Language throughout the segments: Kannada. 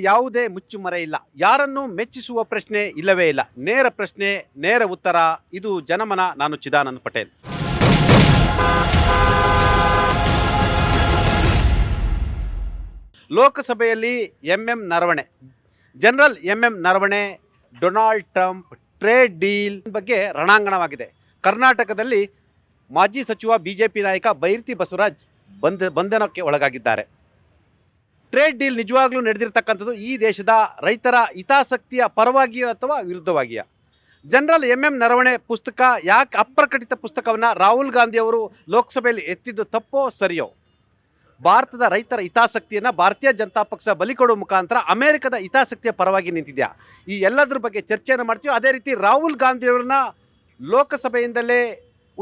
ಯಾವುದೇ ಮುಚ್ಚುಮರೆ ಇಲ್ಲ. ಯಾರನ್ನು ಮೆಚ್ಚಿಸುವ ಪ್ರಶ್ನೆ ಇಲ್ಲವೇ ಇಲ್ಲ. ನೇರ ಪ್ರಶ್ನೆ, ನೇರ ಉತ್ತರ. ಇದು ಜನಮನ. ನಾನು ಚಿದಾನಂದ್ ಪಟೇಲ್. ಲೋಕಸಭೆಯಲ್ಲಿ Naravane, general Naravane, Donald Trump, trade deal ಬಗ್ಗೆ ರಣಾಂಗಣವಾಗಿದೆ. ಕರ್ನಾಟಕದಲ್ಲಿ ಮಾಜಿ ಸಚಿವ ಬಿಜೆಪಿ ನಾಯಕ ಬೈರತಿ ಬಸವರಾಜ್ ಬಂಧನಕ್ಕೆ ಒಳಗಾಗಿದ್ದಾರೆ. ಟ್ರೇಡ್ ಡೀಲ್ ನಿಜವಾಗ್ಲೂ ನಡೆದಿರ್ತಕ್ಕಂಥದ್ದು ಈ ದೇಶದ ರೈತರ ಹಿತಾಸಕ್ತಿಯ ಪರವಾಗಿಯೋ ಅಥವಾ ವಿರುದ್ಧವಾಗಿಯೋ? ಜನರಲ್ ನರವಣೆ ಪುಸ್ತಕ ಯಾಕೆ ಅಪ್ರಕಟಿತ ಪುಸ್ತಕವನ್ನು ರಾಹುಲ್ ಗಾಂಧಿ ಅವರು ಲೋಕಸಭೆಯಲ್ಲಿ ಎತ್ತಿದ್ದು ತಪ್ಪೋ ಸರಿಯೋ? ಭಾರತದ ರೈತರ ಹಿತಾಸಕ್ತಿಯನ್ನು ಭಾರತೀಯ ಜನತಾ ಪಕ್ಷ ಬಲಿಕೊಡುವ ಮುಖಾಂತರ ಅಮೆರಿಕದ ಹಿತಾಸಕ್ತಿಯ ಪರವಾಗಿ ನಿಂತಿದೆಯಾ? ಈ ಎಲ್ಲದರ ಬಗ್ಗೆ ಚರ್ಚೆಯನ್ನು ಮಾಡ್ತೀವಿ. ಅದೇ ರೀತಿ ರಾಹುಲ್ ಗಾಂಧಿಯವರನ್ನ ಲೋಕಸಭೆಯಿಂದಲೇ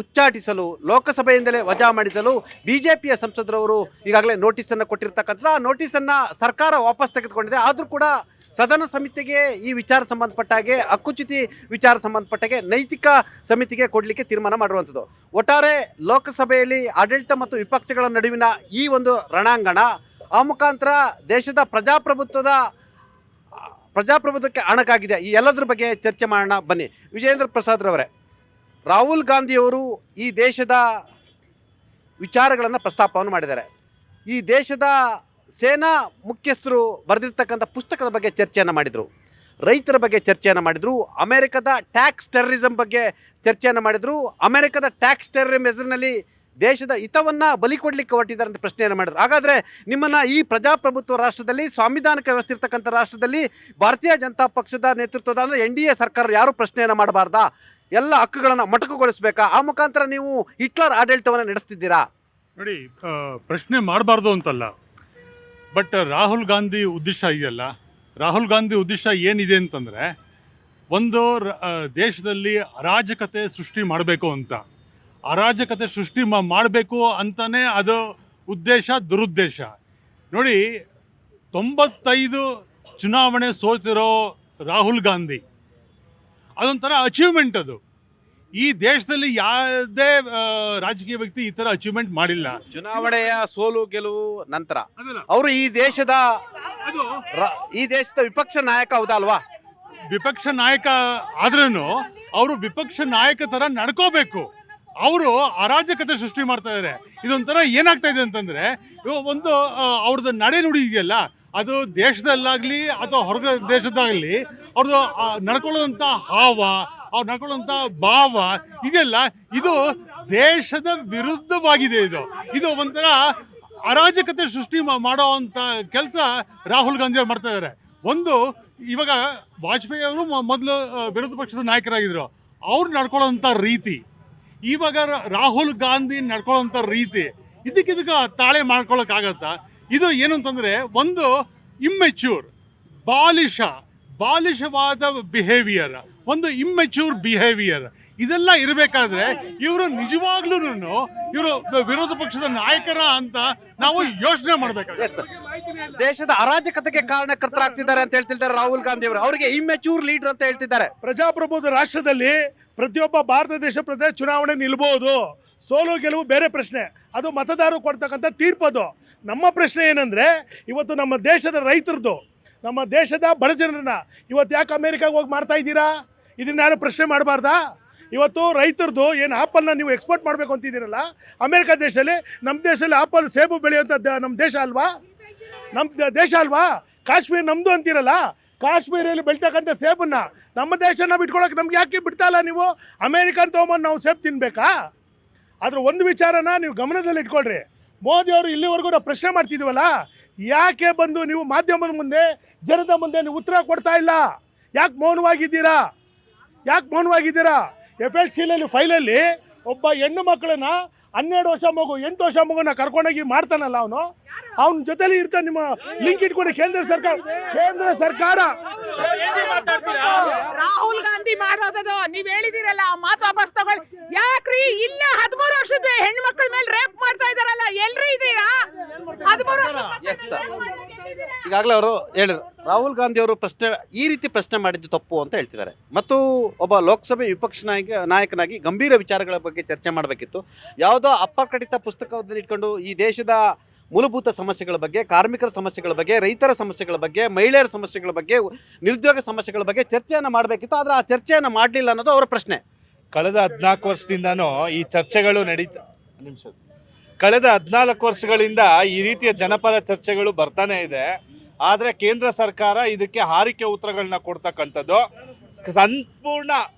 ಉಚ್ಚಾಟಿಸಲು, ಲೋಕಸಭೆಯಿಂದಲೇ ವಜಾ ಮಾಡಿಸಲು ಬಿಜೆಪಿಯ ಸಂಸದರವರು ಈಗಾಗಲೇ ನೋಟಿಸನ್ನು ಕೊಟ್ಟಿರ್ತಕ್ಕಂಥದ್ದು. ಆ ನೋಟಿಸನ್ನು ಸರ್ಕಾರ ವಾಪಸ್ ತೆಗೆದುಕೊಂಡಿದೆ. ಆದರೂ ಕೂಡ ಸದನ ಸಮಿತಿಗೆ ಈ ವಿಚಾರ ಸಂಬಂಧಪಟ್ಟಾಗೆ, ಹಕ್ಕುಚ್ಯುತಿ ವಿಚಾರ ಸಂಬಂಧಪಟ್ಟಾಗೆ ನೈತಿಕ ಸಮಿತಿಗೆ ಕೊಡಲಿಕ್ಕೆ ತೀರ್ಮಾನ ಮಾಡಿರುವಂಥದ್ದು. ಒಟ್ಟಾರೆ ಲೋಕಸಭೆಯಲ್ಲಿ ಆಡಳಿತ ಮತ್ತು ವಿಪಕ್ಷಗಳ ನಡುವಿನ ಈ ಒಂದು ರಣಾಂಗಣ, ಆ ಮುಖಾಂತರ ದೇಶದ ಪ್ರಜಾಪ್ರಭುತ್ವಕ್ಕೆ ಅಣಕಾಗಿದೆ. ಈ ಎಲ್ಲದರ ಬಗ್ಗೆ ಚರ್ಚೆ ಮಾಡೋಣ ಬನ್ನಿ. ವಿಜೇಂದ್ರ ಪ್ರಸಾದ್ ರವರೇ, ರಾಹುಲ್ ಗಾಂಧಿಯವರು ಈ ದೇಶದ ವಿಚಾರಗಳನ್ನು ಪ್ರಸ್ತಾಪವನ್ನು ಮಾಡಿದ್ದಾರೆ. ಈ ದೇಶದ ಸೇನಾ ಮುಖ್ಯಸ್ಥರು ಬರೆದಿರ್ತಕ್ಕಂಥ ಪುಸ್ತಕದ ಬಗ್ಗೆ ಚರ್ಚೆಯನ್ನು ಮಾಡಿದರು. ರೈತರ ಬಗ್ಗೆ ಚರ್ಚೆಯನ್ನು ಮಾಡಿದರು. ಅಮೆರಿಕದ ಟ್ಯಾಕ್ಸ್ ಟೆರರಿಸಮ್ ಬಗ್ಗೆ ಚರ್ಚೆಯನ್ನು ಮಾಡಿದರು. ಅಮೆರಿಕದ ಟ್ಯಾಕ್ಸ್ ಟೆರರಿಸಮ್ ಹೆಸರಿನಲ್ಲಿ ದೇಶದ ಹಿತವನ್ನು ಬಲಿ ಕೊಡಲಿಕ್ಕೆ ಹೊರಟಿದ್ದಾರೆ ಅಂತ ಪ್ರಶ್ನೆಯನ್ನು ಮಾಡಿದರು. ಹಾಗಾದರೆ ನಿಮ್ಮನ್ನು ಈ ಪ್ರಜಾಪ್ರಭುತ್ವ ರಾಷ್ಟ್ರದಲ್ಲಿ, ಸಾಂವಿಧಾನಿಕ ವ್ಯವಸ್ಥೆ ಇರ್ತಕ್ಕಂಥ ರಾಷ್ಟ್ರದಲ್ಲಿ ಭಾರತೀಯ ಜನತಾ ಪಕ್ಷದ ನೇತೃತ್ವದ ಅಂದರೆ NDA ಸರ್ಕಾರ ಯಾರೂ ಪ್ರಶ್ನೆಯನ್ನು ಮಾಡಬಾರ್ದಾ? ಎಲ್ಲ ಹಕ್ಕುಗಳನ್ನು ಮೊಟಕುಗೊಳಿಸಬೇಕಾ? ಆ ಮುಖಾಂತರ ನೀವು ಹಿಟ್ಲರ್ ಆಡಳಿತವನ್ನು ನಡೆಸ್ತಿದ್ದೀರಾ? ನೋಡಿ, ಪ್ರಶ್ನೆ ಮಾಡಬಾರ್ದು ಅಂತಲ್ಲ, ಬಟ್ ರಾಹುಲ್ ಗಾಂಧಿ ಉದ್ದೇಶ ಇದೆಯಲ್ಲ, ರಾಹುಲ್ ಗಾಂಧಿ ಉದ್ದೇಶ ಏನಿದೆ ಅಂತಂದರೆ, ಒಂದು ದೇಶದಲ್ಲಿ ಅರಾಜಕತೆ ಸೃಷ್ಟಿ ಮಾಡಬೇಕು ಅಂತ, ಅರಾಜಕತೆ ಸೃಷ್ಟಿ ಮಾಡಬೇಕು ಅಂತಲೇ ಅದು ಉದ್ದೇಶ, ದುರುದ್ದೇಶ. ನೋಡಿ, 95 ಚುನಾವಣೆ ಸೋತಿರೋ ರಾಹುಲ್ ಗಾಂಧಿ ಅದೊಂಥರ ಅಚೀವ್ಮೆಂಟ್. ಅದು ಈ ದೇಶದಲ್ಲಿ ಯಾವುದೇ ರಾಜಕೀಯ ವ್ಯಕ್ತಿ ಈ ಥರ ಅಚೀವ್ಮೆಂಟ್ ಮಾಡಿಲ್ಲ. ಚುನಾವಣೆಯ ಸೋಲು ಗೆಲುವು ನಂತರ ಅವರು ಈ ದೇಶದ ವಿಪಕ್ಷ ನಾಯಕ, ಹೌದಲ್ವಾ? ವಿಪಕ್ಷ ನಾಯಕ ಆದ್ರೂ ಅವರು ವಿಪಕ್ಷ ನಾಯಕ ಥರ ನಡ್ಕೋಬೇಕು. ಅವರು ಅರಾಜಕತೆ ಸೃಷ್ಟಿ ಮಾಡ್ತಾ ಇದ್ದಾರೆ. ಇದೊಂಥರ ಏನಾಗ್ತಾ ಇದೆ ಅಂತಂದರೆ, ಒಂದು ಅವ್ರದ್ದು ನಡೆನುಡಿ ಇದೆಯಲ್ಲ, ಅದು ದೇಶದಲ್ಲಾಗಲಿ ಅಥವಾ ಹೊರಗ ದೇಶದಾಗಲಿ ಅವ್ರದ್ದು ನಡ್ಕೊಳ್ಳೋಂಥ ಹಾವ, ಅವ್ರು ನಡ್ಕೊಳ್ಳೋಂಥ ಭಾವ ಇದೆಲ್ಲ, ಇದು ದೇಶದ ವಿರುದ್ಧವಾಗಿದೆ. ಇದು ಒಂಥರ ಅರಾಜಕತೆ ಸೃಷ್ಟಿ ಮಾಡೋ ಅಂಥ ಕೆಲಸ ರಾಹುಲ್ ಗಾಂಧಿ ಅವ್ರು ಮಾಡ್ತಾ ಇದ್ದಾರೆ. ಒಂದು, ಇವಾಗ ವಾಜಪೇಯಿ ಅವರು ಮೊದಲು ವಿರೋಧ ಪಕ್ಷದ ನಾಯಕರಾಗಿದ್ದರು, ಅವ್ರು ನಡ್ಕೊಳ್ಳೋಂಥ ರೀತಿ, ಇವಾಗ ರಾಹುಲ್ ಗಾಂಧಿ ನಡ್ಕೊಳ್ಳೋಂಥ ರೀತಿ, ಇದಕ್ಕೆ ತಾಳೆ ಮಾಡ್ಕೊಳ್ಳೋಕ್ಕಾಗತ್ತಾ? ಇದು ಏನು ಅಂತಂದರೆ, ಒಂದು ಇಮ್ಮೆಚ್ಯೂರ್, ಬಾಲಿಶವಾದ ಬಿಹೇವಿಯರ್, ಒಂದು ಇಮ್ಮೆಚ್ಯೂರ್ ಬಿಹೇವಿಯರ್, ಇದೆಲ್ಲ ಇರಬೇಕಾದ್ರೆ ಇವರು ನಿಜವಾಗ್ಲೂ ಇವರು ವಿರೋಧ ಪಕ್ಷದ ನಾಯಕರ ಅಂತ ನಾವು ಯೋಚನೆ ಮಾಡಬೇಕಾಗುತ್ತೆ. ದೇಶದ ಅರಾಜಕತೆಗೆ ಕಾರಣಕರ್ತರಾಗ್ತಿದ್ದಾರೆ ಅಂತ ಹೇಳ್ತಿದ್ದಾರೆ ರಾಹುಲ್ ಗಾಂಧಿ ಅವರು. ಅವರಿಗೆ ಇಮ್ಮೆಚ್ಯೂರ್ ಲೀಡರ್ ಅಂತ ಹೇಳ್ತಿದ್ದಾರೆ. ಪ್ರಜಾಪ್ರಭುತ್ವ ರಾಷ್ಟ್ರದಲ್ಲಿ ಪ್ರತಿಯೊಬ್ಬ ಭಾರತ ದೇಶ ಚುನಾವಣೆ ನಿಲ್ಬಹುದು. ಸೋಲು ಗೆಲುವು ಬೇರೆ ಪ್ರಶ್ನೆ, ಅದು ಮತದಾರರು ಕೊಡ್ತಕ್ಕಂಥ ತೀರ್ಪದು. ನಮ್ಮ ಪ್ರಶ್ನೆ ಏನಂದರೆ, ಇವತ್ತು ನಮ್ಮ ದೇಶದ ರೈತರದ್ದು, ನಮ್ಮ ದೇಶದ ಬಡ ಜನರನ್ನ ಇವತ್ತು ಯಾಕೆ ಅಮೇರಿಕಾಗೆ ಹೋಗಿ ಮಾಡ್ತಾ ಇದ್ದೀರಾ? ಇದನ್ನ ಯಾರು ಪ್ರಶ್ನೆ ಮಾಡಬಾರ್ದಾ? ಇವತ್ತು ರೈತರದ್ದು ಏನು ಆಪಲ್ನ ನೀವು ಎಕ್ಸ್ಪೋರ್ಟ್ ಮಾಡಬೇಕು ಅಂತಿದ್ದೀರಲ್ಲ, ಅಮೇರಿಕಾ ದೇಶದಲ್ಲಿ, ನಮ್ಮ ದೇಶದಲ್ಲಿ ಆಪಲ್, ಸೇಬು ಬೆಳೆಯುವಂಥ ನಮ್ಮ ದೇಶ ಅಲ್ವಾ? ನಮ್ಮ ದೇಶ ಅಲ್ವಾ? ಕಾಶ್ಮೀರ ನಮ್ಮದು ಅಂತೀರಲ್ಲ, ಕಾಶ್ಮೀರಲ್ಲಿ ಬೆಳ್ತಕ್ಕಂಥ ಸೇಬನ್ನ ನಮ್ಮ ದೇಶನ ಬಿಟ್ಕೊಳಕ್ಕೆ ನಮ್ಗೆ ಯಾಕೆ ಬಿಡ್ತಾಯಿಲ್ಲ ನೀವು? ಅಮೇರಿಕನ್ ತೊಗೊಂಬಂದು ನಾವು ಸೇಬು ತಿನ್ನಬೇಕಾ? ಆದ್ರೆ ಒಂದು ವಿಚಾರನ ನೀವು ಗಮನದಲ್ಲಿ ಇಟ್ಕೊಳ್ರಿ, ಮೋದಿಯವರು ಇಲ್ಲಿವರೆಗೂ ನಾವು ಪ್ರಶ್ನೆ ಮಾಡ್ತಿದ್ದೀವಲ್ಲ, ಯಾಕೆ ಬಂದು ನೀವು ಮಾಧ್ಯಮದ ಮುಂದೆ, ಜನದ ಮುಂದೆ ನೀವು ಉತ್ತರ ಕೊಡ್ತಾ ಇಲ್ಲ? ಯಾಕೆ ಮೌನವಾಗಿದ್ದೀರಾ? FLC ಫೈಲಲ್ಲಿ ಒಬ್ಬ ಹೆಣ್ಣು ಮಕ್ಕಳನ್ನ 12 ವರ್ಷ ಮಗು, 8 ವರ್ಷ ಮಗುನ ಕರ್ಕೊಂಡೋಗಿ ಮಾಡ್ತಾನಲ್ಲ, ಅವನ ಜೊತೆಲಿ ಇರ್ತಾನೆ. ನಿಮ್ಮ ಲಿಂಕ್ ಇಟ್ಕೊಂಡು ಕೇಂದ್ರ ಸರ್ಕಾರ ರಾಹುಲ್ ಗಾಂಧಿ ಮಾಡೋದು ನೀವ್ ಹೇಳಿದಿರಲ್ಲ, ಮಾತು ವಾಪಸ್ ತಗೊಳ್ಳಿ. ಯಾಕ್ರಿ ಇಲ್ಲ 13 ವರ್ಷದ ಹೆಣ್ಣು ಮಕ್ಕಳ ಮೇಲೆ ರೇಪ್ ಮಾಡ್ತಾ ಇದಾರಲ್ಲ, ಎಲ್ರಿ ಇದೀರಾ? 13 ಈಗಾಗಲೇ ಅವರು ಹೇಳಿದ್ರು, ರಾಹುಲ್ ಗಾಂಧಿ ಅವರು ಈ ರೀತಿ ಪ್ರಶ್ನೆ ಮಾಡಿದ್ದು ತಪ್ಪು ಅಂತ ಹೇಳ್ತಿದ್ದಾರೆ. ಮತ್ತು ಒಬ್ಬ ಲೋಕಸಭೆ ವಿಪಕ್ಷ ನಾಯಕನಾಗಿ ಗಂಭೀರ ವಿಚಾರಗಳ ಬಗ್ಗೆ ಚರ್ಚೆ ಮಾಡಬೇಕಿತ್ತು. ಯಾವುದೋ ಅಪ್ರಕಟಿತ ಪುಸ್ತಕವನ್ನು ಇಟ್ಕೊಂಡು ಈ ದೇಶದ ಮೂಲಭೂತ ಸಮಸ್ಯೆಗಳ ಬಗ್ಗೆ, ಕಾರ್ಮಿಕರ ಸಮಸ್ಯೆಗಳ ಬಗ್ಗೆ, ರೈತರ ಸಮಸ್ಯೆಗಳ ಬಗ್ಗೆ, ಮಹಿಳೆಯರ ಸಮಸ್ಯೆಗಳ ಬಗ್ಗೆ, ನಿರುದ್ಯೋಗ ಸಮಸ್ಯೆಗಳ ಬಗ್ಗೆ ಚರ್ಚೆಯನ್ನು ಮಾಡಬೇಕಿತ್ತು. ಆದರೆ ಆ ಚರ್ಚೆಯನ್ನು ಮಾಡಲಿಲ್ಲ ಅನ್ನೋದು ಅವರ ಪ್ರಶ್ನೆ. ಕಳೆದ 14 ವರ್ಷದಿಂದನೂ ಈ ಚರ್ಚೆಗಳು ಕಳೆದ 14 ವರ್ಷಗಳಿಂದ ಈ ರೀತಿಯ ಜನಪರ ಚರ್ಚೆಗಳು ಬರ್ತಾನೆ ಇದೆ. ಆದರೆ ಕೇಂದ್ರ ಸರ್ಕಾರ ಇದಕ್ಕೆ ಹಾರಿಕೆ ಉತ್ತರಗಳನ್ನ ಕೊಡ್ತಕ್ಕಂಥದ್ದು ಸಂಪೂರ್ಣ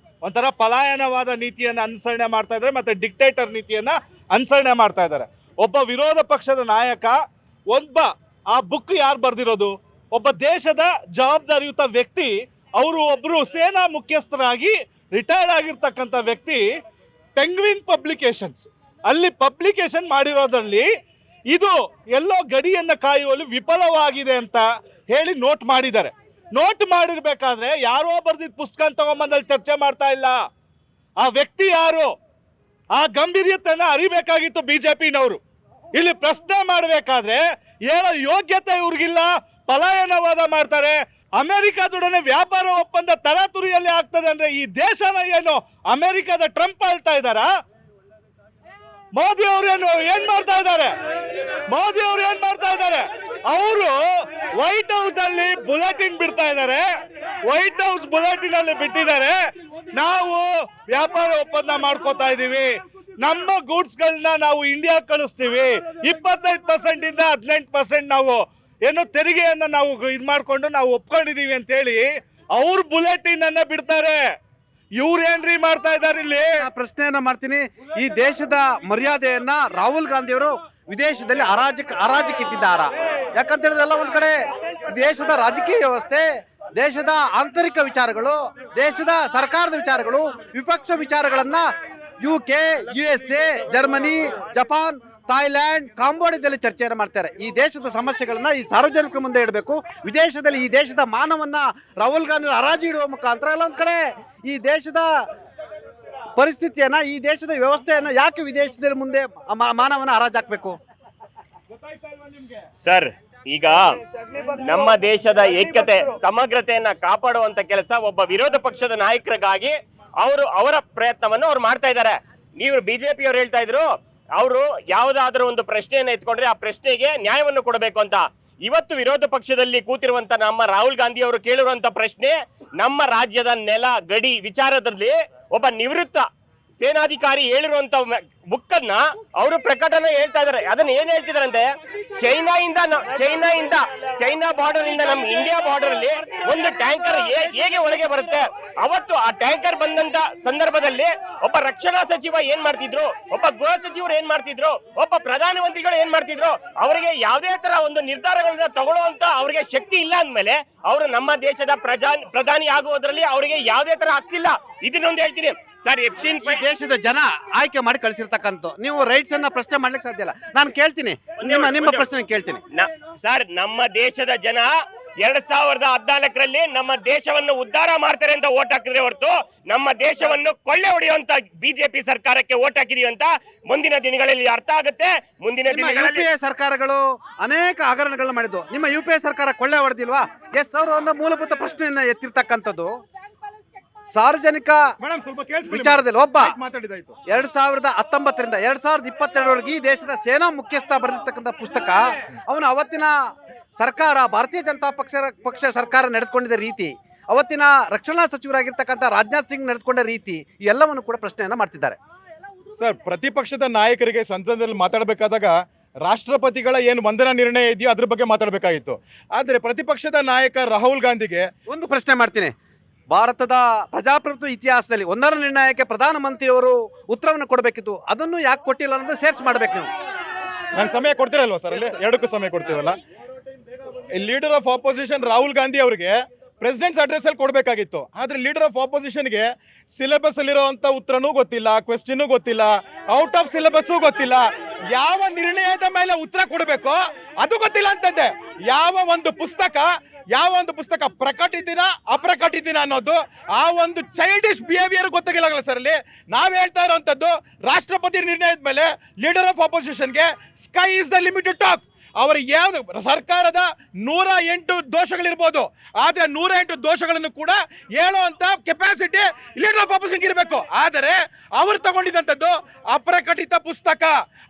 ಒಂಥರ ಪಲಾಯನವಾದ ನೀತಿಯನ್ನು ಅನುಸರಣೆ ಮಾಡ್ತಾ ಇದ್ದಾರೆ, ಮತ್ತೆ ಡಿಕ್ಟೇಟರ್ ನೀತಿಯನ್ನ ಅನುಸರಣೆ ಮಾಡ್ತಾ ಇದ್ದಾರೆ. ಒಬ್ಬ ವಿರೋಧ ಪಕ್ಷದ ನಾಯಕ, ಆ ಬುಕ್ ಯಾರು ಬರೆದಿರೋದು? ಒಬ್ಬ ದೇಶದ ಜವಾಬ್ದಾರಿಯುತ ವ್ಯಕ್ತಿ, ಅವರು ಒಬ್ಬರು ಸೇನಾ ಮುಖ್ಯಸ್ಥರಾಗಿ ರಿಟೈರ್ಡ್ ಆಗಿರ್ತಕ್ಕಂಥ ವ್ಯಕ್ತಿ ಪೆಂಗ್ವಿನ್ ಪಬ್ಲಿಕೇಶನ್ಸ್ ಅಲ್ಲಿ ಪಬ್ಲಿಕೇಶನ್ ಮಾಡಿರೋದ್ರಲ್ಲಿ ಇದು ಎಲ್ಲೋ ಗಡಿಯನ್ನು ಕಾಯುವಲ್ಲಿ ವಿಫಲವಾಗಿದೆ ಅಂತ ಹೇಳಿ ನೋಟ್ ಮಾಡಿದ್ದಾರೆ. ನೋಟ್ ಮಾಡಿರ್ಬೇಕಾದ್ರೆ ಯಾರೋ ಬರ್ದಿದ್ದ ಪುಸ್ತಕ ತಗೊಂಬಂದಲ್ಲಿ ಚರ್ಚೆ ಮಾಡ್ತಾ ಇಲ್ಲ. ಆ ವ್ಯಕ್ತಿ ಯಾರು? ಆ ಗಂಭೀರ್ಯತೆಯನ್ನ ಅರಿಬೇಕಾಗಿತ್ತು ಬಿಜೆಪಿನವರು. ಇಲ್ಲಿ ಪ್ರಶ್ನೆ ಮಾಡಬೇಕಾದ್ರೆ ಏನೋ ಯೋಗ್ಯತೆ ಇವ್ರಿಗಿಲ್ಲ, ಪಲಾಯನವಾದ ಮಾಡ್ತಾರೆ. ಅಮೆರಿಕದೊಡನೆ ವ್ಯಾಪಾರ ಒಪ್ಪಂದ ತರಾತುರಿಯಲ್ಲಿ ಆಗ್ತದೆ ಅಂದ್ರೆ ಈ ದೇಶನ ಏನು ಅಮೆರಿಕದ ಟ್ರಂಪ್ ಆಳ್ತಾ ಇದ್ದಾರಾ? ಮೋದಿ ಅವರು ಏನ್ ಮಾಡ್ತಾ ಇದ್ದಾರೆ? ಅವರು ವೈಟ್ ಹೌಸ್ ಅಲ್ಲಿ ಬುಲೆಟಿನ್ ಬಿಡ್ತಾ ಇದ್ದಾರೆ. ವೈಟ್ ಹೌಸ್ ಬುಲೆಟಿನ್ ಅಲ್ಲಿ ಬಿಟ್ಟಿದ್ದಾರೆ, ನಾವು ವ್ಯಾಪಾರ ಒಪ್ಪಂದ ಮಾಡ್ಕೋತಾ ಇದೀವಿ, ನಮ್ಮ ಗೂಡ್ಸ್ ಗಳನ್ನ ನಾವು ಇಂಡಿಯಾ ಕಳಿಸ್ತೀವಿ, 25% ಇಂದ 18% ನಾವು ಏನು ತೆರಿಗೆಯನ್ನ ನಾವು ಇದ್ ಮಾಡ್ಕೊಂಡು ನಾವು ಒಪ್ಕೊಂಡಿದೀವಿ ಅಂತ ಹೇಳಿ ಅವ್ರ ಬುಲೆಟಿನ್ ಅನ್ನ ಬಿಡ್ತಾರೆ. ಇವ್ರೇನ್ರಿ ಮಾಡ್ತಾ ಇದ್ದಾರೆ ಇಲ್ಲಿ? ಪ್ರಶ್ನೆಯನ್ನ ಮಾಡ್ತೀನಿ. ಈ ದೇಶದ ಮರ್ಯಾದೆಯನ್ನ ರಾಹುಲ್ ಗಾಂಧಿ ಅವರು ವಿದೇಶದಲ್ಲಿ ಹರಾಜಕ್ಕಿಟ್ಟಿದ್ದಾರ? ಯಾಕಂತ ಹೇಳಿದ್ರೆ ಎಲ್ಲ ಒಂದ್ ಕಡೆ ದೇಶದ ರಾಜಕೀಯ ವ್ಯವಸ್ಥೆ, ದೇಶದ ಆಂತರಿಕ ವಿಚಾರಗಳು, ದೇಶದ ಸರ್ಕಾರದ ವಿಚಾರಗಳು, ವಿಪಕ್ಷ ವಿಚಾರಗಳನ್ನ UK, USA, Germany, Japan, Thailand, ಕಾಂಬೋಡಿಯಾದಲ್ಲಿ ಚರ್ಚೆಯನ್ನು ಮಾಡ್ತಾರೆ. ಈ ದೇಶದ ಸಮಸ್ಯೆಗಳನ್ನ ಈ ಸಾರ್ವಜನಿಕರ ಮುಂದೆ ಇಡಬೇಕು. ವಿದೇಶದಲ್ಲಿ ಈ ದೇಶದ ಮಾನವನ್ನ ರಾಹುಲ್ ಗಾಂಧಿ ಹರಾಜು ಇಡುವ ಮುಖಾಂತರ ಎಲ್ಲ ಒಂದ್ ಕಡೆ ಈ ದೇಶದ ಪರಿಸ್ಥಿತಿಯನ್ನ, ಈ ದೇಶದ ವ್ಯವಸ್ಥೆಯನ್ನ ಯಾಕೆ ವಿದೇಶದಲ್ಲಿ ಮುಂದೆ ಮಾನವನ ಹರಾಜಾಕ್ಬೇಕು? ಸರ್, ಈಗ ನಮ್ಮ ದೇಶದ ಏಕತೆ ಸಮಗ್ರತೆಯನ್ನ ಕಾಪಾಡುವಂತ ಕೆಲಸ ಒಬ್ಬ ವಿರೋಧ ಪಕ್ಷದ ನಾಯಕರಿಗಾಗಿ ಅವರ ಪ್ರಯತ್ನವನ್ನು ಅವ್ರು ಮಾಡ್ತಾ ಇದ್ದಾರೆ. ನೀವು ಬಿಜೆಪಿ ಅವ್ರು ಹೇಳ್ತಾ ಇದ್ರು ಅವರು ಯಾವುದಾದ್ರೂ ಒಂದು ಪ್ರಶ್ನೆಯನ್ನ ಎತ್ಕೊಂಡ್ರೆ ಆ ಪ್ರಶ್ನೆಗೆ ನ್ಯಾಯವನ್ನು ಕೊಡಬೇಕು ಅಂತ. ಇವತ್ತು ವಿರೋಧ ಪಕ್ಷದಲ್ಲಿ ಕೂತಿರುವಂತ ನಮ್ಮ ರಾಹುಲ್ ಗಾಂಧಿ ಅವರು ಕೇಳಿರುವಂತ ಪ್ರಶ್ನೆ, ನಮ್ಮ ರಾಜ್ಯದ ನೆಲ ಗಡಿ ವಿಚಾರದಲ್ಲಿ ಒಬ್ಬ ನಿವೃತ್ತ ಸೇನಾಧಿಕಾರಿ ಹೇಳಿರುವಂತ ಬುಕ್ಕನ್ನ ಅವರು ಪ್ರಕಟಣೆ ಹೇಳ್ತಾ ಇದಾರೆ. ಅದನ್ನ ಏನ್ ಹೇಳ್ತಿದಾರೆ ಅಂದ್ರೆ, ಚೈನಾ ಬಾರ್ಡರ್ ಇಂದ ನಮ್ಮ ಇಂಡಿಯಾ ಬಾರ್ಡರ್ ಅಲ್ಲಿ ಒಂದು ಟ್ಯಾಂಕರ್ ಹೇಗೆ ಒಳಗೆ ಬರುತ್ತೆ, ಅವತ್ತು ಆ ಟ್ಯಾಂಕರ್ ಬಂದಂತ ಸಂದರ್ಭದಲ್ಲಿ ಒಬ್ಬ ರಕ್ಷಣಾ ಸಚಿವ ಏನ್ ಮಾಡ್ತಿದ್ರು, ಒಬ್ಬ ಗೃಹ ಸಚಿವರು ಏನ್ ಮಾಡ್ತಿದ್ರು, ಒಬ್ಬ ಪ್ರಧಾನಮಂತ್ರಿಗಳು ಏನ್ ಮಾಡ್ತಿದ್ರು, ಅವರಿಗೆ ಯಾವುದೇ ತರ ಒಂದು ನಿರ್ಧಾರಗಳನ್ನ ತಗೊಳ್ಳುವಂತ ಅವರಿಗೆ ಶಕ್ತಿ ಇಲ್ಲ ಅಂದ್ಮೇಲೆ ಅವರು ನಮ್ಮ ದೇಶದ ಪ್ರಧಾನಿ ಆಗುವುದರಲ್ಲಿ ಅವರಿಗೆ ಯಾವುದೇ ತರ ಹಕ್ಕಿಲ್ಲ. ಇದನ್ನೊಂದು ಹೇಳ್ತೀನಿ ಸರ್. ದೇಶದ ಜನ ಆಯ್ಕೆ ಮಾಡಿ ಕಳಿಸಿರ್ತಕ್ಕಂಥ ನೀವು ರೈಟ್ಸ್ ಅನ್ನ ಪ್ರಶ್ನೆ ಮಾಡ್ಲಿಕ್ಕೆ ಸಾಧ್ಯ ಇಲ್ಲ. ನಾನು ಕೇಳ್ತೀನಿ, ನಿಮ್ಮ ಪ್ರಶ್ನೆ ಕೇಳ್ತೀನಿ ಸರ್. ನಮ್ಮ ದೇಶದ ಜನ 2014ರಲ್ಲಿ ನಮ್ಮ ದೇಶವನ್ನು ಉದ್ಧಾರ ಮಾಡ್ತಾರೆ ಅಂತ ಓಟ್ ಹಾಕಿದ್ರೆ ಹೊರತು ನಮ್ಮ ದೇಶವನ್ನು ಕೊಳ್ಳೆ ಹೊಡೆಯುವಂತ ಬಿಜೆಪಿ ಸರ್ಕಾರಕ್ಕೆ ಓಟ್ ಹಾಕಿದೀವಿ ಅಂತ ಮುಂದಿನ ದಿನಗಳಲ್ಲಿ ಅರ್ಥ ಆಗುತ್ತೆ. ಮುಂದಿನ ದಿನಗಳಲ್ಲಿ UPA ಸರ್ಕಾರಗಳು ಅನೇಕ ಹಗರಣಗಳನ್ನ ಮಾಡಿದ್ದು, ನಿಮ್ಮ UPA ಸರ್ಕಾರ ಕೊಳ್ಳೆ ಹೊಡೆದಿಲ್ವಾ? ಎಸ್, ಅವರು ಒಂದು ಮೂಲಭೂತ ಪ್ರಶ್ನೆಯನ್ನ ಎತ್ತಿರ್ತಕ್ಕಂಥದ್ದು ಸಾರ್ವಜನಿಕ ವಿಚಾರದಲ್ಲಿ. ಒಬ್ಬ 2019ರಿಂದ 2022ವರೆಗೆ ಈ ದೇಶದ ಸೇನಾ ಮುಖ್ಯಸ್ಥ ಬರೆದಿರ್ತಕ್ಕಂಥ ಪುಸ್ತಕ, ಅವನು ಅವತ್ತಿನ ಸರ್ಕಾರ, ಭಾರತೀಯ ಜನತಾ ಪಕ್ಷ ಸರ್ಕಾರ ನಡೆದುಕೊಂಡಿದ್ದ ರೀತಿ, ಅವತ್ತಿನ ರಕ್ಷಣಾ ಸಚಿವರಾಗಿರ್ತಕ್ಕಂಥ ರಾಜನಾಥ್ ಸಿಂಗ್ ನಡೆದುಕೊಂಡ ರೀತಿ, ಎಲ್ಲವನ್ನು ಕೂಡ ಪ್ರಶ್ನೆಯನ್ನ ಮಾಡ್ತಿದ್ದಾರೆ. ಸರ್, ಪ್ರತಿಪಕ್ಷದ ನಾಯಕರಿಗೆ ಸಂಸದದಲ್ಲಿ ಮಾತಾಡಬೇಕಾದಾಗ ರಾಷ್ಟ್ರಪತಿಗಳ ಏನು ವಂದನಾ ನಿರ್ಣಯ ಇದೆಯೋ ಅದ್ರ ಬಗ್ಗೆ ಮಾತಾಡಬೇಕಾಗಿತ್ತು. ಆದರೆ ಪ್ರತಿಪಕ್ಷದ ನಾಯಕ ರಾಹುಲ್ ಗಾಂಧಿಗೆ ಒಂದು ಪ್ರಶ್ನೆ ಮಾಡ್ತೀನಿ. ಭಾರತದ ಪ್ರಜಾಪ್ರಭುತ್ವ ಇತಿಹಾಸದಲ್ಲಿ ಒಂದರ ನಿರ್ಣಯಕ್ಕೆ ಪ್ರಧಾನಮಂತ್ರಿಯವರು ಉತ್ತರವನ್ನು ಕೊಡಬೇಕಿತ್ತು, ಅದನ್ನು ಯಾಕೆ ಕೊಟ್ಟಿಲ್ಲ ಅನ್ನೋದು ಸೇರ್ಚ್ ಮಾಡ್ಬೇಕು. ನೀವು ನಂಗೆ ಸಮಯ ಕೊಡ್ತಿರಲ್ವ ಸರ್? ಅಲ್ಲಿ ಎರಡಕ್ಕೂ ಸಮಯ ಕೊಡ್ತೀವಲ್ಲ. Leader of opposition Rahul Gandhi ಅವರಿಗೆ ಪ್ರೆಸಿಡೆಂಟ್ಸ್ ಅಡ್ರೆಸ್ ಅಲ್ಲಿ ಕೊಡಬೇಕಾಗಿತ್ತು. ಆದರೆ ಲೀಡರ್ ಆಫ್ ಆಪೋಸಿಷನ್ಗೆ ಸಿಲೆಬಸ್ ಅಲ್ಲಿರುವಂಥ ಉತ್ತರನೂ ಗೊತ್ತಿಲ್ಲ, ಕ್ವೆಶ್ಚನ್ ಗೊತ್ತಿಲ್ಲ, ಔಟ್ ಆಫ್ ಸಿಲೆಬಸ್ಸು ಗೊತ್ತಿಲ್ಲ, ಯಾವ ನಿರ್ಣಯದ ಮೇಲೆ ಉತ್ತರ ಕೊಡಬೇಕೋ ಅದು ಗೊತ್ತಿಲ್ಲ ಅಂತಂದೆ. ಯಾವ ಒಂದು ಪುಸ್ತಕ ಪ್ರಕಟಿತಿನ ಅಪ್ರಕಟಿತಿನ ಅನ್ನೋದು ಆ ಒಂದು ಚೈಲ್ಡಿಶ್ ಬಿಹೇವಿಯರ್ ಗೊತ್ತಾಗಿಲ್ಲ ಸರ್. ಅಲ್ಲಿ ನಾವು ಹೇಳ್ತಾ ಇರೋವಂಥದ್ದು ರಾಷ್ಟ್ರಪತಿ ನಿರ್ಣಯದ ಮೇಲೆ ಲೀಡರ್ ಆಫ್ ಆಪೋಸಿಷನ್ಗೆ sky is the limit to talk. ಅವರಿಗೆ ಯಾವುದು ಸರ್ಕಾರದ 108 ದೋಷಗಳಿರ್ಬೋದು, ಆದರೆ 108 ದೋಷಗಳನ್ನು ಕೂಡ ಹೇಳುವಂತ ಕೆಪಾಸಿಟಿ ಲೀಡರ್ ಆಫ್ ಆಪೋಸಿಷನ್ ಇರಬೇಕು. ಆದರೆ ಅವರು ತಗೊಂಡಿದ್ದಂಥದ್ದು ಅಪ್ರಕಟಿತ ಪುಸ್ತಕ.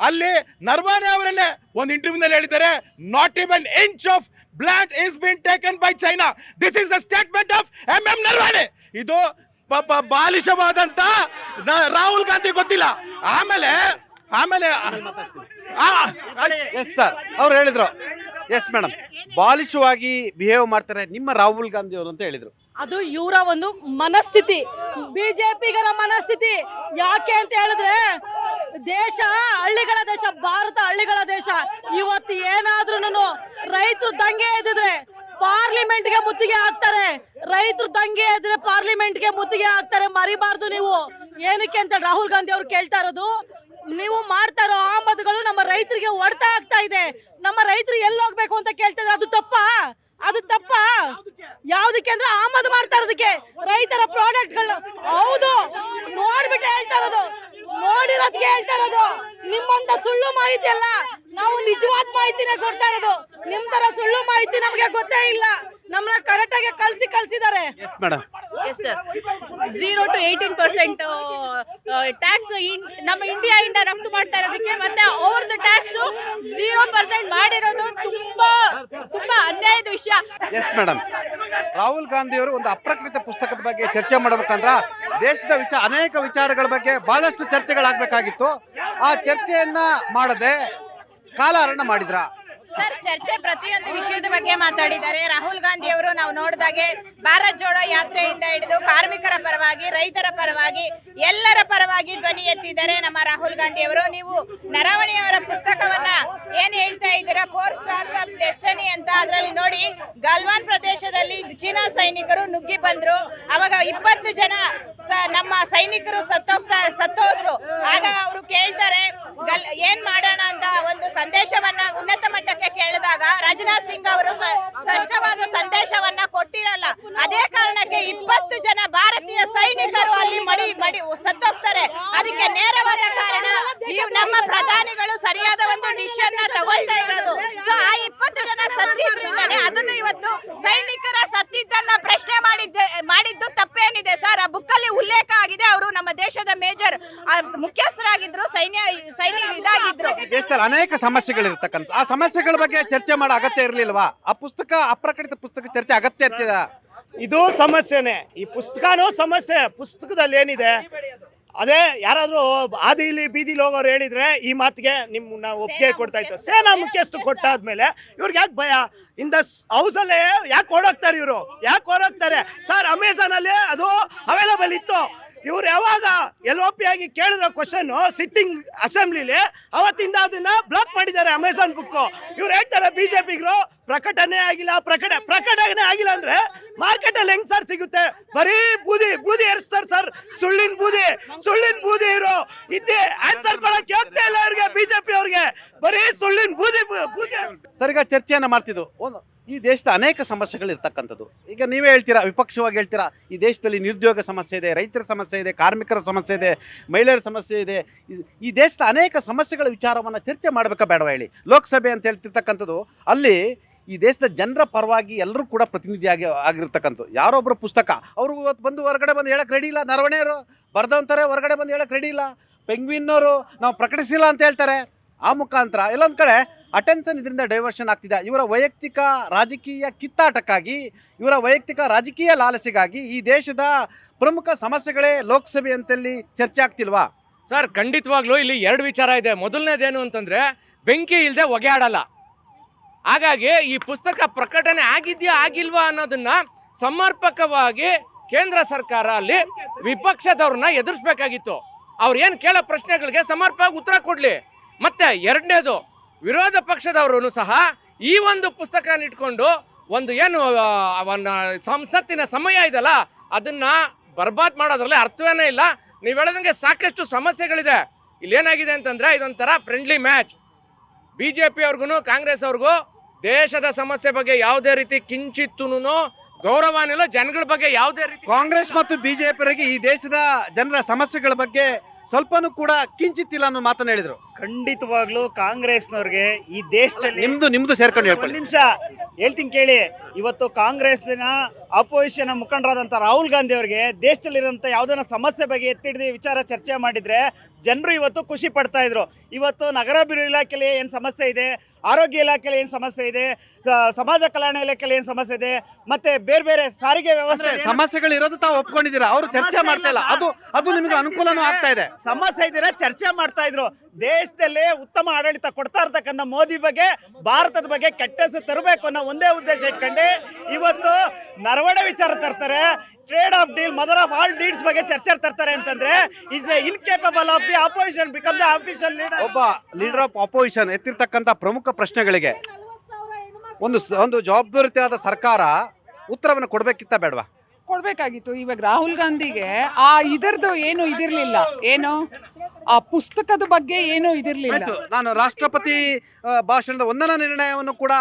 ಅಲ್ಲಿ ನರ್ವಾನೆ ಅವರನ್ನೇ ಒಂದು ಇಂಟರ್ವ್ಯೂನಲ್ಲಿ ಹೇಳಿದ್ದಾರೆ, not even inch of blood is been taken by China. This is the statement of MM ನರ್ವಾನೆ. ಇದು ಬಾಲಿಶವಾದಂತ ರಾಹುಲ್ ಗಾಂಧಿ ಗೊತ್ತಿಲ್ಲ. ಆಮೇಲೆ ಎಸ್ ಸರ್, ಅವ್ರು ಹೇಳಿದ್ರು. ಎಸ್ ಮೇಡಮ್, ಬಾಲಿಶವಾಗಿ ಬಿಹೇವ್ ಮಾಡ್ತಾರೆ ನಿಮ್ಮ ರಾಹುಲ್ ಗಾಂಧಿ ಅವರು ಅಂತ ಹೇಳಿದ್ರು. ಅದು ಇವರ ಒಂದು ಮನಸ್ಥಿತಿ, ಬಿಜೆಪಿಗರ ಮನಸ್ಥಿತಿ. ಯಾಕೆ ಅಂತ ಹೇಳಿದ್ರೆ ದೇಶ ಹಳ್ಳಿಗಳ ದೇಶ, ಭಾರತ ಹಳ್ಳಿಗಳ ದೇಶ. ಇವತ್ತು ಏನಾದ್ರೂ ರೈತರು ದಂಗೆ ಎದ್ದಿದ್ರೆ ಪಾರ್ಲಿಮೆಂಟ್ಗೆ ಮುತ್ತಿಗೆ ಹಾಕ್ತಾರೆ. ರೈತರು ದಂಗೆ ಎದ್ರೆ ಪಾರ್ಲಿಮೆಂಟ್ಗೆ ಮುತ್ತಿಗೆ ಹಾಕ್ತಾರೆ. ಮರಿಬಾರ್ದು ನೀವು. ಏನಕ್ಕೆ ಅಂತ ರಾಹುಲ್ ಗಾಂಧಿ ಅವ್ರು ಕೇಳ್ತಾ ಇರೋದು, ನೀವು ಮಾಡ್ತಾ ಇರೋ ಆಮದುಗಳು ನಮ್ಮ ರೈತರಿಗೆ ಹೊಡೆತ ಆಗ್ತಾ ಇದೆ. ನಮ್ಮ ರೈತರು ಎಲ್ಲಿ ಹೋಗ್ಬೇಕು ಅಂತ ಕೇಳ್ತಾ ಇದ್ದಾರೆ. ಅದು ತಪ್ಪಾ? ಅದು ತಪ್ಪಾ? ಯಾವ್ದಕ್ಕೆ ಅಂದ್ರೆ ಆಮದು ಮಾಡ್ತಾ ಇರೋದಕ್ಕೆ, ರೈತರ ಪ್ರಾಡಕ್ಟ್ಗಳು. ಹೌದು, ನೋಡ್ಬಿಟ್ಟು ಹೇಳ್ತಾ ಇರೋದು, ನೋಡಿರೋದಕ್ಕೆ ಹೇಳ್ತಾ ಇರೋದು. ನಿಮ್ಮಂತ ಸುಳ್ಳು ಮಾಹಿತಿ ಅಲ್ಲ, ನಾವು ನಿಜವಾದ ಮಾಹಿತಿನೇ ಕೊಡ್ತಾ ಇರೋದು. ನಿಮ್ ತರ ಸುಳ್ಳು ಮಾಹಿತಿ ನಮಗೆ ಗೊತ್ತೇ ಇಲ್ಲ. ನಮ್ಮನ್ನ ಕರೆಕ್ಟ್ ಆಗಿ ಕಳ್ಸಿದ್ದಾರೆ. Madam, yes sir, 0 to 18% tax ನಮ್ಮ ಇಂಡಿಯಾದಿಂದ ರಫ್ತು ಮಾಡ್ತಾ ಇರೋದಕ್ಕೆ, ಮತ್ತೆ ಅವ್ರದ್ದು ಟ್ಯಾಕ್ಸ್ 0% ಮಾಡಿರೋದು ತುಂಬಾ ಅನ್ಯಾಯದ ವಿಷಯ. ಎಸ್ ಮೇಡಮ್, ರಾಹುಲ್ ಗಾಂಧಿ ಅವರು ಒಂದು ಅಪ್ರಕಟಿತ ಪುಸ್ತಕದ ಬಗ್ಗೆ ಚರ್ಚೆ ಮಾಡಬೇಕಂದ್ರ ದೇಶದ ಅನೇಕ ವಿಚಾರಗಳ ಬಗ್ಗೆ ಬಹಳಷ್ಟು ಚರ್ಚೆಗಳಾಗಬೇಕಾಗಿತ್ತು. ಆ ಚರ್ಚೆಯನ್ನ ಮಾಡದೆ ಕಾಲಹರಣ ಮಾಡಿದ್ರ. ಸರ್, ಚರ್ಚೆ ಪ್ರತಿಯೊಂದು ವಿಷಯದ ಬಗ್ಗೆ ಮಾತಾಡಿದ್ದಾರೆ. ರಾಹುಲ್ ಗಾಂಧಿ ಅವರು ನಾವು ನೋಡಿದಾಗೆ ಭಾರತ್ ಜೋಡೋ ಯಾತ್ರೆಯಿಂದ ಹಿಡಿದು ಕಾರ್ಮಿಕರ ಪರವಾಗಿ, ರೈತರ ಪರವಾಗಿ, ಎಲ್ಲರ ಪರವಾಗಿ ಧ್ವನಿ ಎತ್ತಿದ್ದಾರೆ ನಮ್ಮ ರಾಹುಲ್ ಗಾಂಧಿ ಅವರು. ನೀವು ನರವಣೆಯವರ ಪುಸ್ತಕವನ್ನ ಏನ್ ಹೇಳ್ತಾ ಇದ್ದೀರಾ, 4 Stars of Destiny ಅಂತ, ಅದರಲ್ಲಿ ನೋಡಿ ಗಲ್ವಾನ್ ಪ್ರದೇಶದಲ್ಲಿ ಚೀನಾ ಸೈನಿಕರು ನುಗ್ಗಿ ಬಂದ್ರು. ಅವಾಗ 20 ಜನ ನಮ್ಮ ಸೈನಿಕರು ಸತ್ತೋದ್ರು. ಆಗ ಅವರು ಕೇಳ್ತಾರೆ ಏನ್ ಮಾಡೋಣ ಅಂತ ಒಂದು ಸಂದೇಶವನ್ನ ಉನ್ನತ ಮಟ್ಟಕ್ಕೆ ಕೇಳಿದಾಗ ರಾಜನಾಥ್ ಸಿಂಗ್ ಅವರು ಸ್ಪಷ್ಟವಾದ ಸಂದೇಶವನ್ನ ಕೊಟ್ಟಿರಲ್ಲ. ಅದೇ ಕಾರಣಕ್ಕೆ 20 ಜನ ಭಾರತೀಯ ಸೈನಿಕರು ಅಲ್ಲಿ ಮಡಿ ಸತ್ತೋಗ್ತಾರೆ. ಅದಕ್ಕೆ ನೇರವಾದ ಕಾರಣ ನಮ್ಮ ಪ್ರಧಾನಿಗಳು ಸರಿಯಾದ ಒಂದು ಡಿಸಿಷನ್ ತಗೊಳ್ತಾ ಇರೋದು. ಸೊ ಆ 20 ಜನ ಸತ್ತಿದ್ರಿಂದಾನೆ ಅದನ್ನು ಇವತ್ತು ಸೈನಿಕರ ಸತ್ತಿದ್ದನ್ನ ಪ್ರಶ್ನೆ ಮಾಡಿದ್ದು ತಪ್ಪೇನಿದೆ ಸರ್? ಆ ಬುಕ್ ಅಲ್ಲಿ ಉಲ್ಲೇಖ ಆಗಿದೆ. ಅವರು ನಮ್ಮ ದೇಶದ ಮೇಜರ್ ಮುಖ್ಯಸ್ಥರಾಗಿದ್ರು, ಸೈನಿಕ ಇದಾಗಿದ್ರು. ದೇಶದಲ್ಲಿ ಅನೇಕ ಸಮಸ್ಯೆಗಳಿರ್ತಕ್ಕಂಥ ಆ ಸಮಸ್ಯೆಗಳ ಬಗ್ಗೆ ಚರ್ಚೆ ಮಾಡೋ ಅಗತ್ಯ ಇರಲಿಲ್ವಾ? ಆ ಪುಸ್ತಕ, ಅಪ್ರಕಟಿತ ಪುಸ್ತಕ ಚರ್ಚೆ ಅಗತ್ಯ ಇರ್ತದ? ಇದು ಸಮಸ್ಯೆನೆ. ಈ ಪುಸ್ತಕನೂ ಸಮಸ್ಯೆ. ಪುಸ್ತಕದಲ್ಲಿ ಏನಿದೆ, ಅದೇ ಯಾರಾದ್ರೂ ಆದಿಲಿ ಬೀದಿಲಿ ಹೋಗೋರು ಹೇಳಿದ್ರೆ ಈ ಮಾತಿಗೆ ನಿಮ್ಮನ್ನ ಒಪ್ಪಿಗೆ ಕೊಡ್ತಾ ಇತ್ತು. ಸೇನಾ ಮುಖ್ಯಸ್ಥರು ಕೊಟ್ಟಾದ್ಮೇಲೆ ಇವ್ರಿಗೆ ಯಾಕೆ ಭಯ? ಇನ್ ದ ಹೌಸಲ್ಲೇ ಯಾಕೆ ಓಡೋಗ್ತಾರೆ ಇವರು? ಯಾಕೆ ಓಡೋಗ್ತಾರೆ ಸರ್? ಅಮೆಝಾನ್ ಅಲ್ಲಿ ಅದು ಅವೈಲಬಲ್ ಇತ್ತು. ಇವ್ರು ಯಾವಾಗ LOP ಆಗಿ ಕೇಳಿರೋ ಕ್ವಶನ್ ಸಿಟ್ಟಿಂಗ್ ಅಸೆಂಬ್ಲಿಲಿ, ಅವತ್ತಿಂದ ಅದನ್ನ ಬ್ಲಾಕ್ ಮಾಡಿದ್ದಾರೆ ಅಮೆಝಾನ್ ಬುಕ್. ಇವ್ರು ಹೇಳ್ತಾರೆ ಬಿಜೆಪಿಗರು ಪ್ರಕಟಣೆ ಆಗಿಲ್ಲ, ಪ್ರಕಟಣೆ ಆಗಿಲ್ಲ ಅಂದ್ರೆ ಮಾರ್ಕೆಟ್ ಅಲ್ಲಿ ಹೆಂಗ್ ಸರ್ ಸಿಗುತ್ತೆ? ಬರೀ ಬೂದಿ ಏರಿಸ್ತಾರೆ ಸರ್, ಸುಳ್ಳಿನ ಬೂದಿ ಇವರು. ಇದ್ದೇ ಆನ್ಸರ್ ಕೊಡಕ್ಕೆ ಹೋಗ್ತಾ ಇಲ್ಲ ಅವ್ರಿಗೆ, ಬಿಜೆಪಿ ಅವ್ರಿಗೆ. ಬರೀ ಸುಳ್ಳಿನ ಬೂದಿ. ಸರ್, ಈಗ ಚರ್ಚೆಯನ್ನ ಮಾಡ್ತಿದ್ದು ಈ ದೇಶದ ಅನೇಕ ಸಮಸ್ಯೆಗಳು ಇರ್ತಕ್ಕಂಥದ್ದು. ಈಗ ನೀವೇ ಹೇಳ್ತೀರಾ, ವಿಪಕ್ಷವಾಗಿ ಹೇಳ್ತೀರಾ, ಈ ದೇಶದಲ್ಲಿ ನಿರುದ್ಯೋಗ ಸಮಸ್ಯೆ ಇದೆ, ರೈತರ ಸಮಸ್ಯೆ ಇದೆ, ಕಾರ್ಮಿಕರ ಸಮಸ್ಯೆ ಇದೆ, ಮಹಿಳೆಯರ ಸಮಸ್ಯೆ ಇದೆ. ಈ ದೇಶದ ಅನೇಕ ಸಮಸ್ಯೆಗಳ ವಿಚಾರವನ್ನು ಚರ್ಚೆ ಮಾಡಬೇಕಾ ಬೇಡವಾ ಹೇಳಿ? ಲೋಕಸಭೆ ಅಂತ ಹೇಳ್ತಿರ್ತಕ್ಕಂಥದ್ದು, ಅಲ್ಲಿ ಈ ದೇಶದ ಜನರ ಪರವಾಗಿ ಎಲ್ಲರೂ ಕೂಡ ಪ್ರತಿನಿಧಿಯಾಗಿ ಆಗಿರ್ತಕ್ಕಂಥದ್ದು. ಯಾರೊಬ್ಬರು ಪುಸ್ತಕ ಅವರು ಇವತ್ತು ಬಂದು ಹೊರಗಡೆ ಬಂದು ಹೇಳಕ್ಕೆ ರೆಡಿ ಇಲ್ಲ. ನರವಣೆಯವರು ಬರ್ದವಂತಾರೆ, ಹೊರಗಡೆ ಬಂದು ಹೇಳಕ್ಕೆ ರೆಡಿ ಇಲ್ಲ. ಪೆಂಗ್ವಿನ್ನವರು ನಾವು ಪ್ರಕಟಿಸಿಲ್ಲ ಅಂತ ಹೇಳ್ತಾರೆ. ಆ ಮುಖಾಂತರ ಎಲ್ಲೊಂದು ಕಡೆ ಅಟೆನ್ಷನ್ ಇದರಿಂದ ಡೈವರ್ಷನ್ ಆಗ್ತಿದೆ. ಇವರ ವೈಯಕ್ತಿಕ ರಾಜಕೀಯ ಕಿತ್ತಾಟಕ್ಕಾಗಿ, ಇವರ ವೈಯಕ್ತಿಕ ರಾಜಕೀಯ ಲಾಲಸೆಗಾಗಿ ಈ ದೇಶದ ಪ್ರಮುಖ ಸಮಸ್ಯೆಗಳೇ ಲೋಕಸಭೆ ಅಂತಲ್ಲಿ ಚರ್ಚೆ ಆಗ್ತಿಲ್ವಾ? ಸರ್, ಖಂಡಿತವಾಗ್ಲೂ ಇಲ್ಲಿ 2 ವಿಚಾರ ಇದೆ. ಮೊದಲನೇದೇನು ಅಂತಂದ್ರೆ ಬೆಂಕಿ ಇಲ್ಲದೆ ಹೊಗೆ ಆಡಲ್ಲ. ಹಾಗಾಗಿ ಈ ಪುಸ್ತಕ ಪ್ರಕಟಣೆ ಆಗಿದ್ಯಾ ಆಗಿಲ್ವಾ ಅನ್ನೋದನ್ನ ಸಮರ್ಪಕವಾಗಿ ಕೇಂದ್ರ ಸರ್ಕಾರ ಅಲ್ಲಿ ವಿಪಕ್ಷದವ್ರನ್ನ ಎದುರಿಸಬೇಕಾಗಿತ್ತು. ಅವ್ರು ಏನು ಕೇಳೋ ಪ್ರಶ್ನೆಗಳಿಗೆ ಸಮರ್ಪಕವಾಗಿ ಉತ್ತರ ಕೊಡ್ಲಿ. ಮತ್ತೆ ಎರಡನೇದು, ವಿರೋಧ ಪಕ್ಷದವರು ಸಹ ಈ ಒಂದು ಪುಸ್ತಕ ಇಟ್ಕೊಂಡು ಒಂದು ಏನು ಸಂಸತ್ತಿನ ಸಮಯ ಇದೆಲ್ಲ ಅದನ್ನ ಬರ್ಬಾದ್ ಮಾಡೋದ್ರಲ್ಲಿ ಅರ್ಥವೇನೇ ಇಲ್ಲ. ನೀವು ಹೇಳೋದಂಗೆ ಸಾಕಷ್ಟು ಸಮಸ್ಯೆಗಳಿದೆ. ಇಲ್ಲೇನಾಗಿದೆ ಅಂತಂದ್ರೆ ಇದೊಂಥರ ಫ್ರೆಂಡ್ಲಿ ಮ್ಯಾಚ್. BJP ಅವ್ರಿಗೂ ಕಾಂಗ್ರೆಸ್ ಅವ್ರಿಗೂ ದೇಶದ ಸಮಸ್ಯೆ ಬಗ್ಗೆ ಯಾವುದೇ ರೀತಿ ಕಿಂಚಿತ್ತೂನು ಗೌರವನಿಲ್ಲ. ಜನಗಳ ಬಗ್ಗೆ ಯಾವುದೇ ರೀತಿ ಕಾಂಗ್ರೆಸ್ ಮತ್ತು ಬಿಜೆಪಿಯವರಿಗೆ ಈ ದೇಶದ ಜನರ ಸಮಸ್ಯೆಗಳ ಬಗ್ಗೆ ಸ್ವಲ್ಪನೂ ಕೂಡ ಕಿಂಚಿತ್ತಿಲ್ಲ ಅನ್ನೋ ಮಾತನ್ನ ಹೇಳಿದ್ರು. ಖಂಡಿತವಾಗ್ಲೂ ಕಾಂಗ್ರೆಸ್ನವ್ರಿಗೆ ಈ ದೇಶದಲ್ಲಿ ನಿಮ್ದು ಸೇರ್ಕೊಂಡು ಒಂದ್ ಹೇಳ್ಕೊಳ್ಳಿ. ನಿಮಿಷ ಹೇಳ್ತೀನಿ ಕೇಳಿ. ಇವತ್ತು ಕಾಂಗ್ರೆಸ್ನ ಅಪೋಸಿಷನ್ ಮುಖಂಡರಾದಂಥ ರಾಹುಲ್ ಗಾಂಧಿ ಅವರಿಗೆ ದೇಶದಲ್ಲಿರುವಂಥ ಯಾವುದನ್ನ ಸಮಸ್ಯೆ ಬಗ್ಗೆ ಎತ್ತಿಡಿದು ವಿಚಾರ ಚರ್ಚೆ ಮಾಡಿದ್ರೆ ಜನರು ಇವತ್ತು ಖುಷಿ ಪಡ್ತಾ ಇದ್ರು. ಇವತ್ತು ನಗರಾಭಿವೃದ್ಧಿ ಇಲಾಖೆಯಲ್ಲಿ ಏನು ಸಮಸ್ಯೆ ಇದೆ, ಆರೋಗ್ಯ ಇಲಾಖೆಯಲ್ಲಿ ಏನು ಸಮಸ್ಯೆ ಇದೆ, ಸಮಾಜ ಕಲ್ಯಾಣ ಇಲಾಖೆಯಲ್ಲಿ ಏನು ಸಮಸ್ಯೆ ಇದೆ, ಮತ್ತೆ ಬೇರೆ ಬೇರೆ ಸಾರಿಗೆ ವ್ಯವಸ್ಥೆ ಸಮಸ್ಯೆಗಳು ಇರೋದು ತಾವು ಒಪ್ಕೊಂಡಿದ್ದೀರಾ, ಅವರು ಚರ್ಚೆ ಮಾಡ್ತಾ ಇಲ್ಲ, ಅದು ನಿಮಗೆ ಅನುಕೂಲನೂ ಆಗ್ತಾ ಇದೆ. ಸಮಸ್ಯೆ ಇದ್ದೀರಾ ಚರ್ಚೆ ಮಾಡ್ತಾ ಇದ್ರು. ದೇಶದಲ್ಲಿ ಉತ್ತಮ ಆಡಳಿತ ಕೊಡ್ತಾ ಇರ್ತಕ್ಕಂಥ ಮೋದಿ ಬಗ್ಗೆ, ಭಾರತದ ಬಗ್ಗೆ ಕೆಟ್ಟ ಹೆಸರು ತರಬೇಕು ಅನ್ನೋ ಒಂದೇ ಉದ್ದೇಶ ಇಟ್ಕೊಂಡು ಇವತ್ತು ನರವಡೆ ವಿಚಾರ ತರ್ತಾರೆ. Trade of deal, mother of all deeds ಬಗ್ಗೆ ಚರ್ಚೆ ತರ್ತಾರೆ ಅಂತಂದ್ರೆ is incapable of the opposition become the official leader. ಒಬ್ಬ ಲೀಡರ್ ಆಫ್ ಅಪೋಸಿಷನ್ ಎತ್ತಿರ್ತಕ್ಕಂಥ ಪ್ರಮುಖ ಪ್ರಶ್ನೆಗಳಿಗೆ ಒಂದು ಜವಾಬ್ದಾರಿಯಾದ ಸರ್ಕಾರ ಉತ್ತರವನ್ನು ಕೊಡ್ಬೇಕಿತ್ತ ಬೇಡವಾ? ಕೊಡ್ಬೇಕಾಗಿತ್ತು. ಇವಾಗ ರಾಹುಲ್ ಗಾಂಧಿಗೆ ಆ ಇದರದ್ದು ಏನು ಇದಿರ್ಲಿಲ್ಲ, ಏನು ಆ ಪುಸ್ತಕದ ಬಗ್ಗೆ ಏನು ಇದಿರ್ಲಿಲ್ಲ. ನಾನು ರಾಷ್ಟ್ರಪತಿ ಭಾಷಣದ ವಂದನಾ ನಿರ್ಣಯವನ್ನು ಕೂಡ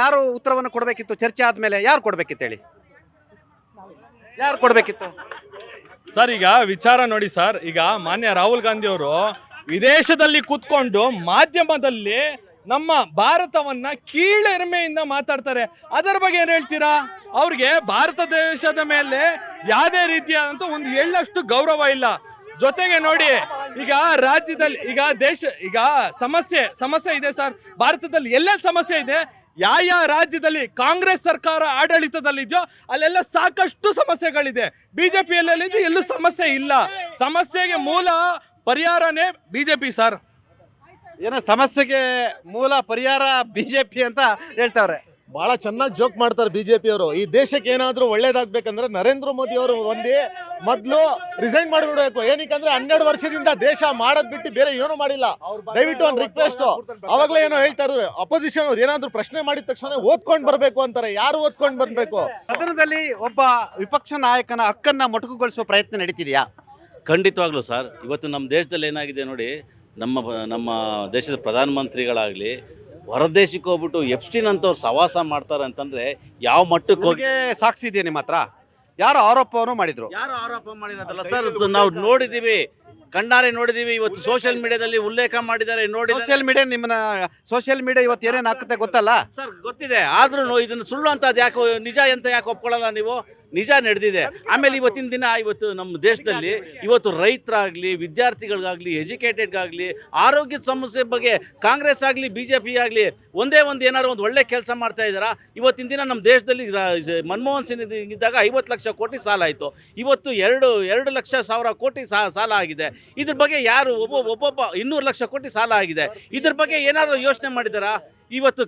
ಯಾರು ಉತ್ತರವನ್ನು ಕೊಡಬೇಕಿತ್ತು? ಚರ್ಚೆ ಆದ್ಮೇಲೆ ಯಾರು ಕೊಡ್ಬೇಕಿತ್ತು ಹೇಳಿ? ಯಾರು ಕೊಡ್ಬೇಕಿತ್ತು ಸರ್? ಈಗ ವಿಚಾರ ನೋಡಿ ಸರ್, ಈಗ ಮಾನ್ಯ ರಾಹುಲ್ ಗಾಂಧಿ ಅವರು ವಿದೇಶದಲ್ಲಿ ಕೂತ್ಕೊಂಡು ಮಾಧ್ಯಮದಲ್ಲಿ ನಮ್ಮ ಭಾರತವನ್ನ ಕೀಳೆರಿಮೆಯಿಂದ ಮಾತಾಡ್ತಾರೆ. ಅದರ ಬಗ್ಗೆ ಏನು ಹೇಳ್ತೀರಾ? ಅವ್ರಿಗೆ ಭಾರತ ದೇಶದ ಮೇಲೆ ಯಾವುದೇ ರೀತಿಯಾದಂಥ ಒಂದು ಎಳ್ಳಷ್ಟು ಗೌರವ ಇಲ್ಲ. ಜೊತೆಗೆ ನೋಡಿ, ಈಗ ರಾಜ್ಯದಲ್ಲಿ ಈಗ ಸಮಸ್ಯೆ ಇದೆ ಸರ್. ಭಾರತದಲ್ಲಿ ಎಲ್ಲೆಲ್ಲಿ ಸಮಸ್ಯೆ ಇದೆ, ಯಾವ ರಾಜ್ಯದಲ್ಲಿ ಕಾಂಗ್ರೆಸ್ ಸರ್ಕಾರ ಆಡಳಿತದಲ್ಲಿದೆಯೋ ಅಲ್ಲೆಲ್ಲ ಸಾಕಷ್ಟು ಸಮಸ್ಯೆಗಳಿದೆ. ಬಿಜೆಪಿಯಲ್ಲಿ ಎಲ್ಲೂ ಸಮಸ್ಯೆ ಇಲ್ಲ. ಸಮಸ್ಯೆಗೆ ಮೂಲ ಪರಿಹಾರನೇ ಬಿಜೆಪಿ ಸರ್. ಏನೋ ಸಮಸ್ಯೆಗೆ ಮೂಲ ಪರಿಹಾರ ಬಿಜೆಪಿ ಅಂತ ಹೇಳ್ತಾವ್ರೆ. ಬಹಳ ಚೆನ್ನಾಗಿ ಜೋಕ್ ಮಾಡ್ತಾರೆ ಬಿಜೆಪಿ ಅವರು. ಈ ದೇಶಕ್ಕೆ ಏನಾದರೂ ಒಳ್ಳೇದಾಗ್ಬೇಕಂದ್ರೆ ನರೇಂದ್ರ ಮೋದಿ ಅವರು ಮೊದಲು ರಿಸೈನ್ ಮಾಡಿಬಿಡ್ಬೇಕು. ಏನಕ್ಕಂದ್ರೆ 12 ವರ್ಷದಿಂದ ದೇಶ ಮಾಡೋದ್ ಬಿಟ್ಟು ಬೇರೆ ಏನು ಮಾಡಿಲ್ಲ. ದಯವಿಟ್ಟು ಒಂದು ರಿಕ್ವೆಸ್ಟ್, ಅವಾಗಲೇ ಏನೋ ಹೇಳ್ತಾ ಇದ್ರು ಅಪೋಸಿಷನ್ ಅವ್ರು ಏನಾದ್ರು ಪ್ರಶ್ನೆ ಮಾಡಿದ ತಕ್ಷಣ ಓದ್ಕೊಂಡು ಬರಬೇಕು ಅಂತಾರೆ. ಯಾರು ಓದ್ಕೊಂಡು ಬರ್ಬೇಕು? ಸದನದಲ್ಲಿ ಒಬ್ಬ ವಿಪಕ್ಷ ನಾಯಕನ ಹಕ್ಕನ್ನ ಮೊಟಕುಗೊಳಿಸುವ ಪ್ರಯತ್ನ ನಡೀತಿದೆಯಾ? ಖಂಡಿತವಾಗ್ಲೂ ಸರ್. ಇವತ್ತು ನಮ್ಮ ದೇಶದಲ್ಲಿ ಏನಾಗಿದೆ ನೋಡಿ, ನಮ್ಮ ದೇಶದ ಪ್ರಧಾನಮಂತ್ರಿಗಳಾಗಲಿ ಹೊರದೇಶಕ್ಕೆ ಹೋಗ್ಬಿಟ್ಟು ಎಪ್ಸ್ಟೀನ್ ಅಂತವ್ರು ಸವಾಸ ಮಾಡ್ತಾರೆ ಅಂತಂದ್ರೆ ಯಾವ ಮಟ್ಟಕ್ಕೆ ಹೋಗಿ ಸಾಕ್ಷಿ ಇದೆಯಾ ನಿಮ್ಮ ಹತ್ರ? ಯಾರು ಆರೋಪವನ್ನು ಮಾಡಿದ್ರು? ಯಾರು ಆರೋಪ ಮಾಡಿರೋದಲ್ಲ ಸರ್, ನಾವು ನೋಡಿದ್ದೀವಿ, ಕಣ್ಣಾರೆ ನೋಡಿದ್ದೀವಿ. ಇವತ್ತು ಸೋಷಿಯಲ್ ಮೀಡಿಯಾದಲ್ಲಿ ಉಲ್ಲೇಖ ಮಾಡಿದ್ದಾರೆ. ನೋಡಿ, ಸೋಷಿಯಲ್ ಮೀಡಿಯಾ ಇವತ್ತು ಏನೇನು ಹಾಕುತ್ತೆ ಗೊತ್ತಲ್ಲ ಸರ್? ಗೊತ್ತಿದೆ. ಆದ್ರೂ ಇದನ್ನು ಸುಳ್ಳು ಅಂತ ಯಾಕೆ, ನಿಜ ಅಂತ ಯಾಕೆ ಒಪ್ಕೊಳ್ಳಲ್ಲ ನೀವು? ನಿಜ ನಡೆದಿದೆ. ಆಮೇಲೆ ಇವತ್ತಿನ ದಿನ ಇವತ್ತು ನಮ್ಮ ದೇಶದಲ್ಲಿ ಇವತ್ತು ರೈತರಾಗಲಿ, ವಿದ್ಯಾರ್ಥಿಗಳಿಗಾಗಲಿ, ಎಜುಕೇಟೆಡ್ಗಾಗಲಿ, ಆರೋಗ್ಯದ ಸಮಸ್ಯೆ ಬಗ್ಗೆ ಕಾಂಗ್ರೆಸ್ ಆಗಲಿ BJP ಆಗಲಿ ಏನಾದ್ರು ಒಂದು ಒಳ್ಳೆ ಕೆಲಸ ಮಾಡ್ತಾ ಇದ್ದಾರಾ? ಇವತ್ತಿನ ದಿನ ನಮ್ಮ ದೇಶದಲ್ಲಿ ಮನಮೋಹನ್ ಸಿಂಗ್ ಇದ್ದಾಗ 50 ಲಕ್ಷ ಕೋಟಿ ಸಾಲ ಆಯಿತು. ಇವತ್ತು 2 ಲಕ್ಷ ಸಾವಿರ ಕೋಟಿ ಸಾಲ ಆಗಿದೆ. ಇದ್ರ ಬಗ್ಗೆ ಯಾರು ಒಬ್ಬೊಬ್ಬ 200 ಲಕ್ಷ ಕೋಟಿ ಸಾಲ ಆಗಿದೆ. ಇದ್ರ ಬಗ್ಗೆ ಏನಾದರೂ ಯೋಚನೆ ಮಾಡಿದಾರಾ? ಇವತ್ತು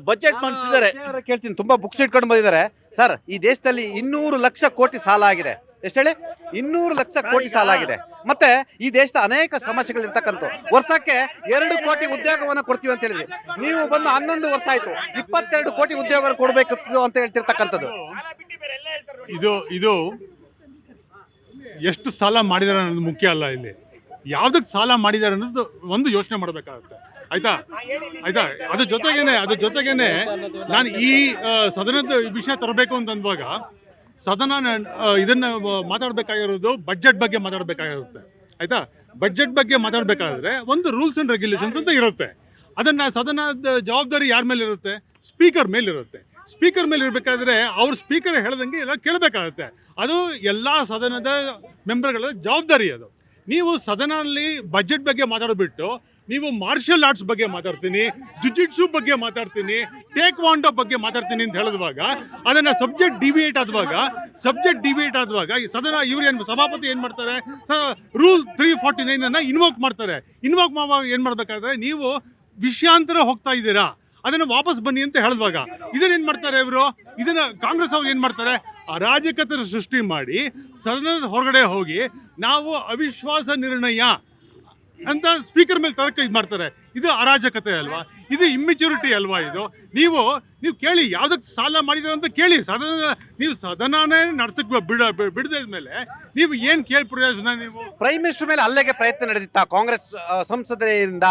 ಬಜೆಟ್ ಮಂಡಿಸಿದ್ದಾರೆ. ಕೇಳ್ತೀನಿ, ತುಂಬಾ ಬುಕ್ಸ್ ಇಟ್ಕೊಂಡು ಬಂದಿದ್ದಾರೆ ಸರ್. ಈ ದೇಶದಲ್ಲಿ 200 ಲಕ್ಷ ಕೋಟಿ ಸಾಲ ಆಗಿದೆ. ಎಷ್ಟು ಹೇಳಿ? 200 ಲಕ್ಷ ಕೋಟಿ ಸಾಲ ಆಗಿದೆ. ಮತ್ತೆ ಈ ದೇಶದ ಅನೇಕ ಸಮಸ್ಯೆಗಳು ಇರ್ತಕ್ಕಂಥ ವರ್ಷಕ್ಕೆ 2 ಕೋಟಿ ಉದ್ಯೋಗವನ್ನು ಕೊಡ್ತೀವಿ ಅಂತ ಹೇಳಿದ್ವಿ. ನೀವು ಬಂದು 11 ವರ್ಷ ಆಯ್ತು, 22 ಕೋಟಿ ಉದ್ಯೋಗವನ್ನು ಕೊಡಬೇಕಿತ್ತು ಅಂತ ಹೇಳ್ತಿರ್ತಕ್ಕಂಥದ್ದು. ಇದು ಎಷ್ಟು ಸಾಲ ಮಾಡಿದಾರೆ ಅನ್ನೋದು ಮುಖ್ಯ ಅಲ್ಲ. ಇಲ್ಲಿ ಯಾವ್ದಕ್ಕೆ ಸಾಲ ಮಾಡಿದ್ದಾರೆ ಅನ್ನೋದು ಒಂದು ಯೋಚನೆ ಮಾಡಬೇಕಾಗುತ್ತೆ. ಆಯ್ತಾ? ಅದ್ರ ಜೊತೆಗೇನೆ ನಾನು ಈ ಸದನದ ವಿಷಯ ತರಬೇಕು ಅಂತಂದಾಗ ಇದನ್ನ ಮಾತಾಡಬೇಕಾಗಿರೋದು ಬಡ್ಜೆಟ್ ಬಗ್ಗೆ ಮಾತಾಡಬೇಕಾಗಿರುತ್ತೆ. ಆಯ್ತಾ? ಬಡ್ಜೆಟ್ ಬಗ್ಗೆ ಮಾತಾಡಬೇಕಾದ್ರೆ ಒಂದು ರೂಲ್ಸ್ ಅಂಡ್ ರೆಗ್ಯುಲೇಷನ್ಸ್ ಅಂತ ಇರುತ್ತೆ. ಅದನ್ನ ಸದನದ ಜವಾಬ್ದಾರಿ ಯಾರ ಮೇಲೆ ಇರುತ್ತೆ? ಸ್ಪೀಕರ್ ಮೇಲೆ ಇರುತ್ತೆ. ಸ್ಪೀಕರ್ ಮೇಲೆ ಇರಬೇಕಾದ್ರೆ ಅವ್ರು ಸ್ಪೀಕರ್ ಹೇಳ್ದಂಗೆ ಎಲ್ಲ ಕೇಳಬೇಕಾಗುತ್ತೆ. ಅದು ಎಲ್ಲ ಸದನದ ಮೆಂಬರ್ಗಳ ಜವಾಬ್ದಾರಿ. ಅದು ನೀವು ಸದನಲ್ಲಿ ಬಜೆಟ್ ಬಗ್ಗೆ ಮಾತಾಡ್ಬಿಟ್ಟು ನೀವು ಮಾರ್ಷಲ್ ಆರ್ಟ್ಸ್ ಬಗ್ಗೆ ಮಾತಾಡ್ತೀನಿ, ಜುಜಿಟ್ಸು ಬಗ್ಗೆ ಮಾತಾಡ್ತೀನಿ, ಟೇಕ್ವಾಂಡೋ ಬಗ್ಗೆ ಮಾತಾಡ್ತೀನಿ ಅಂತ ಹೇಳಿದಾಗ ಅದನ್ನ ಸಬ್ಜೆಕ್ಟ್ ಡಿವಿಯೇಟ್ ಆದವಾಗ ಈ ಸದನ ಇವ್ರು ಸಭಾಪತಿ ಏನು ಮಾಡ್ತಾರೆ? ರೂಲ್ 349 ಅನ್ನ ಇನ್ವೋಕ್ ಮಾಡ್ತಾರೆ. ಇನ್ವೋಕ್ ಮಾಡುವಾಗ ಏನು ಮಾಡಬೇಕಾದ್ರೆ ನೀವು ವಿಷಯಾಂತರ ಹೋಗ್ತಾ ಇದ್ದೀರಾ, ಅದನ್ನು ವಾಪಸ್ ಬನ್ನಿ ಅಂತ ಹೇಳಿದಾಗ ಇದನ್ನೇನು ಮಾಡ್ತಾರೆ ಇವರು? ಇದನ್ನ ಕಾಂಗ್ರೆಸ್ ಅವ್ರು ಏನು ಮಾಡ್ತಾರೆ? ಅರಾಜಕತೆ ಸೃಷ್ಟಿ ಮಾಡಿ ಸದನದ ಹೊರಗಡೆ ಹೋಗಿ ನಾವು ಅವಿಶ್ವಾಸ ನಿರ್ಣಯ ಅಂತ ಸ್ಪೀಕರ್ ಮೇಲೆ ತರಕ ಇದು ಮಾಡ್ತಾರೆ. ಇದು ಅರಾಜಕತೆ ಅಲ್ವಾ? ಇದು ಇಮ್ಮೆಚುರಿಟಿ ಅಲ್ವಾ? ಇದು ನೀವು ಕೇಳಿ, ಯಾವ್ದಕ್ಕೆ ಸಾಲ ಮಾಡಿದ್ರೆ ಅಂತ ಕೇಳಿ. ನೀವು ಸದನನೇ ನಡ್ಸಕ್ ಬಿಡದ ಮೇಲೆ ನೀವು ಏನ್ ಕೇಳಿ ಪ್ರಯೋಜನ? ನೀವು ಪ್ರೈಮ್ ಮಿನಿಸ್ಟರ್ ಮೇಲೆ ಹಲ್ಲೆಗೆ ಪ್ರಯತ್ನ ನಡೆದಿತ್ತ ಕಾಂಗ್ರೆಸ್ ಸಂಸದರಿಂದ?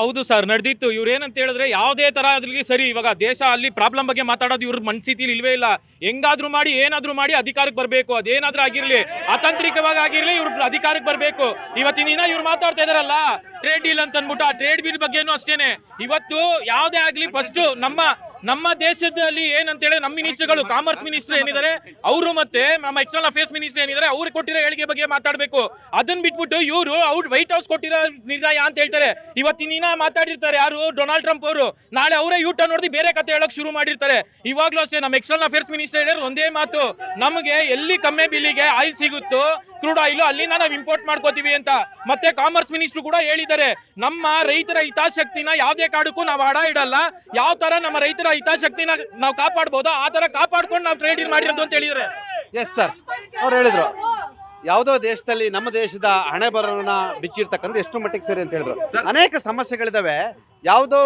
ಹೌದು ಸರ್ ನಡೆದಿತ್ತು. ಇವ್ರು ಏನಂತ ಹೇಳಿದ್ರೆ ಯಾವುದೇ ತರ ಅದ್ರಿಗೆ ಸರಿ, ಇವಾಗ ದೇಶ ಅಲ್ಲಿ ಪ್ರಾಬ್ಲಮ್ ಬಗ್ಗೆ ಮಾತಾಡೋದು ಇವ್ರ ಮನಸ್ಥಿತಿಲಿ ಇಲ್ವೇ ಇಲ್ಲ. ಹೆಂಗಾದ್ರೂ ಮಾಡಿ ಏನಾದ್ರೂ ಮಾಡಿ ಅಧಿಕಾರಕ್ಕೆ ಬರಬೇಕು, ಅದೇನಾದ್ರೂ ಆಗಿರ್ಲಿ, ಅತಾಂತ್ರಿಕವಾಗಿ ಆಗಿರ್ಲಿ, ಇವ್ರು ಅಧಿಕಾರಕ್ಕೆ ಬರಬೇಕು. ಇವತ್ತಿನ ದಿನ ಇವ್ರು ಮಾತಾಡ್ತಾ ಇದಾರಲ್ಲ ಟ್ರೇಡ್ ಡೀಲ್ ಅಂತ ಅಂದ್ಬಿಟ್ಟು, ಆ ಟ್ರೇಡ್ ಡೀಲ್ ಬಗ್ಗೆನೂ ಅಷ್ಟೇನೆ. ಇವತ್ತು ಯಾವುದೇ ಆಗ್ಲಿ ಫಸ್ಟ್ ನಮ್ಮ ದೇಶದಲ್ಲಿ ಏನಂತ ಹೇಳಿದ್ರೆ ನಮ್ಮ ಮಿನಿಸ್ಟರ್ಗಳು, ಕಾಮರ್ಸ್ ಮಿನಿಸ್ಟರ್ ಏನಿದ್ದಾರೆ ಅವರು ಮತ್ತೆ ನಮ್ಮ ಎಕ್ಸ್ಟರ್ನಲ್ ಅಫೇರ್ಸ್ ಮಿನಿಸ್ಟರ್ ಏನಿದ್ದಾರೆ ಅವ್ರು ಕೊಟ್ಟಿರೋ ಹೇಳಿಕೆ ಬಗ್ಗೆ ಮಾತಾಡಬೇಕು. ಅದನ್ನ ಬಿಟ್ಬಿಟ್ಟು ಇವರು ವೈಟ್ ಹೌಸ್ ಕೊಟ್ಟಿರೋ ನಿರ್ಣಯ ಅಂತ ಹೇಳ್ತಾರೆ. ಇವತ್ತಿನ ದಿನ ಮಾತಾಡಿರ್ತಾರೆ ಯಾರು, ಡೊನಾಲ್ಡ್ ಟ್ರಂಪ್ ಅವರು. ನಾಳೆ ಅವರೇ ಯೂಟರ್ನ್ ನೋಡಿದ್ರೆ ಬೇರೆ ಕತೆ ಹೇಳಕ್ ಶುರು ಮಾಡಿರ್ತಾರೆ. ಇವಾಗ್ಲೂ ಅಷ್ಟೇ ನಮ್ಮ ಎಕ್ಸ್ಟರ್ನಲ್ ಅಫೇರ್ಸ್ ಮಿನಿಸ್ಟರ್ ಹೇಳಿದ್ರೆ ಒಂದೇ ಮಾತು, ನಮಗೆ ಎಲ್ಲಿ ಕಮ್ಮಿ ಬಿಲ್ಲಿಗೆ ಆಯಿಲ್ ಸಿಗುತ್ತೋ ಕ್ರೂಡ್ ಆಯಿಲ್ ಅಲ್ಲಿಂದ ನಾವು ಇಂಪೋರ್ಟ್ ಮಾಡ್ಕೋತೀವಿ ಅಂತ. ಮತ್ತೆ ಕಾಮರ್ಸ್ ಮಿನಿಸ್ಟರ್ ಕೂಡ ಹೇಳಿದ್ದಾರೆ, ನಮ್ಮ ರೈತರ ಹಿತಾಸಕ್ತಿನ ಯಾವುದೇ ಕಾರಣಕ್ಕೂ ನಾವು ಹಡ ಇಡಲ್ಲ, ಯಾವ ತರ ನಮ್ಮ ರೈತರ ಹಿತಾಸಕ್ತಿನ ನಾವು ಕಾಪಾಡ್ಬೋದೋ ಆ ತರ ಕಾಪಾಡ್ಕೊಂಡು ನಾವು ಟ್ರೇಡ್ ಮಾಡಿರೋದು ಅಂತ ಹೇಳಿದ್ದಾರೆ. ಎಸ್ ಸರ್, ಅವ್ರು ಹೇಳಿದ್ರು ಯಾವುದೋ ದೇಶದಲ್ಲಿ ನಮ್ಮ ದೇಶದ ಹಣೆ ಬರವನ್ನ ಬಿಚ್ಚಿರ್ತಕ್ಕಂಥ ಎಷ್ಟು ಮಟ್ಟಿಗೆ ಸರಿ ಅಂತ ಹೇಳಿದ್ರು. ಅನೇಕ ಸಮಸ್ಯೆಗಳಿದಾವೆ, ಯಾವುದೋ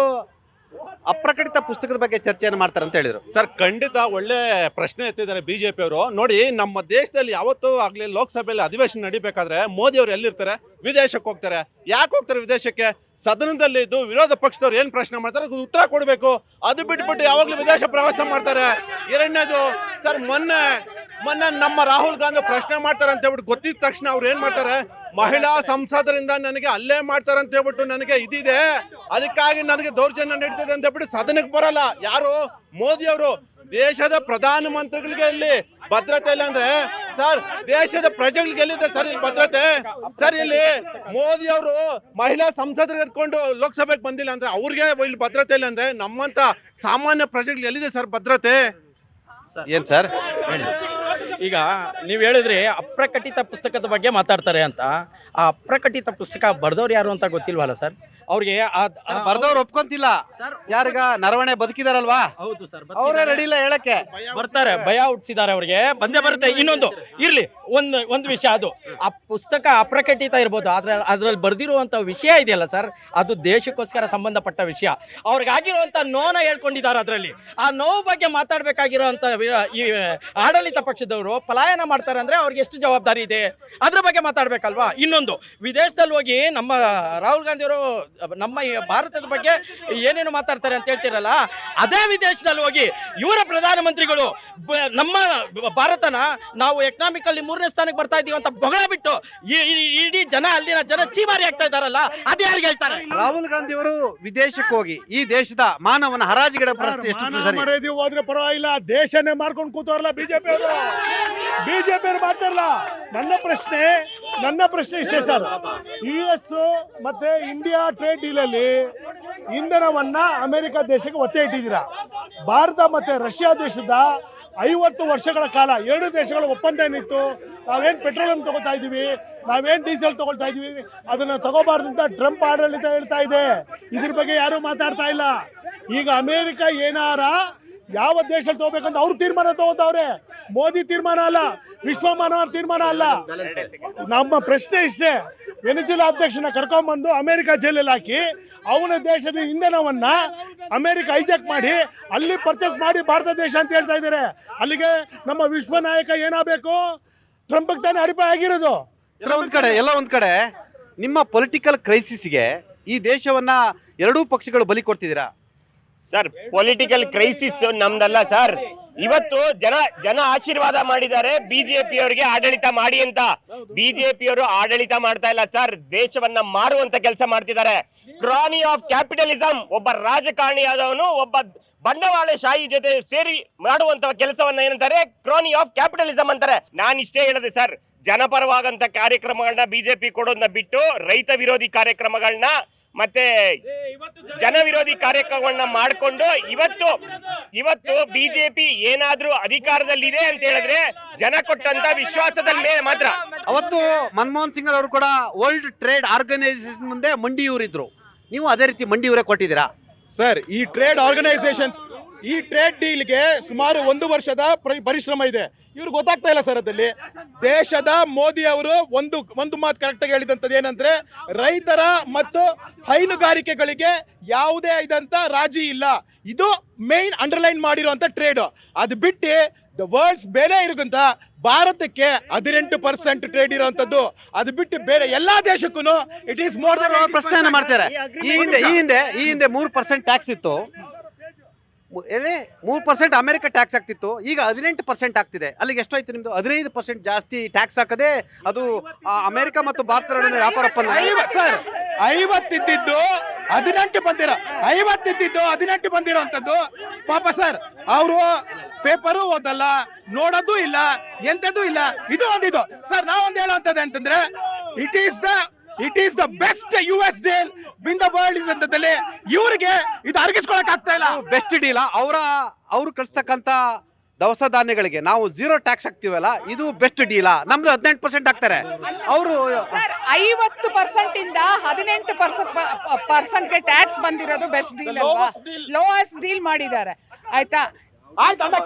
ಅಪ್ರಕಟಿತ ಪುಸ್ತಕದ ಬಗ್ಗೆ ಚರ್ಚೆಯನ್ನು ಮಾಡ್ತಾರೆ ಅಂತ ಹೇಳಿದ್ರು. ಸರ್ ಖಂಡಿತ ಒಳ್ಳೆ ಪ್ರಶ್ನೆ ಎತ್ತಿದ್ದಾರೆ ಬಿಜೆಪಿ ಅವರು. ನೋಡಿ, ನಮ್ಮ ದೇಶದಲ್ಲಿ ಯಾವತ್ತೂ ಆಗ್ಲಿ ಲೋಕಸಭೆಯಲ್ಲಿ ಅಧಿವೇಶನ ನಡಿಬೇಕಾದ್ರೆ ಮೋದಿ ಅವರು ಎಲ್ಲಿರ್ತಾರೆ? ವಿದೇಶಕ್ಕೆ ಹೋಗ್ತಾರೆ. ಯಾಕೆ ಹೋಗ್ತಾರೆ ವಿದೇಶಕ್ಕೆ? ಸದನದಲ್ಲಿ ಇದ್ದು ವಿರೋಧ ಪಕ್ಷದವ್ರು ಏನ್ ಪ್ರಶ್ನೆ ಮಾಡ್ತಾರೆ ಅದಕ್ಕೆ ಉತ್ತರ ಕೊಡಬೇಕು. ಅದು ಬಿಟ್ಬಿಟ್ಟು ಯಾವಾಗ್ಲೂ ವಿದೇಶ ಪ್ರವಾಸ ಮಾಡ್ತಾರೆ. ಎರಡನೇದು ಸರ್, ಮೊನ್ನೆ ನಮ್ಮ ರಾಹುಲ್ ಗಾಂಧಿ ಪ್ರಶ್ನೆ ಮಾಡ್ತಾರೆ ಅಂತ ಹೇಳ್ಬಿಟ್ಟು ಗೊತ್ತಿದ ತಕ್ಷಣ ಅವ್ರು ಏನ್ ಮಾಡ್ತಾರೆ, ಮಹಿಳಾ ಸಂಸದರಿಂದ ನನಗೆ ಅಲ್ಲೇ ಮಾಡ್ತಾರೆ ಅಂತ ಹೇಳ್ಬಿಟ್ಟು ನನಗೆ ಇದಿದೆ, ಅದಕ್ಕಾಗಿ ನನಗೆ ದೌರ್ಜನ್ಯ ನಡೀತಿದೆ ಅಂತ ಹೇಳ್ಬಿಟ್ಟು ಸದನಕ್ಕೆ ಬರಲ್ಲ. ಯಾರು? ಮೋದಿ ಅವರು. ದೇಶದ ಪ್ರಧಾನ ಮಂತ್ರಿಗಳಿಗೆ ಇಲ್ಲಿ ಭದ್ರತೆ ಇಲ್ಲ ಅಂದ್ರೆ ಸರ್, ದೇಶದ ಪ್ರಜೆಗಳಿಗೆ ಎಲ್ಲಿದೆ ಸರ್ ಇಲ್ಲಿ ಭದ್ರತೆ? ಸರ್, ಇಲ್ಲಿ ಮೋದಿ ಅವರು ಮಹಿಳಾ ಸಂಸದರು ಎತ್ಕೊಂಡು ಲೋಕಸಭೆಗೆ ಬಂದಿಲ್ಲ ಅಂದ್ರೆ ಅವ್ರಿಗೆ ಇಲ್ಲಿ ಭದ್ರತೆ ಇಲ್ಲ ಅಂದ್ರೆ ನಮ್ಮಂತ ಸಾಮಾನ್ಯ ಪ್ರಜೆಗಳಿಗೆ ಎಲ್ಲಿದೆ ಸರ್ ಭದ್ರತೆ? ಏನ್ ಸರ್ ಈಗ ನೀವು ಹೇಳಿದ್ರಿ ಅಪ್ರಕಟಿತ ಪುಸ್ತಕದ ಬಗ್ಗೆ ಮಾತಾಡ್ತಾರೆ ಅಂತ. ಆ ಅಪ್ರಕಟಿತ ಪುಸ್ತಕ ಬರ್ದವ್ರು ಯಾರು ಅಂತ ಗೊತ್ತಿಲ್ವಲ್ಲ ಸರ್ ಅವ್ರಿಗೆ? ಬರ್ದವ್ರು ಒಪ್ಕೊಂತಿಲ್ಲ. ಯಾರಿಗ ನರವಣೆ ಬದುಕಿದಾರಲ್ವಾ, ಹೌದು ಸರ್, ಅವರೇ ರೆಡಿ ಇಲ್ಲ ಹೇಳಕ್ಕೆ. ಬರ್ತಾರೆ, ಭಯ ಹುಟ್ಟಿಸಿದ್ದಾರೆ ಅವ್ರಿಗೆ, ಬಂದೇ ಬರುತ್ತೆ. ಇನ್ನೊಂದು ಇರ್ಲಿ, ಒಂದು ವಿಷಯ, ಅದು ಆ ಪುಸ್ತಕ ಅಪ್ರಕಟಿತ ಇರ್ಬೋದು, ಆದ್ರೆ ಅದ್ರಲ್ಲಿ ಬರ್ದಿರುವಂತ ವಿಷಯ ಇದೆಯಲ್ಲ ಸರ್, ಅದು ದೇಶಕ್ಕೋಸ್ಕರ ಸಂಬಂಧಪಟ್ಟ ವಿಷಯ. ಅವ್ರಿಗಾಗಿರುವಂತ ನೋವನ್ನ ಹೇಳ್ಕೊಂಡಿದ್ದಾರೆ ಅದರಲ್ಲಿ. ಆ ನೋವು ಬಗ್ಗೆ ಮಾತಾಡ್ಬೇಕಾಗಿರುವಂತ ಈ ಆಡಳಿತ ಪಕ್ಷದವರು ಪಲಾಯನ ಮಾಡ್ತಾರೆ ಅಂದ್ರೆ ಅವ್ರಿಗೆ ಎಷ್ಟು ಜವಾಬ್ದಾರಿ ಇದೆ ಅದ್ರ ಬಗ್ಗೆ ಮಾತಾಡ್ಬೇಕಲ್ವಾ? ಇನ್ನೊಂದು, ವಿದೇಶದಲ್ಲಿ ಹೋಗಿ ನಮ್ಮ ರಾಹುಲ್ ಗಾಂಧಿ ಅವರು ನಮ್ಮ ಈ ಭಾರತದ ಬಗ್ಗೆ ಏನೇನು ಮಾತಾಡ್ತಾರೆ ಅಂತ ಹೇಳ್ತಿರಲ್ಲ, ಅದೇ ವಿದೇಶದಲ್ಲಿ ಹೋಗಿ ಇವರ ಪ್ರಧಾನಮಂತ್ರಿಗಳು ನಮ್ಮ ಭಾರತನ ನಾವು ಎಕನಾಮಿಕಲ್ಲಿ 3ನೇ ಸ್ಥಾನಕ್ಕೆ ಬರ್ತಾ ಇದೀವಿ ಅಂತ ಬೊಗಳ ಬಿಟ್ಟು ಇಡೀ ಅಲ್ಲಿನ ಜನ ಚೀಮಾರಿ ಆಗ್ತಾ ಇದಾರಲ್ಲ, ಅದೇ ಯಾರಿಗೆ ಹೇಳ್ತಾರೆ? ರಾಹುಲ್ ಗಾಂಧಿ ಅವರು ವಿದೇಶಕ್ಕೆ ಹೋಗಿ ಈ ದೇಶದ ಮಾನವನ ಹರಾಜಿಗಿಡ ಪರಿಸ್ಥಿತಿ ಎಷ್ಟು ಸರಿ? ಹೋದ್ರೆ ಪರವಾಗಿಲ್ಲ, ದೇಶನೇ ಮಾರ್ಕೊಂಡು ಕೂತವ್ರಲ್ಲ ಬಿಜೆಪಿ ಅವರು. ಬಿಜೆಪಿ ಅವರು ಮಾಡ್ತಾರಲ್ಲ. ನನ್ನ ಪ್ರಶ್ನೆ ಇಷ್ಟೇ ಸರ್, US ಮತ್ತೆ ಇಂಡಿಯಾ ಟ್ರೇಡ್ ಡೀಲ್ ಅಲ್ಲಿ ಇಂಧನವನ್ನ ಅಮೆರಿಕ ದೇಶಕ್ಕೆ ಒತ್ತೆ ಇಟ್ಟಿದ್ದೀರಾ. ಭಾರತ ಮತ್ತೆ ರಷ್ಯಾ ದೇಶದ 50 ವರ್ಷಗಳ ಕಾಲ ಎರಡು ದೇಶಗಳ ಒಪ್ಪಂದ ಏನಿತ್ತು, ನಾವೇನು ಪೆಟ್ರೋಲಿಯಂ ತಗೋತಾ ಇದ್ದೀವಿ, ನಾವೇನು ಡೀಸೆಲ್ ತಗೊಳ್ತಾ ಇದ್ದೀವಿ, ಅದನ್ನ ತಗೋಬಾರ್ದು ಅಂತ ಟ್ರಂಪ್ ಆಡಳಿತ ಹೇಳ್ತಾ ಇದೆ. ಇದ್ರ ಬಗ್ಗೆ ಯಾರು ಮಾತಾಡ್ತಾ ಇಲ್ಲ. ಈಗ ಅಮೆರಿಕ ಏನಾರ ಯಾವ ದೇಶದಲ್ಲಿ ತಗೋಬೇಕಂತ ಅವ್ರು ತೀರ್ಮಾನ ತಗೋತಾವ್ರೆ. ಮೋದಿ ತೀರ್ಮಾನ ಅಲ್ಲ, ವಿಶ್ವಮಾನವ ತೀರ್ಮಾನ ಅಲ್ಲ. ನಮ್ಮ ಪ್ರಶ್ನೆ ಇಷ್ಟೇ, ವೆನಿಜುಲಾ ಅಧ್ಯಕ್ಷನ ಕರ್ಕೊಂಡ್ಬಂದು ಅಮೆರಿಕ ಜೈಲಲ್ಲಿ ಹಾಕಿ ಅವನ ದೇಶದ ಇಂಧನವನ್ನ ಅಮೆರಿಕ ಹೈಜಾಕ್ ಮಾಡಿ ಅಲ್ಲಿ ಪರ್ಚೇಸ್ ಮಾಡಿ ಭಾರತ ದೇಶ ಅಂತ ಹೇಳ್ತಾ ಇದ್ದಾರೆ. ಅಲ್ಲಿಗೆ ನಮ್ಮ ವಿಶ್ವ ನಾಯಕ ಏನಾಗಬೇಕು? ಟ್ರಂಪ್ ತಾನೇ ಅಡಿಪಾಯ ಆಗಿರೋದು. ಎಲ್ಲ ಒಂದ್ ಕಡೆ ನಿಮ್ಮ ಪೊಲಿಟಿಕಲ್ ಕ್ರೈಸಿಸ್ಗೆ ಈ ದೇಶವನ್ನ ಎರಡೂ ಪಕ್ಷಗಳು ಬಲಿ ಕೊಡ್ತಿದ್ದೀರಾ ಸರ್. ಪೊಲಿಟಿಕಲ್ ಕ್ರೈಸಿಸ್ ನಮ್ದಲ್ಲ ಸರ್. ಇವತ್ತು ಜನ ಆಶೀರ್ವಾದ ಮಾಡಿದ್ದಾರೆ ಬಿಜೆಪಿ ಅವರಿಗೆ ಆಡಳಿತ ಮಾಡಿ ಅಂತ. ಬಿಜೆಪಿ ಅವರು ಆಡಳಿತ ಮಾಡ್ತಾ ಇಲ್ಲ ಸರ್, ದೇಶವನ್ನ ಮಾರುವಂತ ಕೆಲಸ ಮಾಡ್ತಿದ್ದಾರೆ. ಕ್ರಾನಿ ಆಫ್ ಕ್ಯಾಪಿಟಲಿಸಂ. ಒಬ್ಬ ರಾಜಕಾರಣಿಯಾದವನು ಒಬ್ಬ ಬಂಡವಾಳಶಾಹಿ ಜೊತೆ ಸೇರಿ ಮಾಡುವಂತ ಕೆಲಸವನ್ನ ಏನಂತಾರೆ? ಕ್ರಾನಿ ಆಫ್ ಕ್ಯಾಪಿಟಲಿಸಂ ಅಂತಾರೆ. ನಾನು ಇಷ್ಟೇ ಹೇಳಿದೆ ಸರ್, ಜನಪರವಾದಂತ ಕಾರ್ಯಕ್ರಮಗಳನ್ನ ಬಿಜೆಪಿ ಕೊಡೋದನ್ನ ಬಿಟ್ಟು ರೈತ ವಿರೋಧಿ ಕಾರ್ಯಕ್ರಮಗಳನ್ನ ಮತ್ತೆ ಜನ ವಿರೋಧಿ ಕಾರ್ಯಕ್ರಮಗಳನ್ನ ಮಾಡಿಕೊಂಡು ಇವತ್ತು ಬಿಜೆಪಿ ಏನಾದ್ರೂ ಅಧಿಕಾರದಲ್ಲಿದೆ ಅಂತ ಹೇಳಿದ್ರೆ ಜನ ಕೊಟ್ಟಂತ ವಿಶ್ವಾಸದ ಮೇಲೆ ಮಾತ್ರ. ಅವತ್ತು ಮನಮೋಹನ್ ಸಿಂಗ್ ಅವರು ಕೂಡ ವರ್ಲ್ಡ್ ಟ್ರೇಡ್ ಆರ್ಗನೈಸೇಷನ್ ಮುಂದೆ ಮಂಡಿಯೂರಿದ್ರು. ನೀವು ಅದೇ ರೀತಿ ಮಂಡಿಯೂರೇ ಕೊಟ್ಟಿದ್ದೀರಾ ಸರ್? ಈ ಟ್ರೇಡ್ ಆರ್ಗನೈಸೇಷನ್ಸ್ ಈ ಟ್ರೇಡ್ ಡೀಲ್ಗೆ ಸುಮಾರು 1 ವರ್ಷದ ಪರಿಶ್ರಮ ಇದೆ. ಇವ್ರಿಗೆ ಗೊತ್ತಾಗ್ತಾ ಇಲ್ಲ ಸರ್. ಅದಲ್ಲಿ ದೇಶದ ಮೋದಿ ಅವರು ಒಂದು ಮಾತು ಕರೆಕ್ಟಾಗಿ ಹೇಳಿದಂಥದ್ದು ಏನಂದ್ರೆ, ರೈತರ ಮತ್ತು ಹೈನುಗಾರಿಕೆಗಳಿಗೆ ಯಾವುದೇ ಇದಂತ ರಾಜಿ ಇಲ್ಲ. ಇದು ಮೇನ್ ಅಂಡರ್ಲೈನ್ ಮಾಡಿರುವಂತ ಟ್ರೇಡ್. ಅದು ಬಿಟ್ಟು ದ ವರ್ಲ್ಡ್ಸ್ ಬೆಲೆ ಇರುವಂತ ಭಾರತಕ್ಕೆ 18% ಟ್ರೇಡ್ ಇರುವಂತದ್ದು. ಅದು ಬಿಟ್ಟು ಬೇರೆ ಎಲ್ಲಾ ದೇಶಕ್ಕೂ ಇಟ್ ಈಸ್ ಮೋರ್ ದನ್. ಪ್ರಶ್ನೆ ಮಾಡ್ತಾರೆ, ಈ ಹಿಂದೆ 3% ಟ್ಯಾಕ್ಸ್ ಇತ್ತು, 3% ಅಮೆರಿಕ ಟ್ಯಾಕ್ಸ್ ಆಗ್ತಿತ್ತು, ಈಗ 18% ಆಗ್ತಿದೆ. ಅಲ್ಲಿಗೆ ಎಷ್ಟೋಯ್ತು ನಿಮ್ದು? 15% ಜಾಸ್ತಿ ಟ್ಯಾಕ್ಸ್ ಹಾಕದೆ ಅದು ಅಮೆರಿಕ ಮತ್ತು ಭಾರತ ನಡುವಿನ ವ್ಯಾಪಾರ ಒಪ್ಪಂದ. ಸರ್ 50 ಇದ್ದಿದ್ದು 18 ಬಂದಿರೋ 50 ಇದ್ದಿದ್ದು 18 ಬಂದಿರೋಂಥದ್ದು. ಪಾಪ ಸರ್, ಅವರು ಪೇಪರು ಓದಲ್ಲ, ನೋಡೋದು ಇಲ್ಲ, ಎಂಥದ್ದು ಇಲ್ಲ. ಇದು ಒಂದಿದು ಸರ್. ನಾವೊಂದು ಹೇಳೋಂಥದ್ದು ಅಂತಂದ್ರೆ, it is the best US deal in the world ಅಂತದಲ್ಲಿ ಇವರಿಗೆ ಇದು ಅರಗಿಸ್ಕೊಳಕ್ ಆಗ್ತಾ ಇಲ್ಲ. ಬೆಸ್ಟ್ ಡೀಲ್ ಅವ್ರು ಕಳಿಸ್ತಕ್ಕಂಥ ದವಸ ಧಾನ್ಯಗಳಿಗೆ ನಾವು 0 ಟ್ಯಾಕ್ಸ್ ಹಾಕ್ತಿವಲ್ಲ, ಇದು ಬೆಸ್ಟ್ ಡೀಲಾ? ನಮ್ದು 18% ಹಾಕ್ತಾರೆ ಅವರು. 50% ಇಂದ 18% ಟ್ಯಾಕ್ಸ್ ಬಂದಿರೋದು ಬೆಸ್ಟ್ ಡೀಲ್ ಅಲ್ವಾ? ಲೋಯೆಸ್ಟ್ ಡೀಲ್ ಮಾಡಿದ್ದಾರೆ, ಆಯ್ತಾ?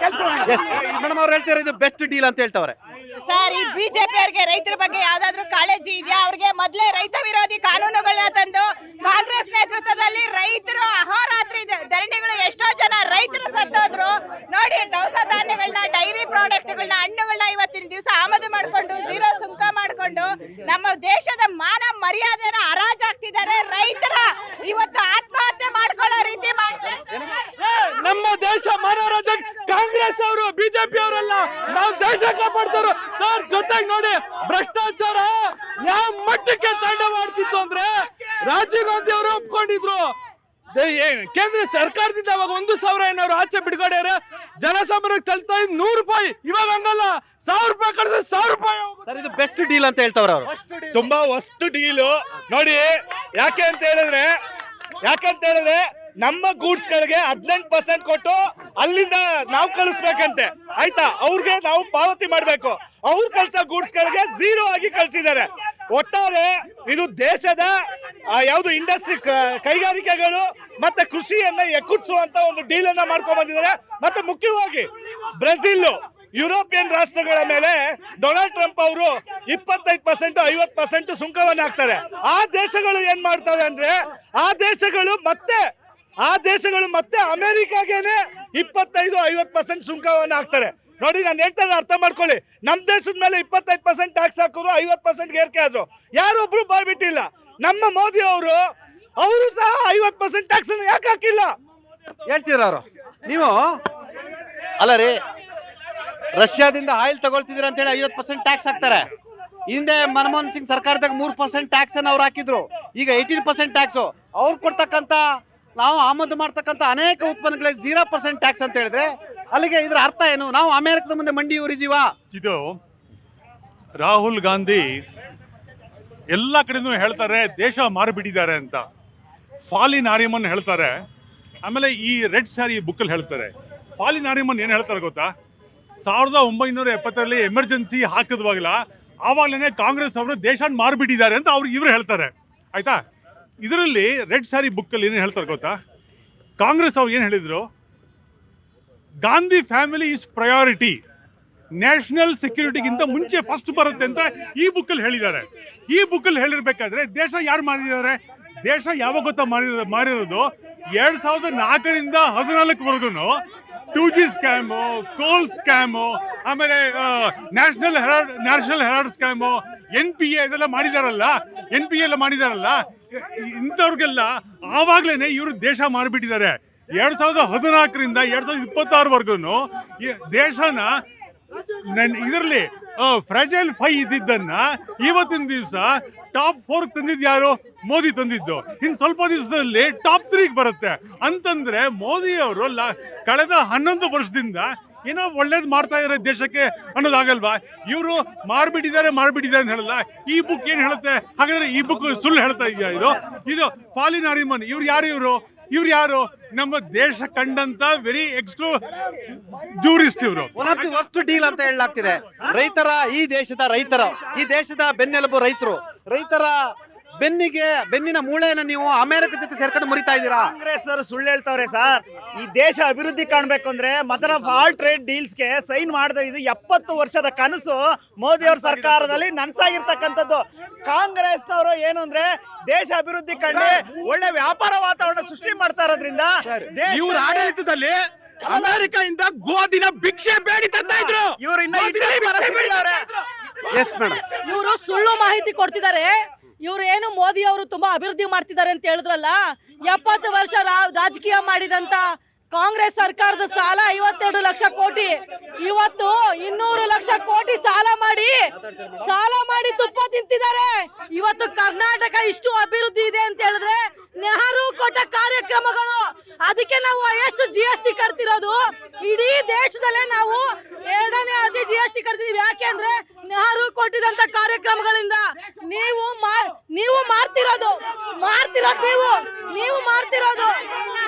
ಮೇಡಮ್ ಅವ್ರು ಹೇಳ್ತಾರೆ ಇದು ಬೆಸ್ಟ್ ಡೀಲ್ ಅಂತ ಹೇಳ್ತವ್ರೆ. ಸರ್, ಈ ಬಿಜೆಪಿ ಅವರಿಗೆ ರೈತರ ಬಗ್ಗೆ ಯಾವ್ದಾದ್ರು ಕಾಳಜಿ ಇದೆಯಾ? ಅವ್ರಿಗೆ ಮೊದಲೇ ರೈತ ವಿರೋಧಿ ಕಾನೂನುಗಳನ್ನ ತಂದು ಕಾಂಗ್ರೆಸ್ ನೇತೃತ್ವದಲ್ಲಿ ರೈತರು ಅಹೋರಾತ್ರಿ ಧರಣಿಗಳು, ಎಷ್ಟೋ ಜನ ರೈತರು ಸತ್ತೋದ್ರು ನೋಡಿ. ದವಸ ಧಾನ್ಯಗಳನ್ನ, ಡೈರಿ ಪ್ರಾಡಕ್ಟ್ಗಳನ್ನ, ಹಣ್ಣುಗಳನ್ನ ಇವತ್ತಿನ ದಿವಸ ಆಮದು ಮಾಡ್ಕೊಂಡು 0 ಸುಂಕ ಮಾಡ್ಕೊಂಡು ನಮ್ಮ ದೇಶದ ಮಾನ ಮರ್ಯಾದೆನ ಹರಾಜಾಗ್ತಿದ್ದಾರೆ. ರೈತರ ಇವತ್ತು ಆತ್ಮಹತ್ಯೆ ಮಾಡ್ಕೊಳ್ಳೋ ರೀತಿ ನಮ್ಮ ದೇಶ ಮನೋರಾಜ ಕಾಂಗ್ರೆಸ್ ಅವರು, ಬಿಜೆಪಿ ಅವರೆಲ್ಲ ನಾವು ದೇಶ ಕಾಪಾಡ್ತಾರ ಸರ್. ಜೊತೆಗೆ ನೋಡಿ, ಭ್ರಷ್ಟಾಚಾರ ಯಾವ ಮಟ್ಟಕ್ಕೆ ತಾಂಡವಾಡ್ತಿತ್ತು ಅಂದ್ರೆ ರಾಜೀವ್ ಗಾಂಧಿ ಅವರು ಒಪ್ಕೊಂಡಿದ್ರು. ಕೇಂದ್ರ ಸರ್ಕಾರದಿಂದ ಅವಾಗ 1,000 ಏನಾದ್ರು ಆಚೆ ಬಿಡುಗಡೆ ಜನಸಾಮಾನ್ಯರಿಗೆ ತಲ್ತಾ ಇದ್ 100 ರೂಪಾಯಿ. ಇವಾಗ ಹಂಗಲ್ಲ, 1,000 ರೂಪಾಯಿ ಕಳಿದ್ರೆ 1,000 ರೂಪಾಯಿ. ಇದು ಬೆಸ್ಟ್ ಡೀಲ್ ಅಂತ ಹೇಳ್ತವ್ರ ಅವರು. ತುಂಬಾ ವರ್ಸ್ಟ್ ಡೀಲು ನೋಡಿ. ಯಾಕೆ ಅಂತ ಹೇಳಿದ್ರೆ ನಮ್ಮ ಗೂಡ್ಸ್ ಗಳಿಗೆ 18% ಕೊಟ್ಟು ಅಲ್ಲಿಂದ ನಾವು ಕಳಿಸ್ಬೇಕಂತೆ, ಆಯ್ತಾ? ಅವ್ರಿಗೆ ನಾವು ಪಾವತಿ ಮಾಡ್ಬೇಕು. ಅವ್ರು ಕಳ್ಸೋ ಗೂಡ್ಸ್ ಗಳಿಗೆ 0 ಆಗಿ ಕಳ್ಸಿದ್ದಾರೆ. ಒಟ್ಟಾರೆ ಇದು ದೇಶದ ಯಾವ್ದು ಇಂಡಸ್ಟ್ರಿ, ಕೈಗಾರಿಕೆಗಳು ಮತ್ತೆ ಕೃಷಿಯನ್ನ ಎಕ್ಕುಡಿಸುವಂತ ಒಂದು ಡೀಲ್ ಅನ್ನ ಮಾಡ್ಕೊಂಡ್ ಬಂದಿದ್ದಾರೆ. ಮತ್ತೆ ಮುಖ್ಯವಾಗಿ ಬ್ರೆಜಿಲ್, ಯುರೋಪಿಯನ್ ರಾಷ್ಟ್ರಗಳ ಮೇಲೆ ಡೊನಾಲ್ಡ್ ಟ್ರಂಪ್ ಅವರು 25% 50% ಸುಂಕವನ್ನು ಹಾಕ್ತಾರೆ. ಆ ದೇಶಗಳು ಏನ್ ಮಾಡ್ತವೆ ಅಂದ್ರೆ, ಆ ದೇಶಗಳು ಮತ್ತೆ ಅಮೆರಿಕಾಗೇನೆ 25-50% ಸುಂಕವನ್ನು ಹಾಕ್ತಾರೆ. ನೋಡಿ, ನಾನು ಹೇಳ್ತಾ ಅರ್ಥ ಮಾಡ್ಕೊಳ್ಳಿ. ನಮ್ ದೇಶದ ಮೇಲೆ 25% ಟ್ಯಾಕ್ಸ್ ಹಾಕೋರು, 50% ಏರಿಕೆ ಆದ್ರು, ಯಾರೊಬ್ರು ಬಾಯ್ಬಿಟ್ಟಿಲ್ಲ. ನಮ್ಮ ಮೋದಿ ಅವರು ಸಹ 50% ಟ್ಯಾಕ್ಸ್ ಯಾಕೆ ಹಾಕಿಲ್ಲ ಹೇಳ್ತೀರ ಅವರು? ನೀವು ಅಲ್ಲ ರೀ, ರಷ್ಯಾದಿಂದ ಆಯಿಲ್ ತಗೊಳ್ತಿದ್ದೀರ ಅಂತ ಹೇಳಿ 50% ಟ್ಯಾಕ್ಸ್ ಹಾಕ್ತಾರೆ. ಹಿಂದೆ ಮನಮೋಹನ್ ಸಿಂಗ್ ಸರ್ಕಾರದಾಗ 3% ಟ್ಯಾಕ್ಸ್ ಅನ್ನು ಅವ್ರು ಹಾಕಿದ್ರು. ಈಗ 18% ಟ್ಯಾಕ್ಸು. ಅವ್ರು ಕೊಡ್ತಕ್ಕಂಥ, ನಾವು ಆಮದು ಮಾಡ್ತಕ್ಕಂಥ ಅನೇಕ ಉತ್ಪನ್ನಗಳಿಗೆ 0% ಟ್ಯಾಕ್ಸ್ ಅಂತ ಹೇಳಿದ್ರೆ ಅಲ್ಲಿಗೆ ಇದರ ಅರ್ಥ ಏನು? ನಾವು ಅಮೆರಿಕದ ಮುಂದೆ ಮಂಡಿ ಊರಿದೀವ? ಇದು ರಾಹುಲ್ ಗಾಂಧಿ ಎಲ್ಲ ಕಡೆನೂ ಹೇಳ್ತಾರೆ ದೇಶ ಮಾರಿಬಿಟ್ಟಿದ್ದಾರೆ ಅಂತ. ಫಾಲಿನ್ ನಾರಿಮನ್ ಹೇಳ್ತಾರೆ, ಆಮೇಲೆ ಈ ರೆಡ್ ಸ್ಯಾರಿ ಬುಕ್ಕಲ್ಲಿ ಹೇಳ್ತಾರೆ. ಫಾಲಿನ್ ನಾರಿಮನ್ ಏನು ಹೇಳ್ತಾರೆ ಗೊತ್ತಾ? 1970ರಲ್ಲಿ ಎಮರ್ಜೆನ್ಸಿ ಹಾಕಿದ್ವಾಗಲ ಆವಾಗಲೇ ಕಾಂಗ್ರೆಸ್ ಅವರು ದೇಶ ಮಾರಿಬಿಟ್ಟಿದ್ದಾರೆ ಅಂತ ಇವರು ಹೇಳ್ತಾರೆ, ಆಯ್ತಾ? ಇದರಲ್ಲಿ ರೆಡ್ ಸ್ಯಾರಿ ಬುಕ್ಕಲ್ಲಿ ಏನು ಹೇಳ್ತಾರೆ ಗೊತ್ತಾ? ಕಾಂಗ್ರೆಸ್ ಅವ್ರು ಏನು ಹೇಳಿದ್ರು? Gandhi family is priority, national ಸೆಕ್ಯೂರಿಟಿಗಿಂತ ಮುಂಚೆ ಫಸ್ಟ್ ಬರುತ್ತೆ ಅಂತ ಈ ಬುಕ್ಕಲ್ಲಿ ಹೇಳಿದ್ದಾರೆ. ಈ ಬುಕ್ಕಲ್ಲಿ ಹೇಳಿರ್ಬೇಕಾದ್ರೆ ದೇಶ ಯಾರು ಮಾರಿದ್ದಾರೆ? ದೇಶ ಯಾವಾಗ ಗೊತ್ತಾ ಮಾರಿರೋದು? 2004ರಿಂದ 2014ವರೆಗೂ 2G ಸ್ಕ್ಯಾಮು, ಕೋಲ್ ಸ್ಕ್ಯಾಮು, ಆಮೇಲೆ ನ್ಯಾಷನಲ್ ಹೆರಾಲ್ಡ್ ಸ್ಕ್ಯಾಮು, NPA ಇದೆಲ್ಲ ಮಾಡಿದಾರಲ್ಲ, NPA ಮಾಡಿದಾರಲ್ಲ, ಇಂಥವ್ರಿಗೆಲ್ಲ ಆವಾಗ್ಲೇನೆ ಇವರು ದೇಶ ಮಾರಿಬಿಟ್ಟಿದ್ದಾರೆ. 2014ರಿಂದ 2026ವರೆಗೂ ದೇಶನ ಇದರಲ್ಲಿ ಫ್ರಾಜೈಲ್ 5 ಇದ್ದಿದ್ದನ್ನ ಇವತ್ತಿನ ದಿವಸ ಟಾಪ್ 4 ತಂದಿದ್ದು ಯಾರು? ಮೋದಿ ತಂದಿದ್ದು. ಇನ್ನು ಸ್ವಲ್ಪ ದಿವಸದಲ್ಲಿ ಟಾಪ್ 3 ಬರುತ್ತೆ ಅಂತಂದ್ರೆ ಮೋದಿ ಅವರು ಕಳೆದ 11 ವರ್ಷದಿಂದ ಏನೋ ಒಳ್ಳೇದು ಮಾಡ್ತಾ ಇದಾರೆ ದೇಶಕ್ಕೆ ಅನ್ನೋದಾಗಲ್ವಾ? ಇವರು ಮಾರ್ಬಿಟ್ಟಿದ್ದಾರೆ ಅಂತ ಹೇಳಲ್ಲ. ಈ ಬುಕ್ ಏನ್ ಹೇಳುತ್ತೆ? ಹಾಗಾದ್ರೆ ಈ ಬುಕ್ ಸುಳ್ಳು ಹೇಳ್ತಾ ಇದೆಯಾ? ಇದು ಫಾಲಿನ್ ನಾರಿಮನ್ ಇವ್ರು ಯಾರು? ನಮ್ಮ ದೇಶ ಕಂಡಂತ ವೆರಿ ಜೂರಿಸ್ಟ್ ಇವರು. One of the worst deal ಅಂತ ಹೇಳಲಾಗ್ತಿದೆ. ಈ ದೇಶದ ಬೆನ್ನೆಲುಬು ರೈತರ ಬೆನ್ನಿನ ಮೂಳೆಯನ್ನು ನೀವು ಅಮೆರಿಕ ಜೊತೆ ಸೇರ್ಕೊಂಡು ಮುರಿತಾ ಇದ್ದೀರಾ. ಕಾಂಗ್ರೆಸ್ ಅವರು ಸುಳ್ಳು ಹೇಳ್ತಾವ್ರೆ ಸರ್. ಈ ದೇಶ ಅಭಿವೃದ್ಧಿ ಕಾಣಬೇಕು ಅಂದ್ರೆ ಮದರ್ ಆಫ್ ಆಲ್ ಟ್ರೇಡ್ ಡೀಲ್ಸ್ಗೆ ಸೈನ್ ಮಾಡಿದ್ರೆ ಇದು 70 ವರ್ಷದ ಕನಸು ಮೋದಿ ಅವ್ರ ಸರ್ಕಾರದಲ್ಲಿ ನನ್ಸಾಗಿರ್ತಕ್ಕಂಥದ್ದು. ಕಾಂಗ್ರೆಸ್ನವರು ಏನು ಅಂದ್ರೆ ದೇಶ ಅಭಿವೃದ್ಧಿ ಕಂಡು ಒಳ್ಳೆ ವ್ಯಾಪಾರ ವಾತಾವರಣ ಸೃಷ್ಟಿ ಮಾಡ್ತಾ ಇರೋದ್ರಿಂದ ಇವ್ರ ಆಡಳಿತದಲ್ಲಿ ಅಮೆರಿಕದಿಂದ ಗೋಧಿನ ಭಿಕ್ಷೆ ಬೇಡಿ ತರ್ತಾ ಇದ್ರು. ಇವರು ಇನ್ನ ಎಸ್ ಮೇಡಮ್. ಇವರು ಸುಳ್ಳು ಮಾಹಿತಿ ಕೊಡ್ತಿದ್ದಾರೆ. ಇವ್ರು ಏನು ಮೋದಿ ಅವರು ತುಂಬಾ ಅಭಿವೃದ್ಧಿ ಮಾಡ್ತಿದ್ದಾರೆ ಅಂತ ಹೇಳಿದ್ರಲ್ಲ, 70 ವರ್ಷ ರಾಜಕೀಯ ಮಾಡಿದಂತ ಕಾಂಗ್ರೆಸ್ ಸರ್ಕಾರದ ಸಾಲ 52 ಲಕ್ಷ ಕೋಟಿ, ಇವತ್ತು 200 ಲಕ್ಷ ಕೋಟಿ ಸಾಲ ಮಾಡಿ ತುಪ್ಪ ತಿಂತಿದ್ದಾರೆ. ಇವತ್ತು ಕರ್ನಾಟಕ ಇಷ್ಟು ಅಭಿವೃದ್ಧಿ ಇದೆ ಅಂತ ಹೇಳಿದ್ರೆ ನೆಹರು ಕೊಟ್ಟ ಕಾರ್ಯಕ್ರಮಗಳು, ಅದಕ್ಕೆ ನಾವು ಎಷ್ಟು GST ಕಟ್ತಿರೋದು. ಇಡೀ ದೇಶದಲ್ಲೇ ನಾವು 2ನೇ ಅತಿ GST ಕಟ್ತಿದೀವಿ. ಯಾಕೆ ಅಂದ್ರೆ ನೆಹರು ಕೊಟ್ಟಿದಂತ ಕಾರ್ಯಕ್ರಮಗಳಿಂದ ನೀವು ಮಾರ್ತಿರೋದು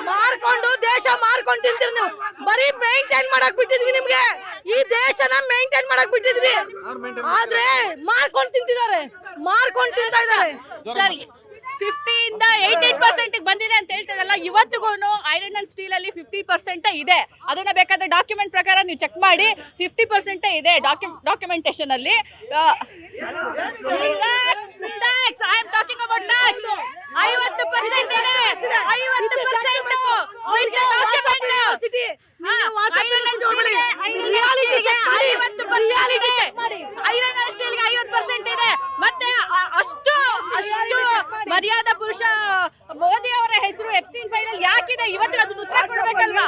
ಮಾರ್ಕೊಂಡು ದೇಶ ಮಾರ್ಕೊಂಡು ತಿಂತೀರಿ. ನೀವು ಬರೀ ಮೇಂಟೈನ್ ಮಾಡಕ್ ಬಿಟ್ಟಿದ್ವಿ, ನಿಮ್ಗೆ ಈ ದೇಶನ ಮೇಂಟೈನ್ ಮಾಡಕ್ ಬಿಟ್ಟಿದ್ವಿ, ಆದ್ರೆ ಮಾರ್ಕೊಂಡು ತಿಂತಾ ಇದ್ದಾರೆ. ಸರಿ, 50 ಇಂದ 18% ಬಂದಿದೆ ಅಂತ ಹೇಳ್ತದಲ್ಲ, ಇವತ್ತಿಗೂ ಐರನ್ ಅಂಡ್ ಸ್ಟೀಲ್ ಅಲ್ಲಿ 50% ಇದೆ. ಅದನ್ನ ಬೇಕಾದ್ರೆ ಡಾಕ್ಯುಮೆಂಟ್ ಪ್ರಕಾರ ನೀವು ಚೆಕ್ ಮಾಡಿ, 50% ಇದೆ ಡಾಕ್ಯುಮೆಂಟೇಶನ್ ಅಲ್ಲಿ. Tax, I am talking about tax. 50% ಇದೆ, 50% with document. Iron and steel iron and steel 50% ಇದೆ. ಮತ್ತೆ ಅಷ್ಟು ಮರ್ಯಾದಾ ಪುರುಷ ಮೋದಿ ಅವರ ಹೆಸರು ಎಫ್ಸಿನ್ ಫೈಲ್ ಯಾಕಿದೆ? ಇವತ್ತು ಅದನ್ನ ಉತ್ತರ ಕೊಡ್ಬೇಕಲ್ವಾ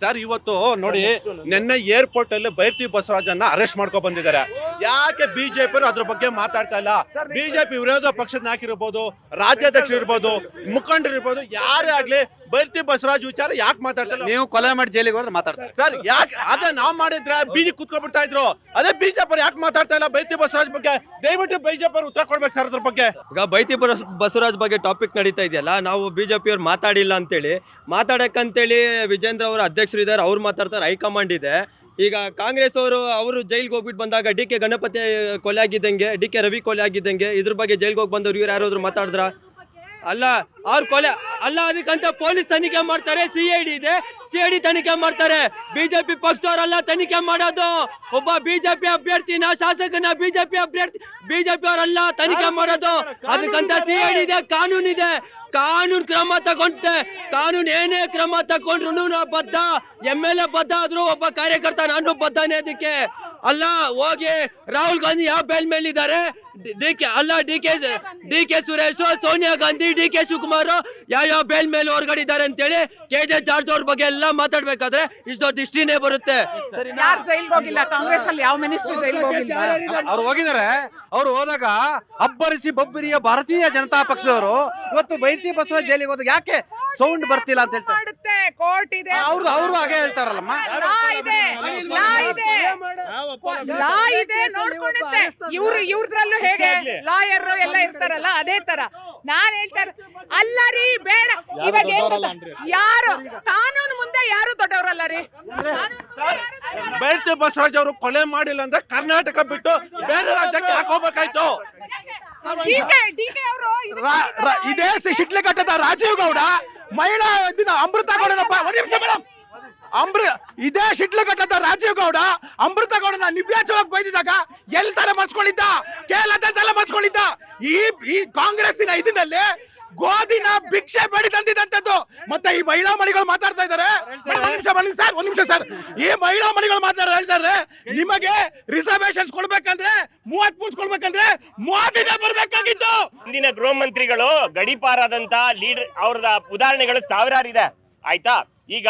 ಸರ್? ಇವತ್ತು ನೋಡಿ, ನಿನ್ನೆ ಏರ್ಪೋರ್ಟ್ ಅಲ್ಲಿ ಬೈರ್ತಿ ಬಸವರಾಜನ್ನ ಅರೆಸ್ಟ್ ಮಾಡ್ಕೊ ಬಂದಿದ್ದಾರೆ. ಯಾಕೆ ಬಿಜೆಪಿ ಅದ್ರ ಬಗ್ಗೆ ಮಾತಾಡ್ತಾ ಇಲ್ಲ? ಬಿಜೆಪಿ ವಿರೋಧ ಪಕ್ಷದ ನಾಯಕರಿರ್ಬೋದು, ರಾಜ್ಯಾಧ್ಯಕ್ಷರು ಇರ್ಬೋದು, ಮುಖಂಡರು ಇರ್ಬೋದು, ಯಾರೇ ಆಗ್ಲಿ ಬೈರ್ತಿ ಬಸವರಾಜ್ ವಿಚಾರ ಯಾಕೆ ಮಾತಾಡ್ತಾರೆ? ನೀವು ಕೊಲೆ ಮಾಡಿ ಜೈಲಿಗೆ ಹೋದ್ರೆ ಮಾತಾಡ್ತಾರೆ ಸರ್. ಯಾಕೆ ಅದೇ ನಾವ್ ಮಾಡಿದ್ರೆ ಬೀದಿ ಕುತ್ಕೊಂಡ್ಬಿಡ್ತಾ ಇದ್ರು. ಅದೇ ಬಿಜೆಪಿ ಯಾಕೆ ಮಾತಾಡ್ತಾ ಇಲ್ಲ ಬೈರ್ತಿ ಬಸವರಾಜ್ ಬಗ್ಗೆ? ದಯವಿಟ್ಟು ಬಿಜೆಪಿ ಉತ್ತರ ಕೊಡ್ಬೇಕು ಸರ್ ಅದ್ರ ಬಗ್ಗೆ. ಈಗ ಬೈತಿ ಬಸವರಾಜ್ ಬಗ್ಗೆ ಟಾಪಿಕ್ ನಡೀತಾ ಇದೆಯಲ್ಲ, ನಾವು ಬಿಜೆಪಿ ಅವ್ರು ಮಾತಾಡಿಲ್ಲ ಅಂತೇಳಿ ಮಾತಾಡಕ್ಕಂತೇಳಿ ವಿಜೇಂದ್ರ ಅವರ ಅಧ್ಯಕ್ಷರು ಇದ್ದಾರೆ, ಅವ್ರು ಮಾತಾಡ್ತಾರೆ, ಹೈಕಮಾಂಡ್ ಇದೆ. ಈಗ ಕಾಂಗ್ರೆಸ್ ಅವರು ಜೈಲ್ಗೆ ಹೋಗ್ಬಿಟ್ಟು ಬಂದಾಗ DK ಗಣಪತಿ ಕೊಲೆ ಆಗಿದ್ದಂಗೆ, DK ರವಿ ಕೊಲೆ ಆಗಿದ್ದಂಗೆ ಇದ್ರ ಬಗ್ಗೆ ಜೈಲ್ಗೆ ಹೋಗಿ ಬಂದವ್ರು ಇವ್ರು ಯಾರಾದ್ರು ಮಾತಾಡಿದ್ರ? ಅಲ್ಲ, ಅವ್ರ ಕೊಲೆ ಅಲ್ಲ, ಅದಕ್ಕಂತ ಪೊಲೀಸ್ ತನಿಖೆ ಮಾಡ್ತಾರೆ, CID ಇದೆ, CID ತನಿಖೆ ಮಾಡ್ತಾರೆ. ಬಿಜೆಪಿ ಪಕ್ಷದವರೆಲ್ಲ ತನಿಖೆ ಮಾಡೋದು. ಒಬ್ಬ ಬಿಜೆಪಿ ಅಭ್ಯರ್ಥಿನ, ಶಾಸಕನ ಬಿಜೆಪಿ ಅವರೆಲ್ಲ ತನಿಖೆ ಮಾಡೋದು. ಅದಕ್ಕಂತ CID ಇದೆ, ಕಾನೂನಿದೆ. ಕಾನೂನು ಕ್ರಮ ತಗೊಂಡೆ, ಕಾನೂನು ಏನೇ ಕ್ರಮ ತಗೊಂಡ್ರು ಬದ್ಧ. MLA ಬದ್ಧ ಆದ್ರೂ ಒಬ್ಬ ಕಾರ್ಯಕರ್ತ ನಾನು ಬದ್ಧನೇ. ಅದಕ್ಕೆ ಅಲ್ಲ, ಹೋಗಿ ರಾಹುಲ್ ಗಾಂಧಿ ಯಾವ ಬೇಲ್ ಮೇಲಿದ್ದಾರೆ? DK ಸುರೇಶ್, ಸೋನಿಯಾ ಗಾಂಧಿ, DK ಶಿವಕುಮಾರ್ ಯಾವ ಬೇಲ್ ಮೇಲೆ ಹೊರಗಡೆ ಇದ್ದಾರೆ ಅಂತೇಳಿ KJ ಜಾರ್ಜ್ ಅವ್ರ ಬಗ್ಗೆ ಎಲ್ಲ ಮಾತಾಡ್ಬೇಕಾದ್ರೆ ಇಷ್ಟು ದೊಡ್ಡ ಹಿಸ್ಟ್ರಿನೇ ಬರುತ್ತೆ. ಯಾರು ಜೈಲ್ಗೆ ಹೋಗಿಲ್ಲ? ಕಾಂಗ್ರೆಸ್ ಅಲ್ಲಿ ಯಾವ ಮಿನಿಸ್ಟರ್ ಜೈಲ್ಗೆ ಹೋಗಿಲ್ಲ? ಅವ್ರು ಹೋಗಿದ್ದಾರೆ. ಅವ್ರು ಹೋದಾಗ ಅಬ್ಬರಿಸಿ ಬೊಬ್ಬರಿಯ ಭಾರತೀಯ ಜನತಾ ಪಕ್ಷದವರು ಇವತ್ತು ಬೈರ್ತಿ ಬಸವರಾಜ್ ಜೈಲಿಗೆ ಹೋದಾಗ ಯಾಕೆ ಸೌಂಡ್ ಬರ್ತಿಲ್ಲ ಅಂತ ಹೇಳ್ತಾರೆ. ಕೋರ್ಟ್ ಇದೆ, ಅವ್ರು ಹಾಗೆ ಹೇಳ್ತಾರಲ್ಲಮ್ಮ. ಲಾ ಇದೆ ನೋಡ್ಕೊಳ್ಳುತ್ತೆ. ಇವ್ರದ್ರಲ್ಲೂ ಹೇಗೆ ಲಾಯರ್ ಎಲ್ಲ ಇರ್ತಾರಲ್ಲ, ಅದೇ ತರ ನಾನ್ ಹೇಳ್ತಾರೆ. ಅಲ್ಲ ರೀ, ಬೇಡ. ಇವಾಗ ಯಾರು ಕಾನೂನು ಮುಂದೆ ಯಾರು ದೊಡ್ಡವರಲ್ಲ ರೀ. ಬೈರ್ತಿ ಬಸವರಾಜ್ ಅವರು ಕೊಲೆ ಮಾಡಿಲ್ಲ ಅಂದ್ರೆ ಕರ್ನಾಟಕ ಬಿಟ್ಟು ಬೇರೆ ರಾಜ್ಯಕ್ಕೆ ಹಾಕೋಬೇಕಾಯ್ತು. ಇದೇ ಶಿಡ್ಲಘಟ್ಟದ ರಾಜೀವ್ ಗೌಡ ಮಹಿಳಾ ಅಮೃತ ಗೌಡನಪ್ಪ, ಒಂದ್ ನಿಮಿಷ ಮೇಡಮ್. ಇದೇ ಶಿಡ್ಲಘಟ್ಟದ ರಾಜೀವ್ ಗೌಡ ಅಮೃತ ಗೌಡನ ನಿವ್ಯಾಜವಾಗಿ ಬೈದಿದಾಗ ಎಲ್ ತರ ಮರ್ಸ್ಕೊಂಡಿದ್ದ? ಕೇರಳದಲ್ಲ ಮರ್ಸ್ಕೊಂಡಿದ್ದ. ಈ ಕಾಂಗ್ರೆಸ್ಸಿನ ಇದರಲ್ಲಿ ಗೋಧಿನ ಭಿಕ್ಷೆ ಬೇಡಿ ತಂದಿದ್ದಂಥದ್ದು. ಮತ್ತೆ ಈ ಮಹಿಳಾ ಮಣಿಗಳು ಮಾತಾಡ್ತಾ ಇದ್ದಾರೆ. ಒಂದ್ ನಿಮಿಷ ಸರ್. ಈ ಮಹಿಳಾ ಮಣಿಗಳು ಹೇಳ್ತಾರೆ, ನಿಮಗೆ ರಿಸರ್ವೇಶನ್ಸ್ ಕೊಡ್ಬೇಕಂದ್ರೆ 30 ಕೊಡ್ಬೇಕಂದ್ರೆ ಮೋದಿನೇ ಬರ್ಬೇಕಾಗಿತ್ತು. ಇಂದಿನ ಗೃಹ ಮಂತ್ರಿಗಳು ಗಡಿಪಾರಾದಂತ ಲೀಡರ್ ಅವ್ರದ ಉದಾಹರಣೆಗಳು ಸಾವಿರಾರಿದೆ, ಆಯ್ತಾ? ಈಗ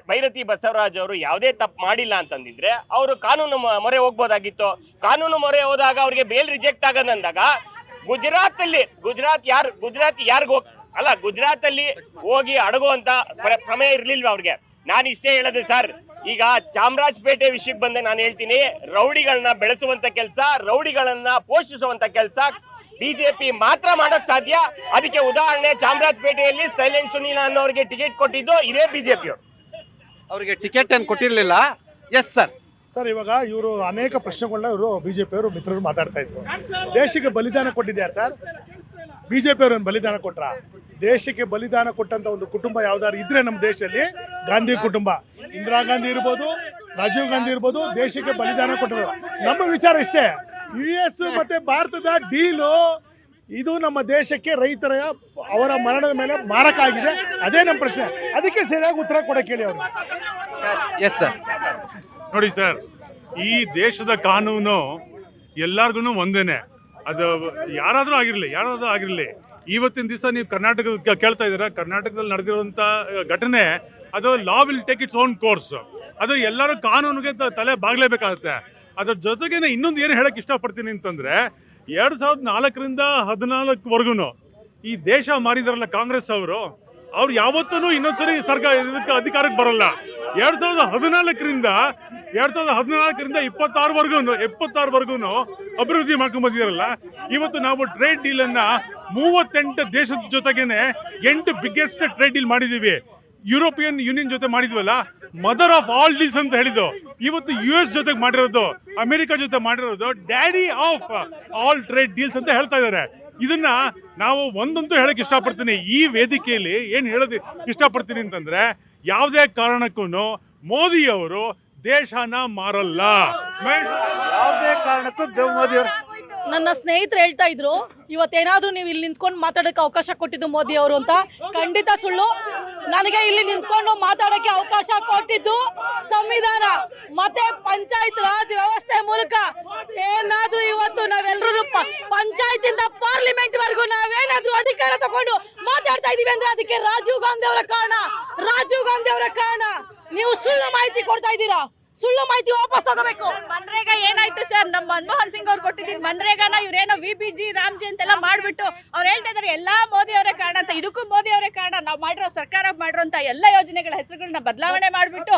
ಬೈರತಿ ಬಸವರಾಜ್ ಅವರು ಯಾವುದೇ ತಪ್ಪು ಮಾಡಿಲ್ಲ ಅಂತಂದಿದ್ರೆ ಅವರು ಕಾನೂನು ಮೊರೆ ಹೋಗ್ಬೋದಾಗಿತ್ತು. ಕಾನೂನು ಮೊರೆ ಹೋದಾಗ ಅವ್ರಿಗೆ ಬೇಲ್ ರಿಜೆಕ್ಟ್ ಆಗೋದಂದಾಗ ಗುಜರಾತ್ ಅಲ್ಲಿ ಹೋಗಿ ಅಡಗುವಂತ ಸಮಯ ಇರ್ಲಿಲ್ವ ಅವ್ರಿಗೆ? ನಾನು ಇಷ್ಟೇ ಹೇಳೋದು ಸರ್. ಈಗ ಚಾಮರಾಜಪೇಟೆ ವಿಷಯಕ್ಕೆ ಬಂದೆ ನಾನು ಹೇಳ್ತೀನಿ, ರೌಡಿಗಳನ್ನ ಬೆಳೆಸುವಂತ ಕೆಲಸ, ರೌಡಿಗಳನ್ನ ಪೋಷಿಸುವಂತ ಕೆಲಸ ಬಿಜೆಪಿ ಮಾತ್ರ ಮಾಡಕ್ ಸಾಧ್ಯ. ಅದಕ್ಕೆ ಉದಾಹರಣೆ ಚಾಮರಾಜಪೇಟೆಯಲ್ಲಿ ಸೈಲೆಂಟ್ ಸುನೀಲ ಅನ್ನೋರಿಗೆ ಟಿಕೆಟ್ ಕೊಟ್ಟಿದ್ದು ಇದೇ ಬಿಜೆಪಿ. ಅವರಿಗೆ ಟಿಕೆಟ್ ಏನು ಕೊಟ್ಟಿರ್ಲಿಲ್ಲ. Yes sir. ಸರ್, ಇವಾಗ ಇವರು ಅನೇಕ ಪ್ರಶ್ನೆಗಳನ್ನ ಇವರು ಬಿಜೆಪಿ ಅವರು ಮಿತ್ರರು ಮಾತಾಡ್ತಾ ಇದ್ರು. ದೇಶಕ್ಕೆ ಬಲಿದಾನ ಕೊಟ್ಟಿದ್ದಾರೆ ಸರ್. BJP ಅವರನ್ನು ಬಲಿದಾನ ಕೊಟ್ರ? ದೇಶಕ್ಕೆ ಬಲಿದಾನ ಕೊಟ್ಟಂತ ಒಂದು ಕುಟುಂಬ ಯಾವ್ದಾದ್ರು ಇದ್ರೆ ನಮ್ಮ ದೇಶದಲ್ಲಿ ಗಾಂಧಿ ಕುಟುಂಬ. ಇಂದಿರಾ ಗಾಂಧಿ ಇರ್ಬೋದು, ರಾಜೀವ್ ಗಾಂಧಿ ಇರ್ಬೋದು, ದೇಶಕ್ಕೆ ಬಲಿದಾನ ಕೊಟ್ಟರು. ನಮ್ಮ ವಿಚಾರ ಇಷ್ಟೇ, US ಮತ್ತೆ ಭಾರತದ ಡೀಲು ಇದು ನಮ್ಮ ದೇಶಕ್ಕೆ ರೈತರ ಅವರ ಮರಣದ ಮೇಲೆ ಮಾರಕ ಆಗಿದೆ. ಅದೇ ನಮ್ಮ ಪ್ರಶ್ನೆ. ಅದಕ್ಕೆ ಸರಿಯಾಗಿ ಉತ್ತರ ಕೊಡಕ್ಕೆ ಹೇಳಿ ಅವ್ರಿಗೆ. Yes sir. ನೋಡಿ ಸರ್, ಈ ದೇಶದ ಕಾನೂನು ಎಲ್ಲಾರ್ಗು ಒಂದೇನೆ. ಅದು ಯಾರಾದರೂ ಆಗಿರಲಿ. ಇವತ್ತಿನ ದಿವಸ ನೀವು ಕರ್ನಾಟಕದ ಕೇಳ್ತಾ ಇದ್ದೀರಾ, ಕರ್ನಾಟಕದಲ್ಲಿ ನಡೆದಿರುವಂಥ ಘಟನೆ ಅದು law will take its own course. ಅದು ಎಲ್ಲರೂ ಕಾನೂನಿಗೆ ತಲೆ ಬಾಗ್ಲೇಬೇಕಾಗುತ್ತೆ. ಅದ್ರ ಜೊತೆಗೇನೆ ಇನ್ನೊಂದು ಏನು ಹೇಳಕ್ ಇಷ್ಟಪಡ್ತೀನಿ ಅಂತಂದ್ರೆ, 2004ರಿಂದ 2014ವರೆಗೂ ಈ ದೇಶ ಮಾರಿದಾರಲ್ಲ ಕಾಂಗ್ರೆಸ್ ಅವರು ಯಾವತ್ತೂ ಇನ್ನೊಂದ್ಸರಿ ಸರ್ಕಾರ ಇದಕ್ಕೆ ಅಧಿಕಾರಕ್ಕೆ ಬರಲ್ಲ. 2014ರಿಂದ 26ವರೆಗೂ ಅಭಿವೃದ್ಧಿ ಮಾಡ್ಕೊಂಡ್ ಬಂದಿದಾರಲ್ಲ. ಇವತ್ತು ನಾವು ಟ್ರೇಡ್ ಡೀಲ್ ಅನ್ನ 38 ದೇಶದ ಜೊತೆಗೇನೆ 8 ಬಿಗ್ಗೆಸ್ಟ್ ಟ್ರೇಡ್ ಡೀಲ್ ಮಾಡಿದೀವಿ. ಯುರೋಪಿಯನ್ ಯೂನಿಯನ್ ಜೊತೆ ಮಾಡಿದ್ವಲ್ಲ, ಮದರ್ ಆಫ್ ಆಲ್ ಡೀಲ್ಸ್ ಅಂತ ಹೇಳಿದ್ದು. ಇವತ್ತು US ಜೊತೆಗೆ ಮಾಡಿರೋದು, ಅಮೆರಿಕ ಜೊತೆ ಮಾಡಿರೋದು daddy of all trade deals ಅಂತ ಹೇಳ್ತಾ ಇದ್ದಾರೆ. ಇದನ್ನ ನಾವು ಒಂದಂತೂ ಹೇಳಕ್ ಇಷ್ಟಪಡ್ತೀನಿ, ಈ ವೇದಿಕೆಯಲ್ಲಿ ಏನ್ ಹೇಳೋದು ಇಷ್ಟಪಡ್ತೀನಿ ಅಂತಂದ್ರೆ, ಯಾವುದೇ ಕಾರಣಕ್ಕೂ ಮೋದಿ ಅವರು ದೇಶನ ಮಾರಲ್ಲ. ಯಾವುದೇ ಕಾರಣಕ್ಕೂ ಮೋದಿ ಅವರು. ನನ್ನ ಸ್ನೇಹಿತರು ಹೇಳ್ತಾ ಇದ್ರು, ಇವತ್ತೇನಾದ್ರೂ ನೀವು ಇಲ್ಲಿ ನಿಂತ್ಕೊಂಡು ಮಾತಾಡೋಕೆ ಅವಕಾಶ ಕೊಟ್ಟಿದ್ದು ಮೋದಿ ಅವರು ಅಂತ. ಖಂಡಿತ ಸುಳ್ಳು. ನನಗೆ ಇಲ್ಲಿ ನಿಂತ್ಕೊಂಡು ಮಾತಾಡೋಕೆ ಅವಕಾಶ ಕೊಟ್ಟಿದ್ದು ಸಂವಿಧಾನ ಮತ್ತೆ ಪಂಚಾಯತ್ ರಾಜ್ ವ್ಯವಸ್ಥೆ ಮೂಲಕ. ಏನಾದ್ರೂ ಇವತ್ತು ನಾವೆಲ್ಲರೂ ಪಂಚಾಯತಿಂದ ಪಾರ್ಲಿಮೆಂಟ್ ವರೆಗೂ ನಾವೇನಾದ್ರೂ ಅಧಿಕಾರ ತಗೊಂಡು ಮಾತಾಡ್ತಾ ಇದೀವಿ ಅಂದ್ರೆ ಅದಕ್ಕೆ ರಾಜೀವ್ ಗಾಂಧಿ ಅವರ ಕಾರಣ. ನೀವು ಸುಳ್ಳು ಮಾಹಿತಿ ಕೊಡ್ತಾ ಇದ್ದೀರಾ. ಸುಳ್ಳು ಮಾಹಿತಿ ವಾಪಸ್ ತಗೋಬೇಕು. ಮನ್ರೇಗಾ ಏನಾಯ್ತು ಸರ್? ನಮ್ಮ ಮನಮೋಹನ್ ಸಿಂಗ್ ಅವ್ರು ಕೊಟ್ಟಿದ್ದೀನಿ ಮನ್ರೇಗಾನ ಇವ್ರೇನೋ VBG ರಾಮ್ಜಿ ಅಂತೆಲ್ಲ ಮಾಡ್ಬಿಟ್ಟು ಅವ್ರು ಹೇಳ್ತಾ ಇದಾರೆ ಎಲ್ಲಾ ಮೋದಿ ಅವರೇ ಕಾರಣ ಅಂತ. ಇದಕ್ಕೂ ಮೋದಿ ಅವರೇ ಕಾರಣ. ನಾವು ಮಾಡಿರೋ ಸರ್ಕಾರ ಮಾಡಿರೋಂತ ಎಲ್ಲ ಯೋಜನೆಗಳ ಹೆಸರುಗಳನ್ನ ಬದಲಾವಣೆ ಮಾಡ್ಬಿಟ್ಟು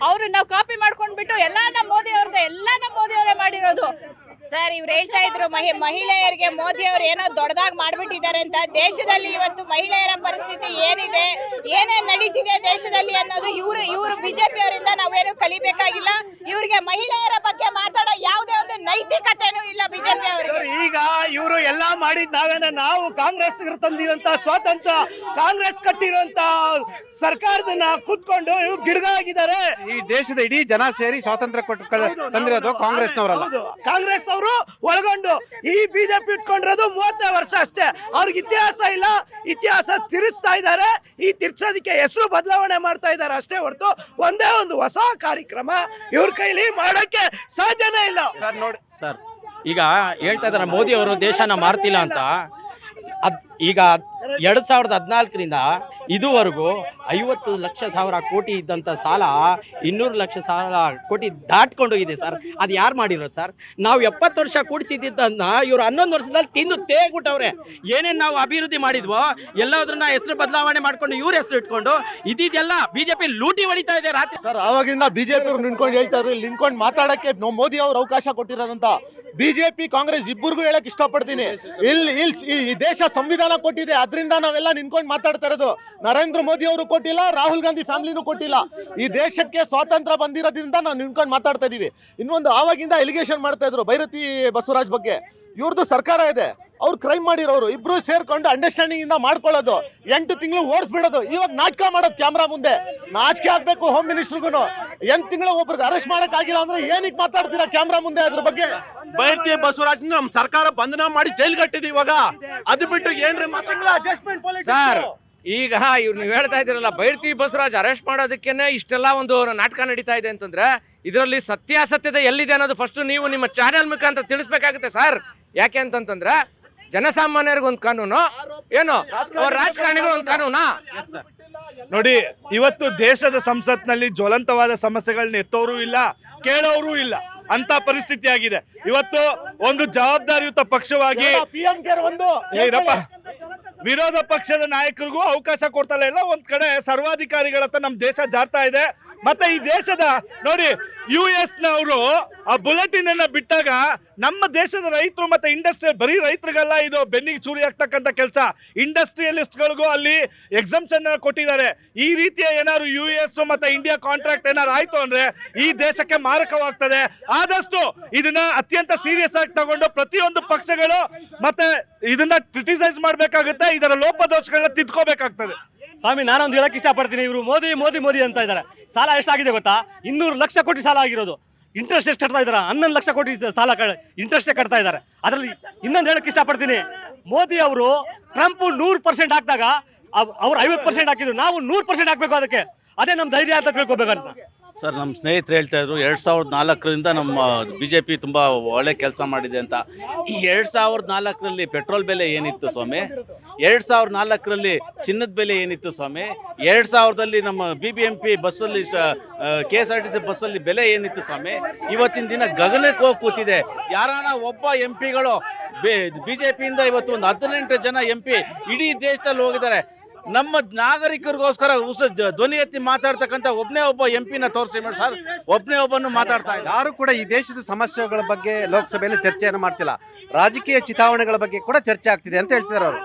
ಅವ್ರು ನಾವು ಕಾಪಿ ಮಾಡ್ಕೊಂಡ್ಬಿಟ್ಟು ಎಲ್ಲ ನಮ್ಮ ಮೋದಿ ಅವರೇ ಮಾಡಿರೋದು. ಸರ್ ಇವ್ರು ಹೇಳ್ತಾ ಇದ್ರು ಮಹಿಳೆಯರಿಗೆ ಮೋದಿ ಅವರು ಏನೋ ದೊಡ್ಡದಾಗಿ ಮಾಡ್ಬಿಟ್ಟಿದ್ದಾರೆ ಅಂತ. ದೇಶದಲ್ಲಿ ಇವತ್ತು ಮಹಿಳೆಯರ ಪರಿಸ್ಥಿತಿ ಏನಿದೆ, ಏನೇನ್ ನಡೀತಿದೆ ದೇಶದಲ್ಲಿ ಅನ್ನೋದು ಇವರು BJP ಅವರಿಂದ ನಾವೇನು ಕಲಿಬೇಕಾಗಿಲ್ಲ. ಇವ್ರಿಗೆ ಮಹಿಳೆಯರ ಬಗ್ಗೆ ಮಾತಾಡೋ ಯಾವುದೇ ಒಂದು ನೈತಿಕತೆನೂ ಇಲ್ಲ BJP ಅವರಿಗೆ. ಈಗ ಇವರು ಎಲ್ಲ ಮಾಡಿದ್ ನಾವು ಕಾಂಗ್ರೆಸ್ ತಂದಿರಂತ ಸ್ವಾತಂತ್ರ್ಯ, ಕಾಂಗ್ರೆಸ್ ಕಟ್ಟಿರುವಂತ ಸರ್ಕಾರದನ್ನ ಕೂತ್ಕೊಂಡು ಇವ್ರು ಗಿಡಗಾಗಿದ್ದಾರೆ. ಈ ದೇಶದ ಇಡೀ ಜನ ಸೇರಿ ಸ್ವಾತಂತ್ರ್ಯ ಕೊಟ್ಟು ತಂದಿರೋದು ಕಾಂಗ್ರೆಸ್ನವರಲ್ಲ. ಕಾಂಗ್ರೆಸ್ ಅವರು ಒಳಗೊಂಡು ಈ BJP ಇಟ್ಕೊಂಡಿರೋದು 30 ವರ್ಷ ಅಷ್ಟೇ. ಅವ್ರಿಗೆ ಇತಿಹಾಸ ಇಲ್ಲ, ಇತಿಹಾಸ ತಿರುಗಿಸ್ತಾ ಇದ್ದಾರೆ. ಈ ತಿರ್ಸೋದಕ್ಕೆ ಹೆಸರು ಬದಲಾವಣೆ ಮಾಡ್ತಾ ಇದ್ದಾರೆ ಅಷ್ಟೇ ಹೊರತು ಒಂದೇ ಒಂದು ಹೊಸ ಕಾರ್ಯಕ್ರಮ ಇವ್ರ ಕೈಲಿ ಮಾಡೋಕ್ಕೆ ಸಾಧ್ಯನೇ ಇಲ್ಲ. ನೋಡಿ ಸರ್, ಈಗ ಹೇಳ್ತಾ ಇದ್ದಾರೆ ಮೋದಿ ಅವರು ದೇಶನ ಮಾರ್ತಿಲ್ಲ ಅಂತ. ಈಗ 2014ರಿಂದ ಇದುವರೆಗೂ 50 ಲಕ್ಷ ಕೋಟಿ ಇದ್ದಂಥ ಸಾಲ 200 ಲಕ್ಷ ಕೋಟಿ ದಾಟ್ಕೊಂಡೋಗಿದೆ ಸರ್. ಅದು ಯಾರು ಮಾಡಿರೋದು ಸರ್? ನಾವು 70 ವರ್ಷ ಕೂಡಿಸಿದ್ದನ್ನ ಇವರು 11 ವರ್ಷದಲ್ಲಿ ತಿಂದು ತೇಗ್ಬಿಟ್ಟವ್ರೆ. ಏನೇನು ನಾವು ಅಭಿವೃದ್ಧಿ ಮಾಡಿದ್ವೋ ಎಲ್ಲದನ್ನ ಹೆಸರು ಬದಲಾವಣೆ ಮಾಡ್ಕೊಂಡು ಇವ್ರ ಹೆಸರು ಇಟ್ಕೊಂಡು ಇದೆಲ್ಲ BJP ಲೂಟಿ ಹೊಡಿತಾ ಇದೆ ರಾತ್ರಿ. ಸರ್, ಆವಾಗಿಂದ BJP ಅವ್ರು ನಿಂತ್ಕೊಂಡು ಹೇಳ್ತಾ ಇದ್ರು, ನಿಂತ್ಕೊಂಡು ಮಾತಾಡಕ್ಕೆ ಮೋದಿ ಅವ್ರು ಅವಕಾಶ ಕೊಟ್ಟಿರೋದಂತ. BJP ಕಾಂಗ್ರೆಸ್ ಇಬ್ಬರಿಗೂ ಹೇಳಕ್ ಇಷ್ಟಪಡ್ತೀನಿ, ಈ ದೇಶ ಸಂವಿಧಾನ ಕೊಟ್ಟಿದೆ, ಅದರಿಂದ ನಾವೆಲ್ಲ ನಿಂತ್ಕೊಂಡು ಮಾತಾಡ್ತಾ ಇರೋದು. ನರೇಂದ್ರ ಮೋದಿ ಅವರು ಕೊಟ್ಟಿಲ್ಲ, ರಾಹುಲ್ ಗಾಂಧಿ ಫ್ಯಾಮಿಲಿನೂ ಕೊಟ್ಟಿಲ್ಲ. ಈ ದೇಶಕ್ಕೆ ಸ್ವಾತಂತ್ರ್ಯ ಬಂದಿರೋದ್ರಿಂದ ನಾವು ನಿಂತ್ಕೊಂಡು ಮಾತಾಡ್ತಾ ಇದೀವಿ. ಇನ್ನೊಂದು, ಆವಾಗಿಂದ ಎಲಿಗೇಷನ್ ಮಾಡ್ತಾ ಇದ್ರು ಭೈರತಿ ಬಸವರಾಜ್ ಬಗ್ಗೆ. ಇವ್ರದ್ದು ಸರ್ಕಾರ ಇದೆ, ಅವ್ರು ಕ್ರೈಮ್ ಮಾಡಿರೋರು, ಇಬ್ರು ಸೇರ್ಕೊಂಡು ಅಂಡರ್ಸ್ಟ್ಯಾಂಡಿಂಗ್ ಇಂದ ಮಾಡ್ಕೊಳ್ಳೋದು, 8 ತಿಂಗಳು ಓಡಿಸ್ಬಿಡೋದು. ಇವಾಗ ನಾಟಕ ಮಾಡೋದು ಕ್ಯಾಮ್ರಾ ಮುಂದೆ. ನಾಚಿಕೆ ಆಗ್ಬೇಕು ಹೋಮ್ ಮಿನಿಸ್ಟರ್ಗು. 8 ತಿಂಗಳು ಒಬ್ರಿಗೆ ಅರೆಸ್ಟ್ ಮಾಡಕ್ ಆಗಿಲ್ಲ ಅಂದ್ರೆ ಏನಕ್ಕೆ ಮಾತಾಡ್ತೀರಾ ಕ್ಯಾಮ್ರಾ ಮುಂದೆ ಅದ್ರ ಬಗ್ಗೆ? ಭೈರತಿ ಬಸವರಾಜ್ ನಮ್ಮ ಸರ್ಕಾರ ಬಂಧನ ಮಾಡಿ ಜೈಲ್ ಕಟ್ಟಿದೆ. ಇವಾಗ ಅದು ಬಿಟ್ಟು ಏನ್ರಿ ಸರ್, ಈಗ ಇವ್ರು ನೀವು ಹೇಳ್ತಾ ಇದ್ದೀರಲ್ಲ, ಭೈರತಿ ಬಸವರಾಜ್ ಅರೆಸ್ಟ್ ಮಾಡೋದಕ್ಕೇನೆ ಇಷ್ಟೆಲ್ಲ ಒಂದು ನಾಟಕ ನಡೀತಾ ಇದೆ ಅಂತಂದ್ರೆ ಇದರಲ್ಲಿ ಸತ್ಯಾಸತ್ಯತೆ ಎಲ್ಲಿದೆ ಅನ್ನೋದು ಫಸ್ಟ್ ನೀವು ನಿಮ್ಮ ಚಾನೆಲ್ ಮುಖಾಂತರ ತಿಳಿಸ್ಬೇಕಾಗುತ್ತೆ ಸರ್. ಯಾಕೆ ಅಂತಂತಂದ್ರೆ ಜನಸಾಮಾನ್ಯರಿಗೆ ಒಂದು ಕಾನೂನು, ಏನು ರಾಜಕಾರಣಿಗಳು ಒಂದು ಕಾನೂನಾ? ನೋಡಿ, ಇವತ್ತು ದೇಶದ ಸಂಸತ್ನಲ್ಲಿ ಜ್ವಲಂತವಾದ ಸಮಸ್ಯೆಗಳನ್ನ ಎತ್ತೋರು ಇಲ್ಲ, ಕೇಳೋರು ಇಲ್ಲ ಅಂತ ಪರಿಸ್ಥಿತಿ ಆಗಿದೆ. ಇವತ್ತು ಒಂದು ಜವಾಬ್ದಾರಿಯುತ ಪಕ್ಷವಾಗಿ ವಿರೋಧ ಪಕ್ಷದ ನಾಯಕರಿಗೂ ಅವಕಾಶ ಕೊಡ್ತಾ ಇಲ್ಲ. ಒಂದ್ ಕಡೆ ಸರ್ವಾಧಿಕಾರಿಗಳತ್ತ ನಮ್ಮ ದೇಶ ಜಾರ್ತಾ ಇದೆ. ಮತ್ತೆ ಈ ದೇಶದ ನೋಡಿ, US ನವರು ಆ ಬುಲೆಟಿನ್ ಅನ್ನ ಬಿಟ್ಟಾಗ ನಮ್ಮ ದೇಶದ ರೈತರು ಮತ್ತೆ ಇಂಡಸ್ಟ್ರಿ, ಬರೀ ರೈತರಿಗೆಲ್ಲ ಇದು ಬೆನ್ನಿಗೆ ಚೂರಿ ಆಗ್ತಕ್ಕಂಥ ಕೆಲಸ, ಇಂಡಸ್ಟ್ರಿಯಲಿಸ್ಟ್ಗಳಿಗೂ ಅಲ್ಲಿ ಎಕ್ಸಂಪ್ಷನ್ ಕೊಟ್ಟಿದ್ದಾರೆ. ಈ ರೀತಿಯ ಏನಾದ್ರು US ಮತ್ತೆ ಇಂಡಿಯಾ ಕಾಂಟ್ರಾಕ್ಟ್ ಏನಾದ್ರು ಆಯ್ತು ಅಂದ್ರೆ ಈ ದೇಶಕ್ಕೆ ಮಾರಕವಾಗ್ತದೆ. ಆದಷ್ಟು ಇದನ್ನ ಅತ್ಯಂತ ಸೀರಿಯಸ್ ಆಗಿ ತಗೊಂಡು ಪ್ರತಿಯೊಂದು ಪಕ್ಷಗಳು ಮತ್ತೆ ಇದನ್ನ ಕ್ರಿಟಿಸೈಸ್ ಮಾಡ್ಬೇಕಾಗುತ್ತೆ, ಇದರ ಲೋಪದೋಷಗಳನ್ನ ತಿದ್ಕೋಬೇಕಾಗ್ತದೆ. ಸ್ವಾಮಿ, ನಾನೊಂದು ಹೇಳಕ್ ಇಷ್ಟಪಡ್ತೀನಿ. ಇವರು ಮೋದಿ ಮೋದಿ ಮೋದಿ ಅಂತ ಇದ್ದಾರೆ. ಸಾಲ ಎಷ್ಟಾಗಿದೆ ಗೊತ್ತಾ? 200 ಲಕ್ಷ ಕೋಟಿ ಸಾಲ ಆಗಿರೋದು. ಇಂಟ್ರೆಸ್ಟ್ ಎಷ್ಟು ಕಟ್ತಾ ಇದ್ದಾರೆ? 11 ಲಕ್ಷ ಕೋಟಿ ಸಾಲ ಇಂಟ್ರೆಸ್ಟ್ ಕಟ್ತಾ ಇದ್ದಾರೆ. ಅದರಲ್ಲಿ ಇನ್ನೊಂದು ಹೇಳಕ್ ಇಷ್ಟಪಡ್ತೀನಿ. ಮೋದಿ ಅವರು ಟ್ರಂಪ್ 100% ಹಾಕಿದಾಗ ಅವ್ರು 50% ಹಾಕಿದ್ರು. ನಾವು 100% ಹಾಕ್ಬೇಕು. ಅದಕ್ಕೆ ಅದೇ ನಮ್ಮ ಧೈರ್ಯ ಅಂತ ತಿಳ್ಕೊಬೇಕಂತ. ಸರ್, ನಮ್ಮ ಸ್ನೇಹಿತರು ಹೇಳ್ತಾ ಇದ್ರು 2004ರಿಂದ ನಮ್ಮ BJP ತುಂಬ ಒಳ್ಳೆ ಕೆಲಸ ಮಾಡಿದೆ ಅಂತ. ಈ 2004ರಲ್ಲಿ ಪೆಟ್ರೋಲ್ ಬೆಲೆ ಏನಿತ್ತು ಸ್ವಾಮಿ? 2004ರಲ್ಲಿ ಚಿನ್ನದ ಬೆಲೆ ಏನಿತ್ತು ಸ್ವಾಮಿ? 2000ದಲ್ಲಿ ನಮ್ಮ BBMP ಬಸ್ಸಲ್ಲಿ KSRTC ಬಸ್ಸಲ್ಲಿ ಬೆಲೆ ಏನಿತ್ತು ಸ್ವಾಮಿ? ಇವತ್ತಿನ ದಿನ ಗಗನಕ್ಕೆ ಹೋಗಿ ಕೂತಿದೆ. ಯಾರಾನ ಒಬ್ಬ MP BJPಯಿಂದ ಇವತ್ತು ಒಂದು 18 ಜನ MP ಇಡೀ ದೇಶದಲ್ಲಿ ಹೋಗಿದ್ದಾರೆ. ನಮ್ಮ ನಾಗರಿಕರಿಗೋಸ್ಕರ ಧ್ವನಿ ಎತ್ತಿ ಮಾತಾಡ್ತಕ್ಕಂಥ ಒಬ್ಬನೇ ಒಬ್ಬ MP ತೋರಿಸಿ ಸರ್, ಒಬ್ಬನೇ ಒಬ್ಬನು ಮಾತಾಡ್ತಾ ಇದ್ದಾರೆ. ಯಾರು ಕೂಡ ಈ ದೇಶದ ಸಮಸ್ಯೆಗಳ ಬಗ್ಗೆ ಲೋಕಸಭೆಯಲ್ಲಿ ಚರ್ಚೆಯನ್ನು ಮಾಡ್ತಿಲ್ಲ. ರಾಜಕೀಯ ಚಿತಾವಣೆಗಳ ಬಗ್ಗೆ ಕೂಡ ಚರ್ಚೆ ಆಗ್ತಿದೆ ಅಂತ ಹೇಳ್ತಿದ್ದಾರೆ ಅವರು.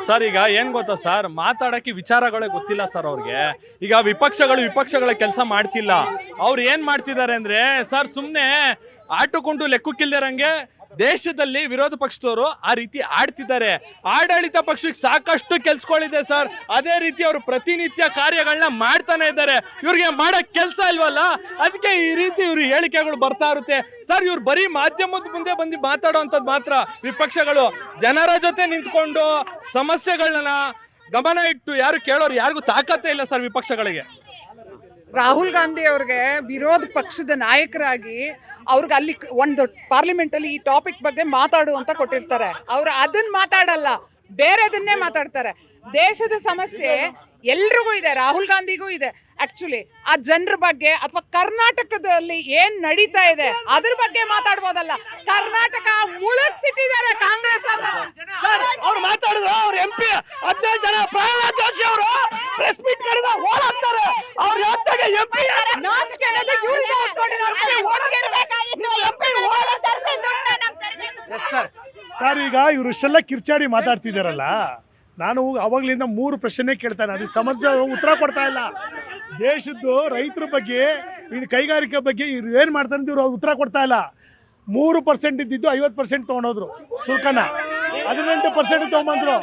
ಸರ್, ಈಗ ಏನ್ ಗೊತ್ತಾ ಸರ್, ಮಾತಾಡಕ್ಕೆ ವಿಚಾರಗಳೇ ಗೊತ್ತಿಲ್ಲ ಸರ್ ಅವ್ರಿಗೆ. ಈಗ ವಿಪಕ್ಷಗಳ ಕೆಲಸ ಮಾಡ್ತಿಲ್ಲ. ಅವ್ರು ಏನ್ ಮಾಡ್ತಿದ್ದಾರೆ ಅಂದ್ರೆ ಸರ್, ಸುಮ್ನೆ ಆಟುಕೊಂಡು ಲೆಕ್ಕಕ್ಕಿಲ್ದಿರಂಗೆ ದೇಶದಲ್ಲಿ ವಿರೋಧ ಪಕ್ಷದವರು ಆ ರೀತಿ ಆಡ್ತಿದ್ದಾರೆ. ಆಡಳಿತ ಪಕ್ಷಕ್ಕೆ ಸಾಕಷ್ಟು ಕೆಲ್ಸಗಳಿದೆ ಸರ್. ಅದೇ ರೀತಿ ಅವರು ಪ್ರತಿನಿತ್ಯ ಕಾರ್ಯಗಳನ್ನ ಮಾಡ್ತಾನೆ ಇದ್ದಾರೆ. ಇವ್ರಿಗೆ ಮಾಡಕ್ ಕೆಲಸ ಇಲ್ವಲ್ಲ, ಅದಕ್ಕೆ ಈ ರೀತಿ ಇವ್ರ ಹೇಳಿಕೆಗಳು ಬರ್ತಾ ಇರುತ್ತೆ ಸರ್. ಇವ್ರು ಬರೀ ಮಾಧ್ಯಮದ ಮುಂದೆ ಬಂದು ಮಾತಾಡೋವಂಥದ್ದು ಮಾತ್ರ. ವಿಪಕ್ಷಗಳು ಜನರ ಜೊತೆ ನಿಂತ್ಕೊಂಡು ಸಮಸ್ಯೆಗಳನ್ನ ಗಮನ ಇಟ್ಟು ಯಾರು ಕೇಳೋರು ಯಾರಿಗೂ ತಾಕತ್ತೇ ಇಲ್ಲ ಸರ್ ವಿಪಕ್ಷಗಳಿಗೆ. ರಾಹುಲ್ ಗಾಂಧಿ ಅವ್ರಿಗೆ ವಿರೋಧ ಪಕ್ಷದ ನಾಯಕರಾಗಿ ಅವ್ರಿಗೆ ಅಲ್ಲಿ ಒಂದು ಪಾರ್ಲಿಮೆಂಟ್ ಅಲ್ಲಿ ಈ ಟಾಪಿಕ್ ಬಗ್ಗೆ ಮಾತಾಡುವಂತ ಕೊಟ್ಟಿರ್ತಾರೆ. ಅವ್ರು ಅದನ್ನ ಮಾತಾಡಲ್ಲ, ಬೇರೆದನ್ನೇ ಮಾತಾಡ್ತಾರೆ. ದೇಶದ ಸಮಸ್ಯೆ ಎಲ್ರಿಗೂ ಇದೆ, ರಾಹುಲ್ ಗಾಂಧಿಗೂ ಇದೆ. ಆಕ್ಚುಲಿ ಆ ಜನರ ಬಗ್ಗೆ ಅಥವಾ ಕರ್ನಾಟಕದಲ್ಲಿ ಏನ್ ನಡೀತಾ ಇದೆ ಅದ್ರ ಬಗ್ಗೆ ಮಾತಾಡ್ಬೋದಲ್ಲ. ಕರ್ನಾಟಕ ಮುಳುಗ್ಸಿಟ್ಟಿದ್ದಾರೆ ಕಾಂಗ್ರೆಸ್ ಅವ್ರು ಮಾತಾಡಿದ್ರು. ಅವ್ರ MP 15 ಜನ ಪ್ರಹ್ಲಾದ್ ಜೋಶಿ ಅವರು ಪ್ರೆಸ್ ಮೀಟ್ ಕರೆದ ಓಡಾಡ್ತಾರೆ. ಅವ್ರು ಯಾವಾಗ MP ಸರ್, ಈಗ ಇವರು ಇಷ್ಟೆಲ್ಲ ಕಿರ್ಚಾಡಿ ಮಾತಾಡ್ತಿದ್ದಾರಲ್ಲ, ನಾನು ಅವಾಗ್ಲಿಂದ 3 ಪ್ರಶ್ನೆ ಕೇಳ್ತಾನೆ, ಅದಕ್ಕೆ ಸಮಸ್ಯೆ ಉತ್ತರ ಕೊಡ್ತಾ ಇಲ್ಲ. ದೇಶದ್ದು ರೈತರ ಬಗ್ಗೆ, ಇನ್ನು ಕೈಗಾರಿಕೆ ಬಗ್ಗೆ ಇವ್ರು ಏನು ಮಾಡ್ತಾರೆ ಅಂತ ಇವ್ರು ಉತ್ತರ ಕೊಡ್ತಾ ಇಲ್ಲ. 3% ಇದ್ದಿದ್ದು 50% ತೊಗೊಂಡೋದ್ರು ಶುಲ್ಕನ, 18% ತೊಗೊಂಬಂದ್ರು.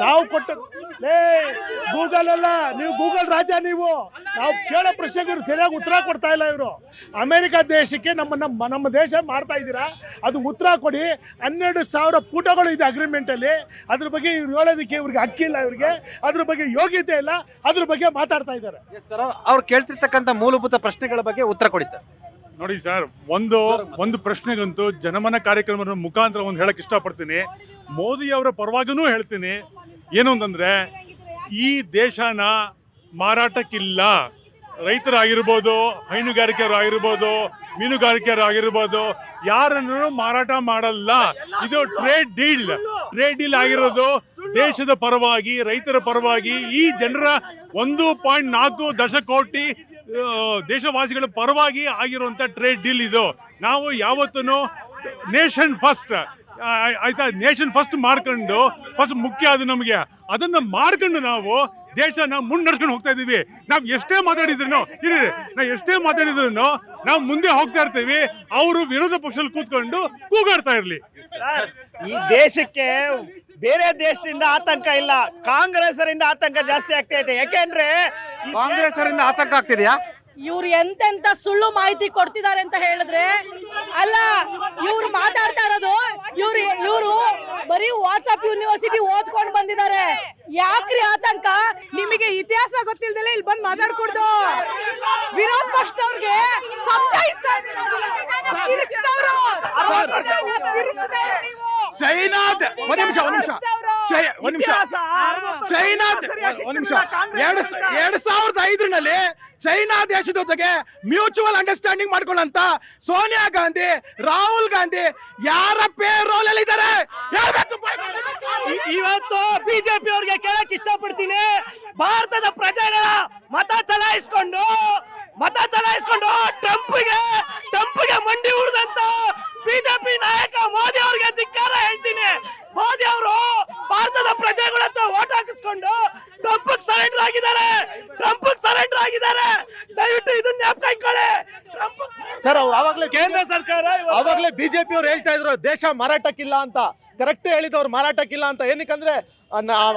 ನಾವು ಕೊಟ್ಟ ಗೂಗಲ್ ಅಲ್ಲ, ನೀವು ಗೂಗಲ್ ರಾಜ. ನೀವು ನಾವು ಕೇಳೋ ಪ್ರಶ್ನೆಗೆ ಇವರು ಸರಿಯಾಗಿ ಉತ್ತರ ಕೊಡ್ತಾ ಇಲ್ಲ. ಇವರು ಅಮೆರಿಕ ದೇಶಕ್ಕೆ ನಮ್ಮ ದೇಶ ಮಾಡ್ತಾ ಇದ್ದೀರಾ, ಅದು ಉತ್ತರ ಕೊಡಿ. 12,000 ಪುಟಗಳು ಇದೆ ಅಗ್ರಿಮೆಂಟಲ್ಲಿ. ಅದ್ರ ಬಗ್ಗೆ ಇವ್ರು ಹೇಳೋದಕ್ಕೆ ಇವ್ರಿಗೆ ಹಕ್ಕಿಲ್ಲ, ಇವ್ರಿಗೆ ಅದ್ರ ಬಗ್ಗೆ ಯೋಗ್ಯತೆ ಇಲ್ಲ, ಅದ್ರ ಬಗ್ಗೆ ಮಾತಾಡ್ತಾ ಇದ್ದಾರೆ. ಸರ್, ಅವ್ರು ಕೇಳ್ತಿರ್ತಕ್ಕಂಥ ಮೂಲಭೂತ ಪ್ರಶ್ನೆಗಳ ಬಗ್ಗೆ ಉತ್ತರ ಕೊಡಿ ಸರ್. ನೋಡಿ ಸರ್, ಒಂದು ಪ್ರಶ್ನೆಗಂತೂ ಜನಮನ ಕಾರ್ಯಕ್ರಮದ ಮುಖಾಂತರ ಒಂದು ಹೇಳಕ್ ಇಷ್ಟಪಡ್ತೀನಿ. ಮೋದಿ ಅವರ ಪರವಾಗೂ ಹೇಳ್ತೀನಿ. ಏನು ಅಂತಂದ್ರೆ, ಈ ದೇಶನ ಮಾರಾಟಕ್ಕಿಲ್ಲ. ರೈತರಾಗಿರ್ಬೋದು, ಹೈನುಗಾರಿಕೆಯವರು ಆಗಿರ್ಬೋದು, ಮೀನುಗಾರಿಕೆಯವರು ಆಗಿರ್ಬೋದು, ಯಾರನ್ನು ಮಾರಾಟ ಮಾಡಲ್ಲ. ಇದು ಟ್ರೇಡ್ ಡೀಲ್ ಆಗಿರೋದು ದೇಶದ ಪರವಾಗಿ, ರೈತರ ಪರವಾಗಿ, ಈ ಜನರ 1.4 ದಶಕೋಟಿ ದೇಶವಾಸಿಗಳ ಪರವಾಗಿ ಆಗಿರುವಂಥ ಟ್ರೇಡ್ ಡೀಲ್ ಇದು. ನಾವು ಯಾವತ್ತೂ ನೇಷನ್ ಫಸ್ಟ್ ಆಯ್ತಾ, ನೇಷನ್ ಫಸ್ಟ್ ಮಾಡ್ಕೊಂಡು ಫಸ್ಟ್ ಮುಖ್ಯ ಅದು ನಮಗೆ. ಅದನ್ನು ಮಾಡ್ಕೊಂಡು ನಾವು ದೇಶನ ಮುನ್ನಡೆಸ್ಕೊಂಡು ಹೋಗ್ತಾ ಇದ್ದೀವಿ. ನಾವು ಎಷ್ಟೇ ಮಾತಾಡಿದ್ರು ನಾವು ಮುಂದೆ ಹೋಗ್ತಾ ಇರ್ತೀವಿ. ಅವರು ವಿರೋಧ ಪಕ್ಷದಲ್ಲಿ ಕೂತ್ಕೊಂಡು ಕೂಗಾಡ್ತಾ ಇರ್ಲಿ. ಈ ದೇಶಕ್ಕೆ ಬೇರೆ ದೇಶದಿಂದ ಆತಂಕ ಇಲ್ಲ, ಕಾಂಗ್ರೆಸ್ಸರಿಂದ ಆತಂಕ ಜಾಸ್ತಿ ಆಗ್ತಾ ಇದೆ. ಯಾಕೆಂದ್ರೆ ಕಾಂಗ್ರೆಸ್ ಅವರಿಂದ ಆತಂಕ ಆಗ್ತಿದೆಯಾ? ಇವ್ರು ಎಂತೆಂತ ಸುಳ್ಳು ಮಾಹಿತಿ ಕೊಡ್ತಿದ್ದಾರೆ ಅಂತ ಹೇಳಿದ್ರೆ, ಅಲ್ಲ ಇವ್ರು ಮಾತಾಡ್ತಾ ಇರೋದು, ಇವ್ರು ಬರೀ ವಾಟ್ಸ್ಆಪ್ ಯೂನಿವರ್ಸಿಟಿ ಓದ್ಕೊಂಡು ಬಂದಿದ್ದಾರೆ. ಯಾಕ್ರಿ ಆತಂಕ? ನಿಮಗೆ ಇತಿಹಾಸ ಗೊತ್ತಿಲ್ದಲೆ ಇಲ್ಲಿ ಬಂದು ಮಾತಾಡ್ಕೊಡ್ದು ವಿರೋಧ ಪಕ್ಷದವ್ರಿಗೆ ಸಮಜಾಯಿಸ್ತಾ ಚೈನಾದ್ ಒಂದ್ ನಿಮಿಷ 2005ರಲ್ಲಿ ಚೈನಾ ದೇಶದ ಜೊತೆಗೆ ಮ್ಯೂಚುವಲ್ ಅಂಡರ್ಸ್ಟ್ಯಾಂಡಿಂಗ್ ಮಾಡ್ಕೊಳ್ಳಂತ ಸೋನಿಯಾ ಗಾಂಧಿ, ರಾಹುಲ್ ಗಾಂಧಿ ಯಾರ ಪೇರೋಲ್ ಅಲ್ಲಿ ಇದ್ದಾರೆ? ಇವತ್ತು ಬಿಜೆಪಿ ಅವ್ರಿಗೆ ಕೇಳಕ್ ಇಷ್ಟಪಡ್ತೀನಿ. ಭಾರತದ ಪ್ರಜೆಗಳ ಮತ ಚಲಾಯಿಸ್ಕೊಂಡು ಟ್ರಂಪ್ಗೆ ಮಂಡಿ ಕೇಂದ್ರ ಸರ್ಕಾರ ಅವಾಗಲೇ ಬಿಜೆಪಿ ಅವ್ರು ಹೇಳ್ತಾ ಇದ್ರು ದೇಶ ಮಾರಾಟಕ್ಕಿಲ್ಲ ಅಂತ. ಕರೆಕ್ಟ್ ಹೇಳಿದವ್ರು ಮಾರಾಟಕ್ಕಿಲ್ಲ ಅಂತ. ಏನಕ್ಕಂದ್ರೆ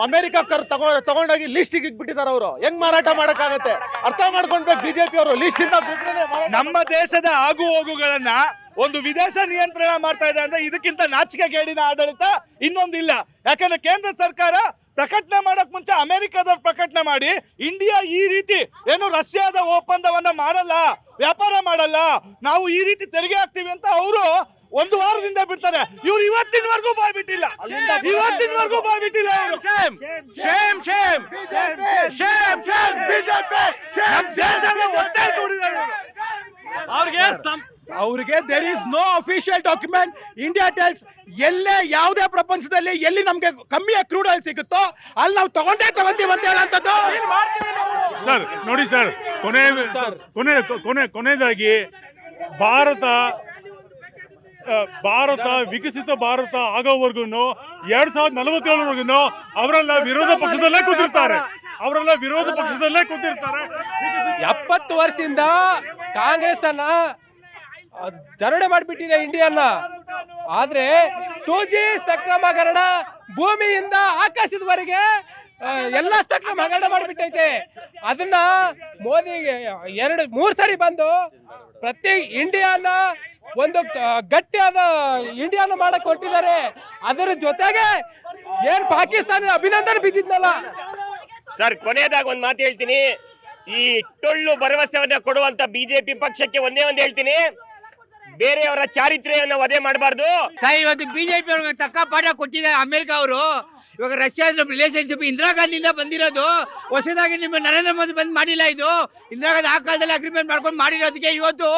ಅಮೆರಿಕ ತಗೊಂಡೋಗಿ ಲಿಸ್ಟಿಗೆ ಇಟ್ಬಿಟ್ಟಿದ್ದಾರೆ ಅವರು. ಹೆಂಗ್ ಮಾರಾಟ ಮಾಡಕ್ಕಾಗತ್ತೆ? ಅರ್ಥ ಮಾಡ್ಕೊಂಡ್ಬೇಕು ಬಿಜೆಪಿ ಅವರು. ಲಿಸ್ಟ್ ಇಂದ ನಮ್ಮ ದೇಶದ ಆಗು ಹೋಗುಗಳನ್ನ ಒಂದು ವಿದೇಶ ನಿಯಂತ್ರಣ ಮಾಡ್ತಾ ಇದೆ ಅಂದ್ರೆ ಇದಕ್ಕಿಂತ ನಾಚಿಕೆಗೇಡಿನ ಆಡಳಿತ ಇನ್ನೊಂದಿಲ್ಲ. ಯಾಕಂದ್ರೆ ಕೇಂದ್ರ ಸರ್ಕಾರ ಪ್ರಕಟಣೆ ಮಾಡಕ್ ಮುಂಚೆ ಅಮೆರಿಕದವ್ರು ಪ್ರಕಟಣೆ ಮಾಡಿ ಇಂಡಿಯಾ ಈ ರೀತಿ ಏನು ರಷ್ಯಾದ ಒಪ್ಪಂದವನ್ನ ಮಾಡಲ್ಲ, ವ್ಯಾಪಾರ ಮಾಡಲ್ಲ, ನಾವು ಈ ರೀತಿ ತೆರಿಗೆ ಹಾಕ್ತೀವಿ ಅಂತ ಅವರು ಒಂದು ವಾರದಿಂದ ಬಿಡ್ತಾರೆ. ಇವ್ರು ಇವತ್ತಿನವರೆಗೂ ಬಾಯ್ಬಿಟ್ಟಿಲ್ಲ. ಅವ್ರಿಗೆ there is no official document. India tells ಎಲ್ಲೇ ಯಾವುದೇ ಪ್ರಪಂಚದಲ್ಲಿ ಎಲ್ಲಿ ನಮ್ಗೆ ಕಮ್ಮಿ ಕ್ರೂಡ್ ಆಯಿಲ್ ಸಿಗುತ್ತೋ ಅಲ್ಲಿ ನಾವು ತಗೊಂತೀವಿ ಅಂತ ಹೇಳಂತದ್ದು. ಸರ್ ನೋಡಿ ಸರ್, ಕೊನೆಯದಾಗಿ ಭಾರತ ವಿಕಸಿತ ಭಾರತ ಆಗೋವರೆಗೂ 2047 ಅವರೆಲ್ಲ ವಿರೋಧ ಪಕ್ಷದಲ್ಲೇ ಕೂತಿರ್ತಾರೆ. 70 ವರ್ಷದಿಂದ ಕಾಂಗ್ರೆಸ್ ಅನ್ನ ಧರಣೆ ಮಾಡಿಬಿಟ್ಟಿದೆ ಇಂಡಿಯಾನ. ಆದ್ರೆ 2G ಸ್ಪೆಕ್ಟ್ರಮ್ ಹಗರಣ ಭೂಮಿಯಿಂದ ಆಕಾಶದವರೆಗೆ ಎಲ್ಲ ಸ್ಪೆಕ್ಟ್ರಮ್ ಹಗರಣ ಮಾಡಿಬಿಟ್ಟೈತೆ. ಅದನ್ನ ಮೋದಿಗೆ 2-3 ಸರಿ ಬಂದು ಪ್ರತಿ ಇಂಡಿಯಾನ ಒಂದು ಗಟ್ಟಿಯಾದ ಇಂಡಿಯಾನ ಮಾಡಕ್ ಕೊಟ್ಟಿದ್ದಾರೆ. ಅದರ ಜೊತೆಗೆ ಏನ್ ಪಾಕಿಸ್ತಾನ ಅಭಿನಂದನೆ ಬಿದ್ದಿದ್ನಲ್ಲ. ಸರ್, ಕೊನೆಯದಾಗ ಒಂದ್ ಮಾತು ಹೇಳ್ತೀನಿ. ಈ ಟೊಳ್ಳು ಭರವಸೆಯನ್ನ ಕೊಡುವಂತ ಬಿಜೆಪಿ ಪಕ್ಷಕ್ಕೆ ಒಂದೇ ಒಂದು ಹೇಳ್ತೀನಿ, ಬೇರೆಯವರ ಚಾರಿತ್ರ್ಯವನ್ನು ವಧೆ ಮಾಡಬಾರ್ದು. ಸರ್, ಇವತ್ತು ಬಿಜೆಪಿ ಅವ್ರಿಗೆ ತಕ್ಕ ಪಾಠ ಕೊಟ್ಟಿದ್ದಾರೆ ಅಮೆರಿಕ ಅವರು. ಇವಾಗ ರಷ್ಯಾ ರಿಲೇಶನ್ಶಿಪ್ ಇಂದಿರಾ ಗಾಂಧಿಯಿಂದ ಬಂದಿರೋದು, ಹೊಸದಾಗಿ ನಿಮ್ಮ ನರೇಂದ್ರ ಮೋದಿ ಬಂದ್ ಮಾಡಿಲ್ಲ. ಇದು ಇಂದಿರಾ ಗಾಂಧಿ ಆ ಕಾಲದಲ್ಲಿ ಅಗ್ರಿಮೆಂಟ್ ಮಾಡ್ಕೊಂಡು ಮಾಡಿರೋದಕ್ಕೆ ಇವತ್ತು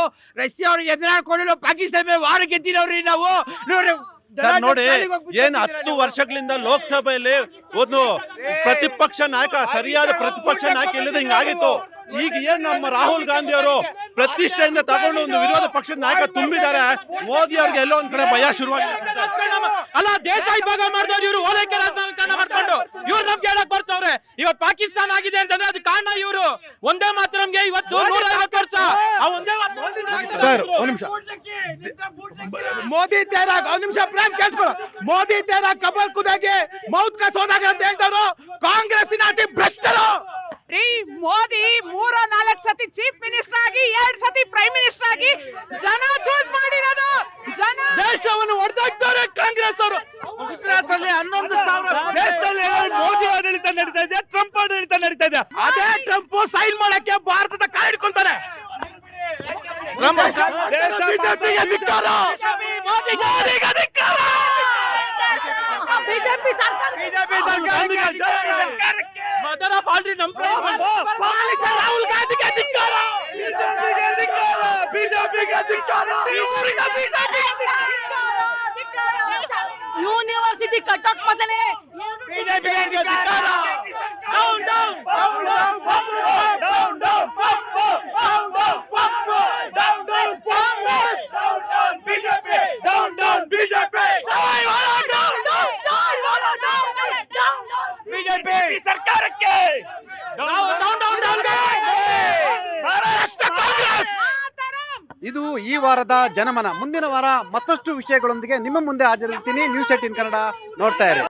ರಷ್ಯಾ ಅವ್ರಿಗೆ ಎದುರಾಡ್ಕೊಂಡು ಪಾಕಿಸ್ತಾನ ಮೇಲೆ ವಾರ ಗೆದ್ದಿರೋರಿ ನಾವು. ನೋಡಿ, ಏನ್ 10 ವರ್ಷಗಳಿಂದ ಲೋಕಸಭೆಯಲ್ಲಿ ಒಂದು ಪ್ರತಿಪಕ್ಷ ನಾಯಕ, ಸರಿಯಾದ ಪ್ರತಿಪಕ್ಷ ನಾಯಕ ಇಲ್ಲದೆ ಹಿಂಗಾಗಿತ್ತು. ಈಗ ಏನ್ ನಮ್ಮ ರಾಹುಲ್ ಗಾಂಧಿ ಅವರು ಪ್ರತಿಷ್ಠೆಯಿಂದ ತಗೊಂಡು ಒಂದು ವಿರೋಧ ಪಕ್ಷದ ನಾಯಕ ತುಂಬಿದ್ದಾರೆ. ಮೋದಿ ಅವ್ರಿಗೆ ಎಲ್ಲೋ ಒಂದ್ ಕಡೆ ಭಯ ಶುರುವಾಗಿದೆ. ಅಲ್ಲ, ದೇಶ ವಿಭಾಗ ಮಾಡಿದವ್ರು ಇವರು ಓಲೈಕೆ ರಾಜಕಾರಣ ಮಾಡ್ಕೊಂಡು ಇವ್ರು ನಮ್ಗೆ ಹೇಳಕ್ ಬರ್ತವ್ರೆ. ಇವತ್ತು ಪಾಕಿಸ್ತಾನ ಆಗಿದೆ ಅಂತಂದ್ರೆ ಅದು ಕಾರಣ ಇವರು. ಒಂದೇ ಮಾತರಂಗೆ ಇವತ್ತು 150 ವರ್ಷ ಸರ್, ಒಂದ್ ನಿಮಿಷ. ಮೋದಿ ತೇರಾ ಒಂದ್ ನಿಮಿಷ ಪ್ರೇಮ್ ಕೇಳಿಸ್ಕೊಳ್ಳೋ. ಮೋದಿ ತೇರಾ ಕಬರ್ ಕುದಾಗೆ ಮೌತ್ ಕಾ ಸೋದಾಗರ್ ಅಂತ ಹೇಳ್ತಾವ್ರು ಕಾಂಗ್ರೆಸ್ಸಿನ ಅತಿ ಭ್ರಷ್ಟರು. ಮೋದಿ 3-4 ಸತಿ ಚೀಫ್ ಮಿನಿಸ್ಟರ್ ಆಗಿ 2 ಸತಿ ಪ್ರೈಮ್ ಮಿನಿಸ್ಟರ್ ಆಗಿ ಜನ ಚೂಸ್ ಮಾಡಿರೋದು. ದೇಶವನ್ನು ಹೊಡೆದಾಕ್ತಾರೆ ಕಾಂಗ್ರೆಸ್ ಅವರು. ಗುಜರಾತ್ ಅಲ್ಲಿ 11,000 ದೇಶದಲ್ಲಿ ಮೋದಿ ಆಡಳಿತ ನಡೀತಾ ಇದೆ, ಟ್ರಂಪ್ ಆಡಳಿತ ನಡೀತಾ ಇದೆ. ಅದೇ ಟ್ರಂಪ್ ಸೈನ್ ಮಾಡಕ್ಕೆ ಭಾರತದ ಕಾಲ ಹಿಡ್ಕೊಂತಾರೆ. ಬಿಜೆಪಿಗೆ ಧಿಕ್ಕಾರ. ಬಿಜೆಪಿ ಸರ್ಕಾರ ಮದರ್ ಆಫ್ ಆಲ್ರೆಡಿ ರಾಹುಲ್ ಗಾಂಧಿಗೆ ಧಿಕ್ಕಾರ. ಬಿಜೆಪಿಗೆ ಧಿಕ್ಕಾರ. ಯೂನಿವರ್ಸಿಟಿ ಕಟ್ಟಕ್ ಮೊದಲೇ ಬಿಜೆಪಿಗೆ ಧಿಕ್ಕಾರ. ಬಿಜೆಪಿ ಸರ್ಕಾರಕ್ಕೆ ಇದು ಈ ವಾರದ ಜನಮನ. ಮುಂದಿನ ವಾರ ಮತ್ತಷ್ಟು ವಿಷಯಗಳೊಂದಿಗೆ ನಿಮ್ಮ ಮುಂದೆ ಹಾಜರಿರ್ತೀನಿ. ನ್ಯೂಸ್ 18 ಕನ್ನಡ ನೋಡ್ತಾ ಇರಿ.